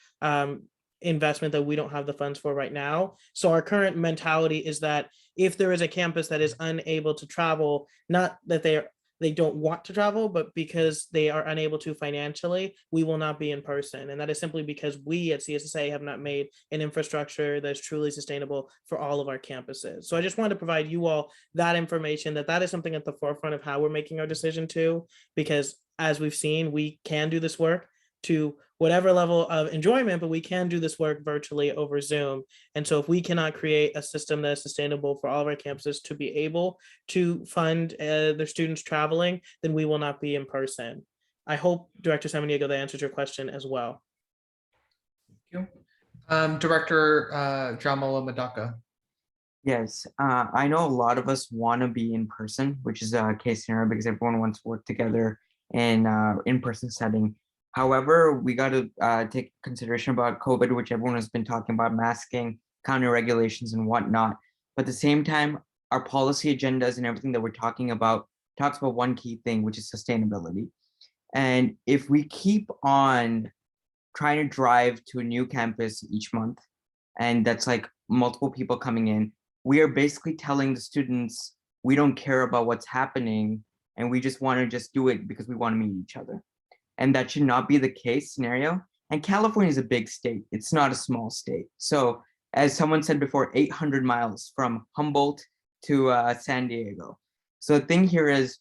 investment that we don't have the funds for right now. So our current mentality is that if there is a campus that is unable to travel, not that they don't want to travel, but because they are unable to financially, we will not be in person. And that is simply because we at CSSA have not made an infrastructure that's truly sustainable for all of our campuses. So I just wanted to provide you all that information, that is something at the forefront of how we're making our decision too, because as we've seen, we can do this work to whatever level of enjoyment, but we can do this work virtually over Zoom. And so if we cannot create a system that is sustainable for all of our campuses to be able to fund their students traveling, then we will not be in person. I hope, Director Samaniego, that answers your question as well. Thank you. Director Jamala Madaka. Yes, I know a lot of us want to be in person, which is a case scenario because everyone wants to work together in person setting. However, we got to take consideration about COVID, which everyone has been talking about, masking, county regulations and whatnot. But at the same time, our policy agendas and everything that we're talking about talks about one key thing, which is sustainability. And if we keep on trying to drive to a new campus each month, and that's like multiple people coming in, we are basically telling the students, we don't care about what's happening and we just want to just do it because we want to meet each other. And that should not be the case scenario. And California is a big state. It's not a small state. So as someone said before, 800 miles from Humboldt to San Diego. So the thing here is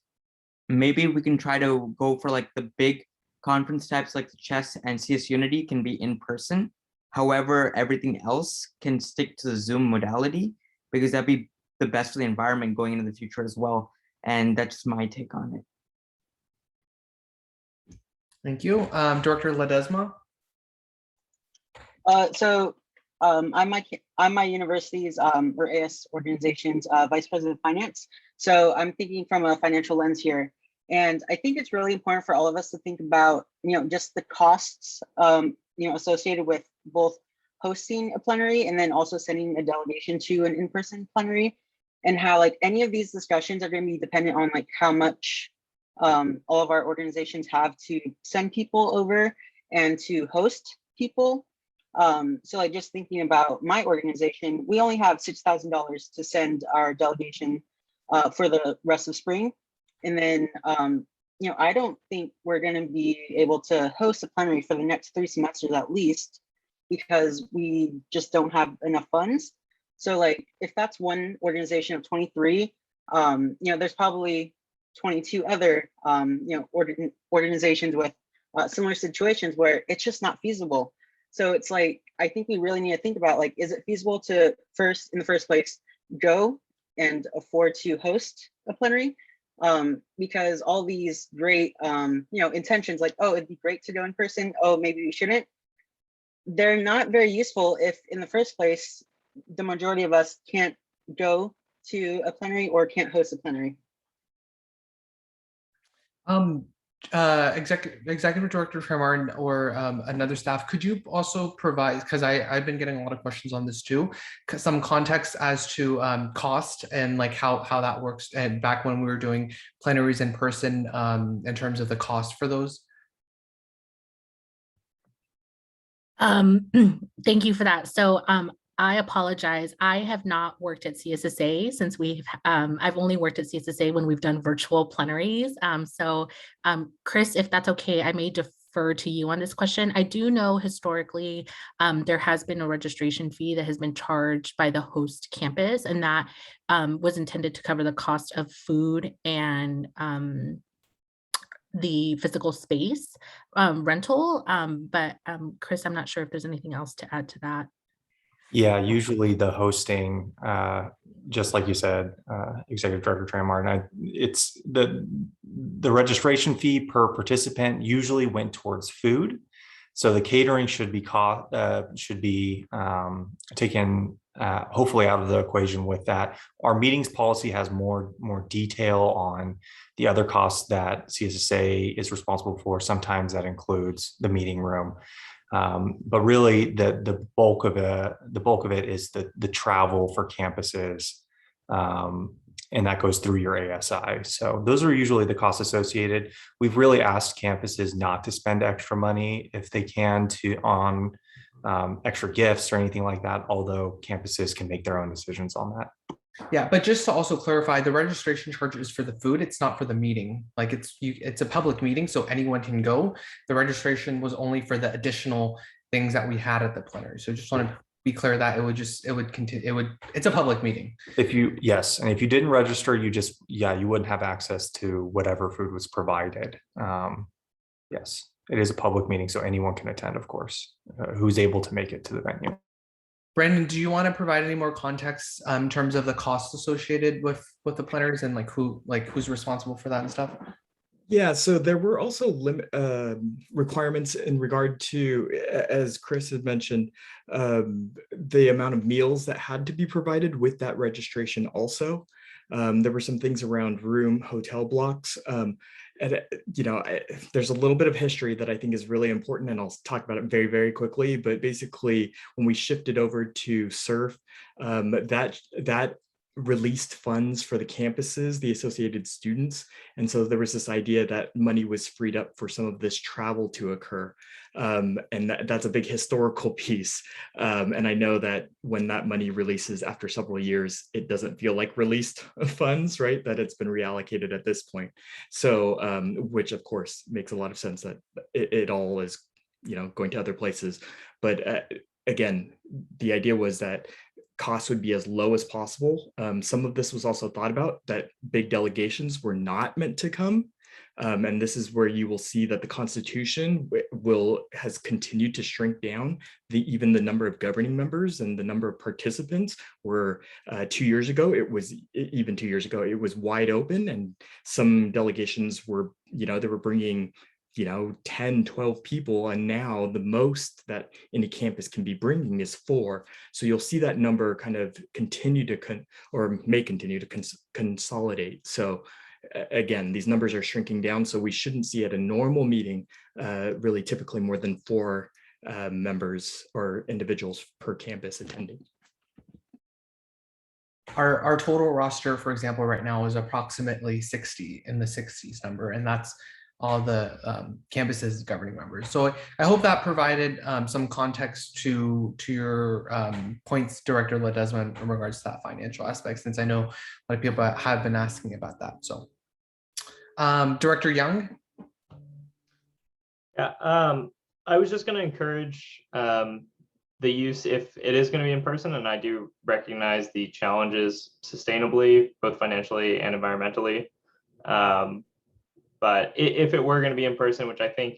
maybe we can try to go for like the big conference types like the Cssa and CS Unity can be in person. However, everything else can stick to the Zoom modality because that'd be the best for the environment going into the future as well. And that's my take on it. Thank you. Director Ledesma. I'm my university's or AS organization's vice president of finance. So I'm thinking from a financial lens here. And I think it's really important for all of us to think about, just the costs, associated with both hosting a plenary and then also sending a delegation to an in-person plenary, and how like any of these discussions are going to be dependent on like how much all of our organizations have to send people over and to host people. So like just thinking about my organization, we only have $6,000 to send our delegation for the rest of spring. And then, I don't think we're going to be able to host a plenary for the next 3 semesters at least, because we just don't have enough funds. So like, if that's one organization of 23, there's probably 22 other, organizations with similar situations where it's just not feasible. So it's like, I think we really need to think about like, is it feasible to in the first place, go and afford to host a plenary? because all these great, intentions like, oh, it'd be great to go in person. Oh, maybe we shouldn't. They're not very useful if in the first place, the majority of us can't go to a plenary or can't host a plenary. Executive Director Trey or another staff, could you also provide, because I've been getting a lot of questions on this too, some context as to cost and like how that works, and back when we were doing plenaries in person, in terms of the cost for those? Thank you for that. So I apologize. I have not worked at CSSA since I've only worked at CSSA when we've done virtual plenaries. Chris, if that's okay, I may defer to you on this question. I do know historically there has been a registration fee that has been charged by the host campus, and that was intended to cover the cost of food and the physical space rental. But Chris, I'm not sure if there's anything else to add to that. Yeah, usually the hosting, just like you said, Executive Director Trey Martin, it's the registration fee per participant usually went towards food. So the catering should be taken hopefully out of the equation with that. Our meetings policy has more detail on the other costs that CSSA is responsible for. Sometimes that includes the meeting room. But really the bulk of it is the travel for campuses, and that goes through your ASI. So those are usually the costs associated. We've really asked campuses not to spend extra money if they can on extra gifts or anything like that, although campuses can make their own decisions on that. Yeah, but just to also clarify, the registration charge is for the food. It's not for the meeting. Like it's a public meeting, so anyone can go. The registration was only for the additional things that we had at the plenary. So just want to be clear that it's a public meeting. And if you didn't register, you wouldn't have access to whatever food was provided. Yes, it is a public meeting, so anyone can attend, of course, who's able to make it to the venue. Brandon, do you want to provide any more context in terms of the costs associated with the plenaries and who's responsible for that and stuff? Yeah, so there were also requirements in regard to, as Chris had mentioned, the amount of meals that had to be provided with that registration also. There were some things around room, hotel blocks. There's a little bit of history that I think is really important, and I'll talk about it very, very quickly. But basically, when we shifted over to SURF, that released funds for the campuses, the associated students. And so there was this idea that money was freed up for some of this travel to occur. And that's a big historical piece. And I know that when that money releases after several years, it doesn't feel like released funds, right? That it's been reallocated at this point. So, which of course makes a lot of sense that it all is, going to other places. But again, the idea was that costs would be as low as possible. Some of this was also thought about, that big delegations were not meant to come. And this is where you will see that the Constitution has continued to shrink down even the number of governing members and the number of participants. Were 2 years ago, it was wide open, and some delegations were, they were bringing 10, 12 people, and now the most that any campus can be bringing is 4. So you'll see that number kind of continue to consolidate. So again, these numbers are shrinking down, so we shouldn't see at a normal meeting really typically more than 4 members or individuals per campus attending. Our total roster, for example, right now is approximately 60, in the 60s number, and that's all the campuses governing members. So I hope that provided some context to your points, Director Ledesma, in regards to that financial aspect, since I know a lot of people have been asking about that. So Director Young. Yeah, I was just going to encourage the use, if it is going to be in person, and I do recognize the challenges sustainably, both financially and environmentally. But if it were going to be in person, which I think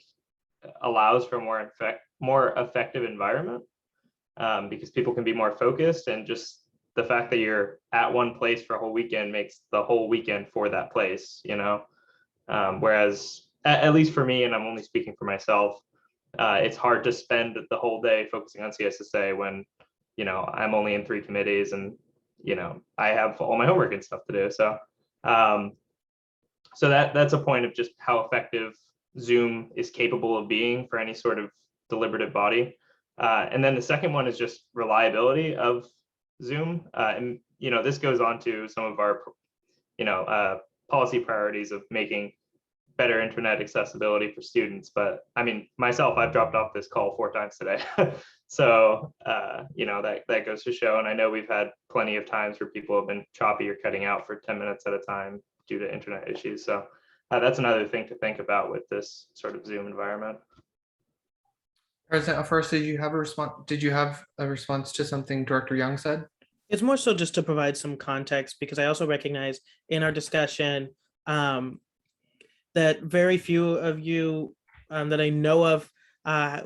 allows for more effective environment, because people can be more focused, and just the fact that you're at one place for a whole weekend makes the whole weekend for that place, you know? Whereas, at least for me, and I'm only speaking for myself, it's hard to spend the whole day focusing on CSSA when, you know, I'm only in 3 committees and, you know, I have all my homework and stuff to do. So, so that's a point of just how effective Zoom is capable of being for any sort of deliberative body. And then the second one is just reliability of Zoom. And, you know, this goes on to some of our, you know, policy priorities of making better internet accessibility for students. But I mean, myself, I've dropped off this call 4 times today. So, you know, that goes to show. And I know we've had plenty of times where people have been choppy or cutting out for 10 minutes at a time due to internet issues. So that's another thing to think about with this sort of Zoom environment. President Alfaro, did you have a response? Did you have a response to something Director Young said? It's more so just to provide some context, because I also recognize in our discussion that very few of you that I know of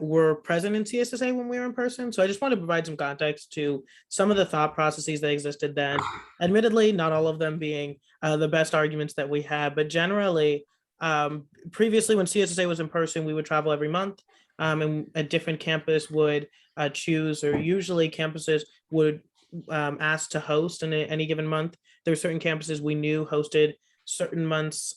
were present in CSSA when we were in person. So I just want to provide some context to some of the thought processes that existed then. Admittedly, not all of them being the best arguments that we had, but generally, previously when CSSA was in person, we would travel every month, and a different campus would choose, or usually campuses would ask to host in any given month. There were certain campuses we knew hosted certain months.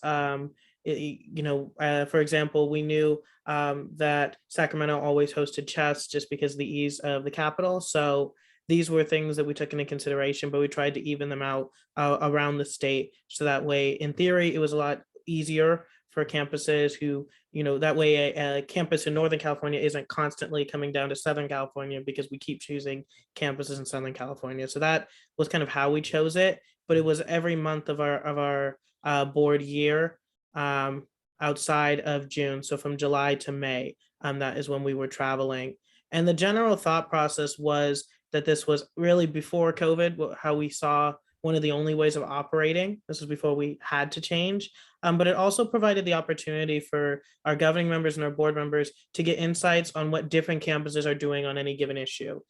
You know, for example, we knew that Sacramento always hosted Cssa just because of the ease of the capital. So these were things that we took into consideration, but we tried to even them out around the state. So that way, in theory, it was a lot easier for campuses who, you know, that way a campus in Northern California isn't constantly coming down to Southern California because we keep choosing campuses in Southern California. So that was kind of how we chose it, but it was every month of our board year outside of June. So from July to May, that is when we were traveling. And the general thought process was that this was really before COVID, how we saw one of the only ways of operating. This was before we had to change. But it also provided the opportunity for our governing members and our board members to get insights on what different campuses are doing on any given issue.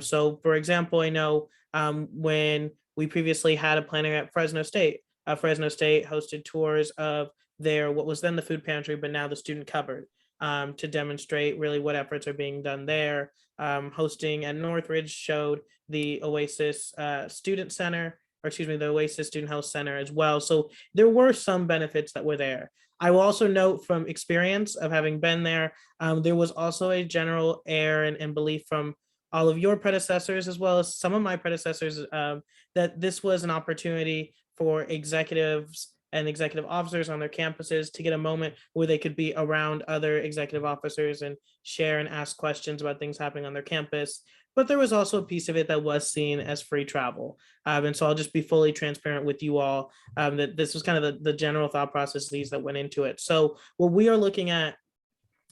So for example, I know when we previously had a planning at Fresno State hosted tours of their, what was then the food pantry, but now the student cupboard, to demonstrate really what efforts are being done there. Hosting at Northridge showed the Oasis Student Center, or excuse me, the Oasis Student Health Center as well. So there were some benefits that were there. I will also note from experience of having been there, there was also a general air and belief from all of your predecessors, as well as some of my predecessors, that this was an opportunity for executives and executive officers on their campuses to get a moment where they could be around other executive officers and share and ask questions about things happening on their campus. But there was also a piece of it that was seen as free travel. And so I'll just be fully transparent with you all that this was kind of the general thought processes that went into it. So what we are looking at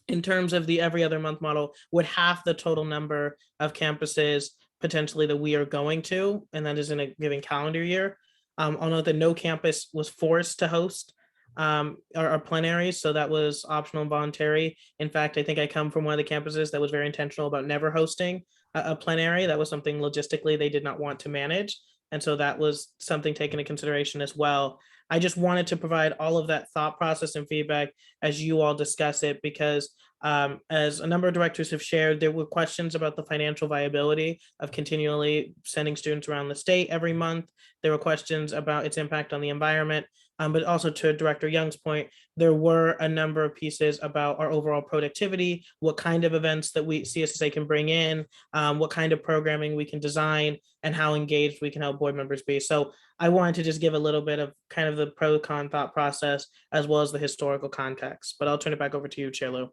in terms of the every other month model would half the total number of campuses potentially that we are going to, and that is in a given calendar year. I'll note that no campus was forced to host our plenaries, so that was optional and voluntary. In fact, I think I come from one of the campuses that was very intentional about never hosting a plenary. That was something logistically they did not want to manage. And so that was something taken into consideration as well. I just wanted to provide all of that thought process and feedback as you all discuss it, because as a number of directors have shared, there were questions about the financial viability of continually sending students around the state every month. There were questions about its impact on the environment, but also to Director Young's point, there were a number of pieces about our overall productivity, what kind of events that we CSSA can bring in, what kind of programming we can design, and how engaged we can help board members be. So I wanted to just give a little bit of kind of the pro-con thought process as well as the historical context, but I'll turn it back over to you, Chair Lou.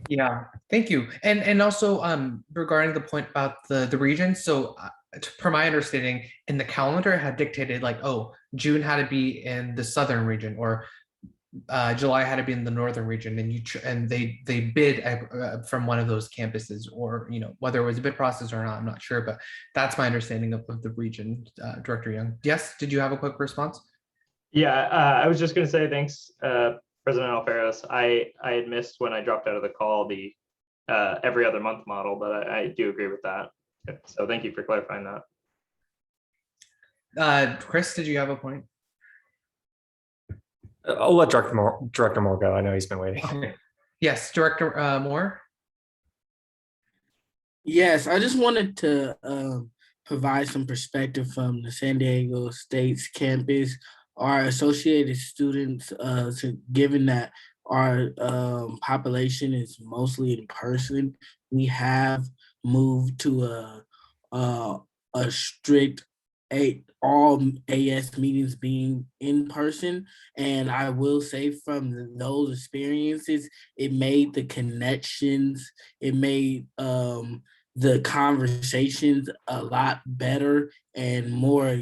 Yeah, thank you. And also regarding the point about the region, so per my understanding, in the calendar had dictated like, oh, June had to be in the southern region, or July had to be in the northern region, and they bid from one of those campuses, or you know, whether it was a bid process or not, I'm not sure, but that's my understanding of the region. Director Young, yes, did you have a quick response? Yeah, I was just going to say thanks, President Alfaros. I had missed when I dropped out of the call the every other month model, but I do agree with that. So thank you for clarifying that. Chris, did you have a point? I'll let Director Moore go. I know he's been waiting. Okay. Yes, Director Moore. Yes, I just wanted to provide some perspective from the San Diego State's campus. Our associated students, given that our population is mostly in person, we have moved to a strict all AS meetings being in person. And I will say from those experiences, it made the connections, it made the conversations a lot better and more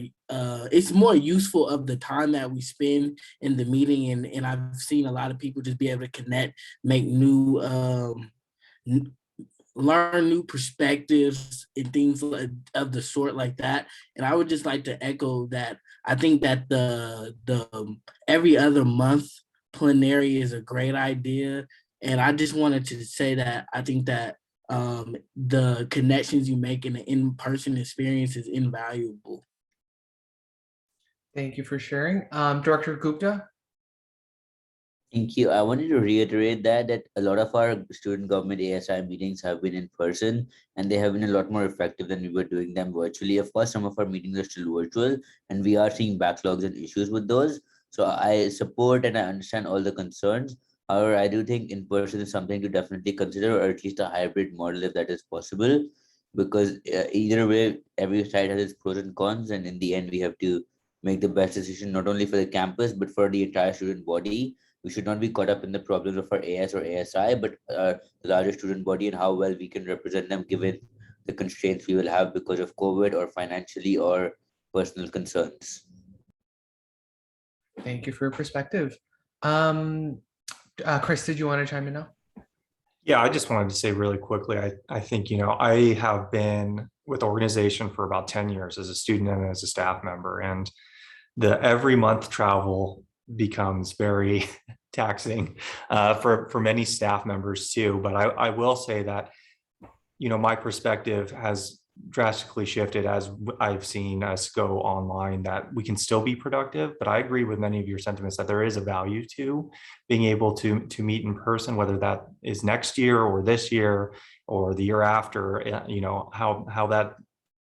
it's more useful of the time that we spend in the meeting, and I've seen a lot of people just be able to connect, make new learn new perspectives and things of the sort like that. And I would just like to echo that I think that the every other month plenary is a great idea. And I just wanted to say that I think that the connections you make in the in-person experience is invaluable. Thank you for sharing. Director Gupta. Thank you. I wanted to reiterate that a lot of our student government ASI meetings have been in person, and they have been a lot more effective than we were doing them virtually. Of course, some of our meetings are still virtual, and we are seeing backlogs and issues with those. So I support and I understand all the concerns. However, I do think in person is something to definitely consider, or at least a hybrid model if that is possible, because either way, every side has its pros and cons, and in the end, we have to make the best decision not only for the campus but for the entire student body. We should not be caught up in the problems of our AS or ASI, but the larger student body and how well we can represent them given the constraints we will have because of COVID or financially or personal concerns. Thank you for your perspective. Chris, did you want to chime in now? Yeah, I just wanted to say really quickly, I think, I have been with the organization for about 10 years as a student and as a staff member, and the every month travel becomes very taxing for many staff members too. But I will say that, my perspective has drastically shifted as I've seen us go online, that we can still be productive. But I agree with many of your sentiments that there is a value to being able to meet in person, whether that is next year or this year or the year after. How that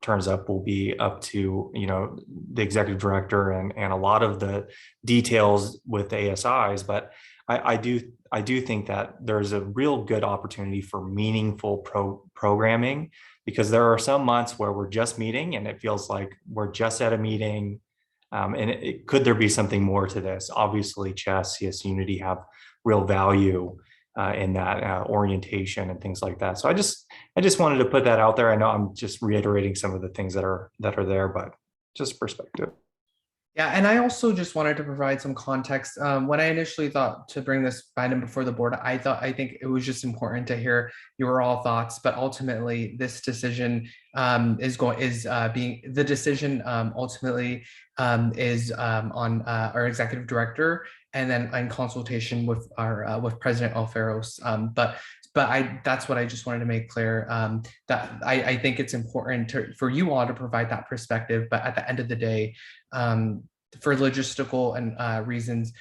turns up will be up to the executive director and a lot of the details with the ASIs. But I do think that there's a real good opportunity for meaningful programming, because there are some months where we're just meeting and it feels like we're just at a meeting. And could there be something more to this? Obviously, Chess, CS Unity have real value in that orientation and things like that. So I just wanted to put that out there. I know I'm just reiterating some of the things that are there, but just perspective. Yeah, and I also just wanted to provide some context. When I initially thought to bring this item before the board, I think it was just important to hear your all thoughts. But ultimately, this decision is on our executive director, and then in consultation with our with President Alferos. But that's what I just wanted to make clear, that I think it's important for you all to provide that perspective. But at the end of the day, for logistical and reasons,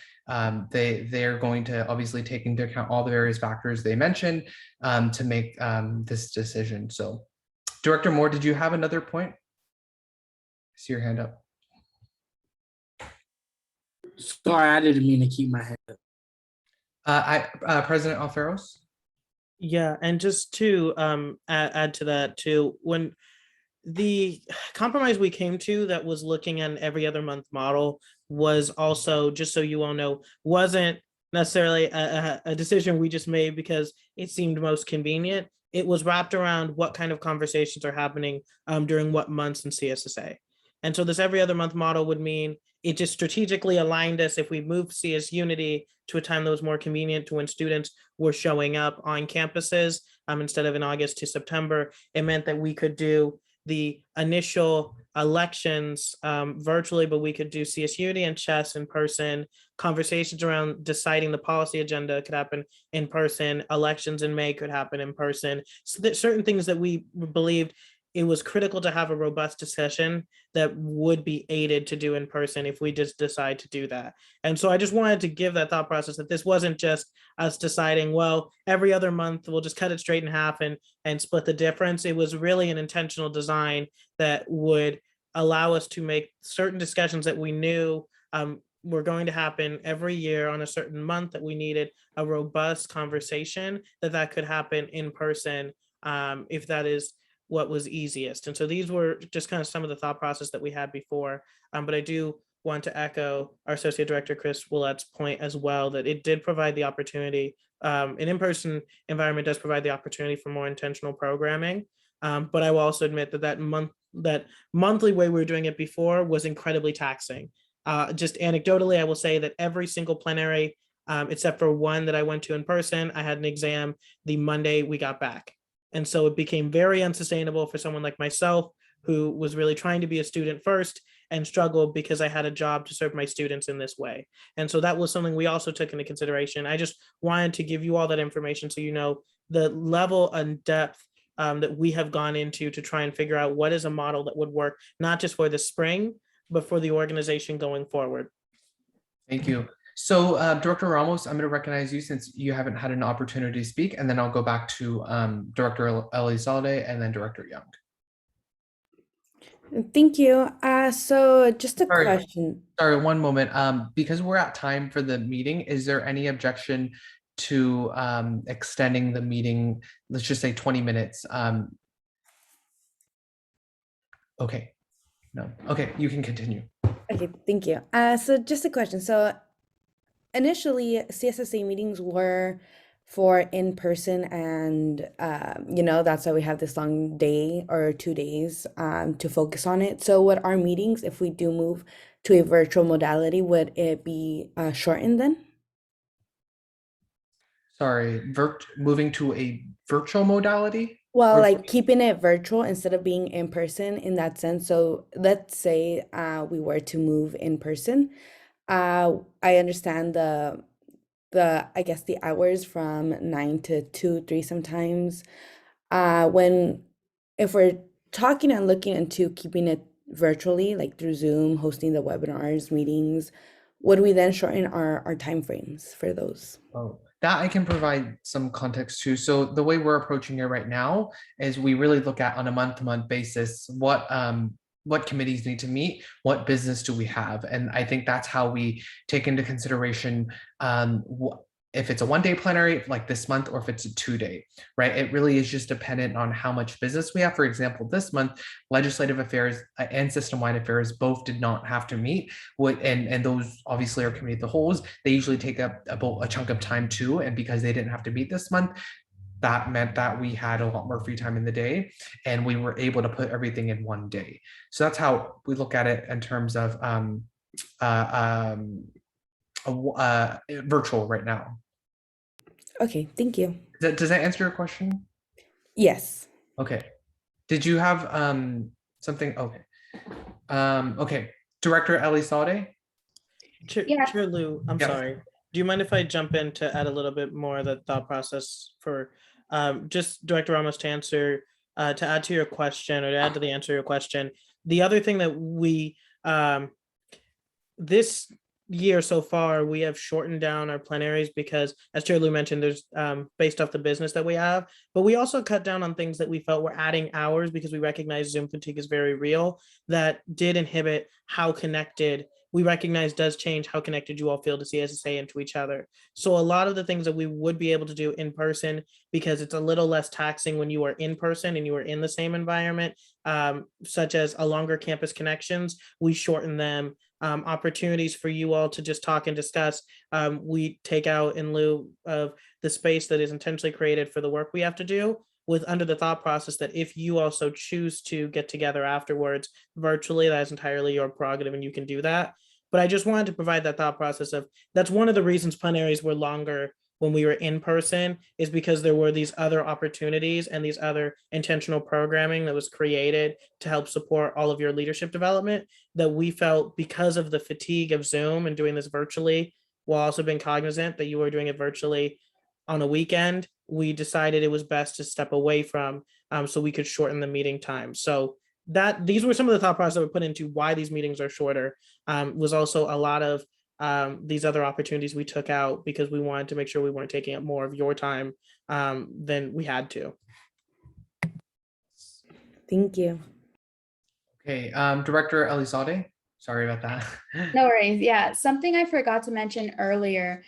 they're going to obviously take into account all the various factors they mentioned to make this decision. So, Director Moore, did you have another point? I see your hand up. Sorry, I didn't mean to keep my hand up. President Alferos. Yeah, and just to add to that too, when the compromise we came to that was looking at an every other month model was also, just so you all know, wasn't necessarily a decision we just made because it seemed most convenient. It was wrapped around what kind of conversations are happening during what months in CSSA. And so this every other month model would mean it just strategically aligned us. If we moved CS Unity to a time that was more convenient to when students were showing up on campuses instead of in August to September, it meant that we could do the initial elections virtually, but we could do CS Unity and Chess in person. Conversations around deciding the policy agenda could happen in person. Elections in May could happen in person. So certain things that we believed it was critical to have a robust discussion that would be aided to do in person if we just decide to do that. And so I just wanted to give that thought process that this wasn't just us deciding, well, every other month we'll just cut it straight in half and split the difference. It was really an intentional design that would allow us to make certain discussions that we knew were going to happen every year on a certain month, that we needed a robust conversation that could happen in person if that is what was easiest. And so these were just kind of some of the thought process that we had before. But I do want to echo our Associate Director Chris Willette's point as well, that it did provide the opportunity, an in-person environment does provide the opportunity for more intentional programming. But I will also admit that monthly way we were doing it before was incredibly taxing. Just anecdotally, I will say that every single plenary, except for one that I went to in person, I had an exam the Monday we got back. And so it became very unsustainable for someone like myself, who was really trying to be a student first and struggled because I had a job to serve my students in this way. And so that was something we also took into consideration. I just wanted to give you all that information so you know the level and depth that we have gone into to try and figure out what is a model that would work, not just for the spring, but for the organization going forward. Thank you. So Director Ramos, I'm going to recognize you since you haven't had an opportunity to speak, and then I'll go back to Director Elizalde and then Director Young. Thank you. So just a question. Sorry, one moment. Because we're at time for the meeting, is there any objection to extending the meeting, let's just say 20 minutes? Okay, no, okay, you can continue. Okay, thank you. So just a question. So initially, CSSA meetings were for in-person, and that's why we have this long day or 2 days to focus on it. So would our meetings, if we do move to a virtual modality, would it be shortened then? Sorry, moving to a virtual modality? Well, like keeping it virtual instead of being in person in that sense. So let's say we were to move in person. I understand the I guess the hours from 9 to 2, 3 sometimes. If we're talking and looking into keeping it virtually, like through Zoom, hosting the webinars, meetings, would we then shorten our timeframes for those? Oh, that I can provide some context to. So the way we're approaching it right now is we really look at on a month-to-month basis what committees need to meet, what business do we have, and I think that's how we take into consideration if it's a one-day plenary like this month or if it's a 2-day, right? It really is just dependent on how much business we have. For example, this month, legislative affairs and system-wide affairs both did not have to meet. And those obviously are committee of the wholes. They usually take up a chunk of time too. And because they didn't have to meet this month, that meant that we had a lot more free time in the day and we were able to put everything in one day. So that's how we look at it in terms of virtual right now. Okay, thank you. Does that answer your question? Yes. Okay. Did you have something? Okay. Okay. Director Elizalde? Chair Lou, I'm sorry. Do you mind if I jump in to add a little bit more of the thought process for just Director Ramos to answer, to add to your question or to add to the answer to your question? The other thing that we, this year so far, we have shortened down our plenaries because, as Chair Lou mentioned, there's based off the business that we have, but we also cut down on things that we felt were adding hours because we recognize Zoom fatigue is very real, that did inhibit how connected we recognize does change how connected you all feel to CSSA and to each other. So a lot of the things that we would be able to do in person, because it's a little less taxing when you are in person and you are in the same environment, such as a longer campus connections, we shorten them. Opportunities for you all to just talk and discuss, we take out in lieu of the space that is intentionally created for the work we have to do, with under the thought process that if you also choose to get together afterwards virtually, that is entirely your prerogative and you can do that. But I just wanted to provide that thought process of, that's one of the reasons plenaries were longer when we were in person, is because there were these other opportunities and these other intentional programming that was created to help support all of your leadership development, that we felt because of the fatigue of Zoom and doing this virtually, while also being cognizant that you were doing it virtually on a weekend, we decided it was best to step away from, so we could shorten the meeting time. So these were some of the thought process that were put into why these meetings are shorter. Was also a lot of these other opportunities we took out because we wanted to make sure we weren't taking up more of your time than we had to. Thank you. Okay, Director Elizalde, sorry about that. No worries. Yeah, something I forgot to mention earlier,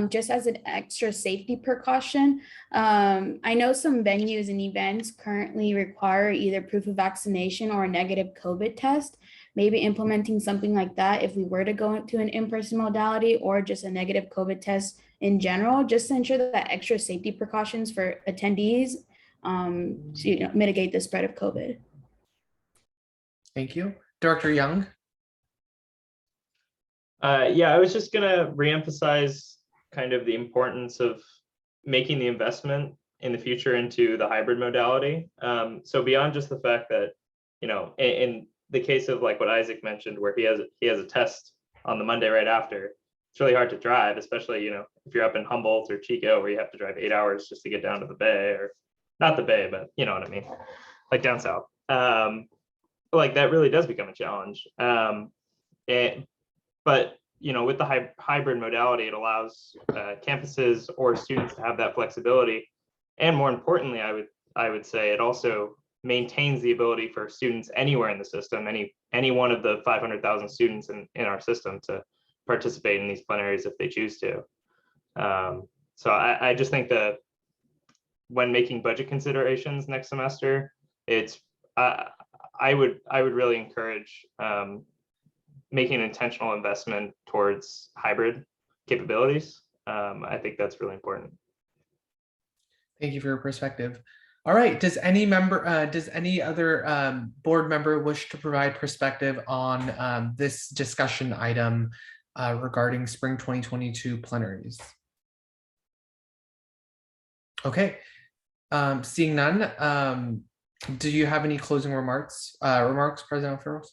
just as an extra safety precaution. I know some venues and events currently require either proof of vaccination or a negative COVID test. Maybe implementing something like that if we were to go into an in-person modality, or just a negative COVID test in general, just to ensure that extra safety precautions for attendees to mitigate the spread of COVID. Thank you. Director Young. Yeah, I was just gonna reemphasize kind of the importance of making the investment in the future into the hybrid modality. So beyond just the fact that, in the case of like what Isaac mentioned, where he has a test on the Monday right after, it's really hard to drive, especially, if you're up in Humboldt or Chico, where you have to drive 8 hours just to get down to the Bay, or not the Bay, but you know what I mean, like down south. Like that really does become a challenge. But with the hybrid modality, it allows campuses or students to have that flexibility, and more importantly, I would say it also maintains the ability for students anywhere in the system, any one of the 500,000 students in our system, to participate in these plenaries if they choose to. So I just think that when making budget considerations next semester, I would really encourage making an intentional investment towards hybrid capabilities. I think that's really important. Thank you for your perspective. All right, does any other board member wish to provide perspective on this discussion item regarding spring 2022 plenaries? Okay, seeing none, do you have any closing remarks, President Alferos?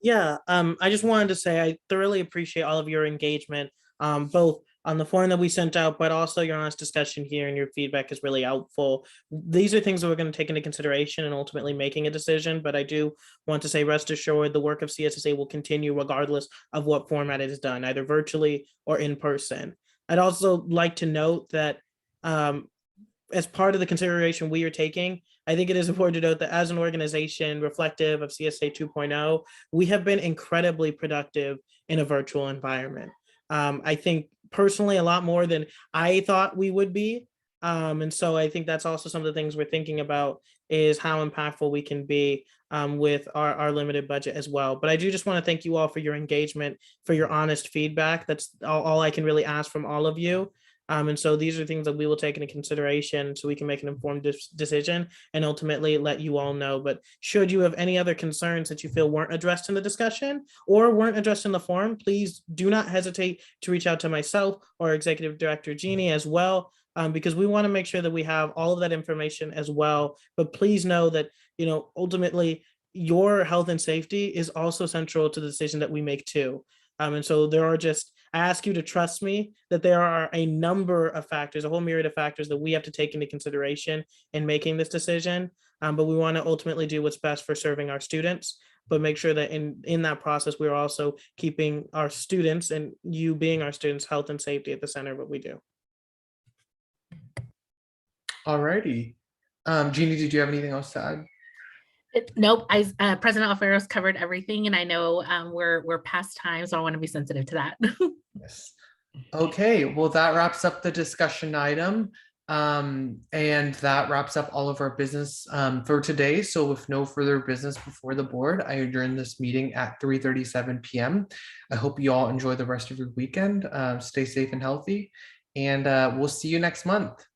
Yeah, I just wanted to say I thoroughly appreciate all of your engagement, both on the form that we sent out, but also your honest discussion here, and your feedback is really helpful. These are things that we're going to take into consideration and ultimately making a decision, but I do want to say, rest assured, the work of CSSA will continue regardless of what format it is done, either virtually or in person. I'd also like to note that as part of the consideration we are taking, I think it is important to note that as an organization reflective of CSA 2.0, we have been incredibly productive in a virtual environment. I think personally a lot more than I thought we would be. And so I think that's also some of the things we're thinking about, is how impactful we can be with our limited budget as well. But I do just want to thank you all for your engagement, for your honest feedback. That's all I can really ask from all of you. And so these are things that we will take into consideration so we can make an informed decision and ultimately let you all know. But should you have any other concerns that you feel weren't addressed in the discussion or weren't addressed in the forum, please do not hesitate to reach out to myself or Executive Director Jeannie as well, because we want to make sure that we have all of that information as well. But please know that, ultimately your health and safety is also central to the decision that we make too. And so I ask you to trust me that there are a number of factors, a whole myriad of factors that we have to take into consideration in making this decision. But we want to ultimately do what's best for serving our students, but make sure that in that process, we're also keeping our students, and you being our students' health and safety at the center of what we do. All righty. Jeannie, did you have anything else to add? Nope, President Alferos covered everything, and I know we're past time, so I want to be sensitive to that. Yes. Okay, well, that wraps up the discussion item, and that wraps up all of our business for today. So with no further business before the board, I adjourn this meeting at 3:37 p.m. I hope you all enjoy the rest of your weekend. Stay safe and healthy, and we'll see you next month.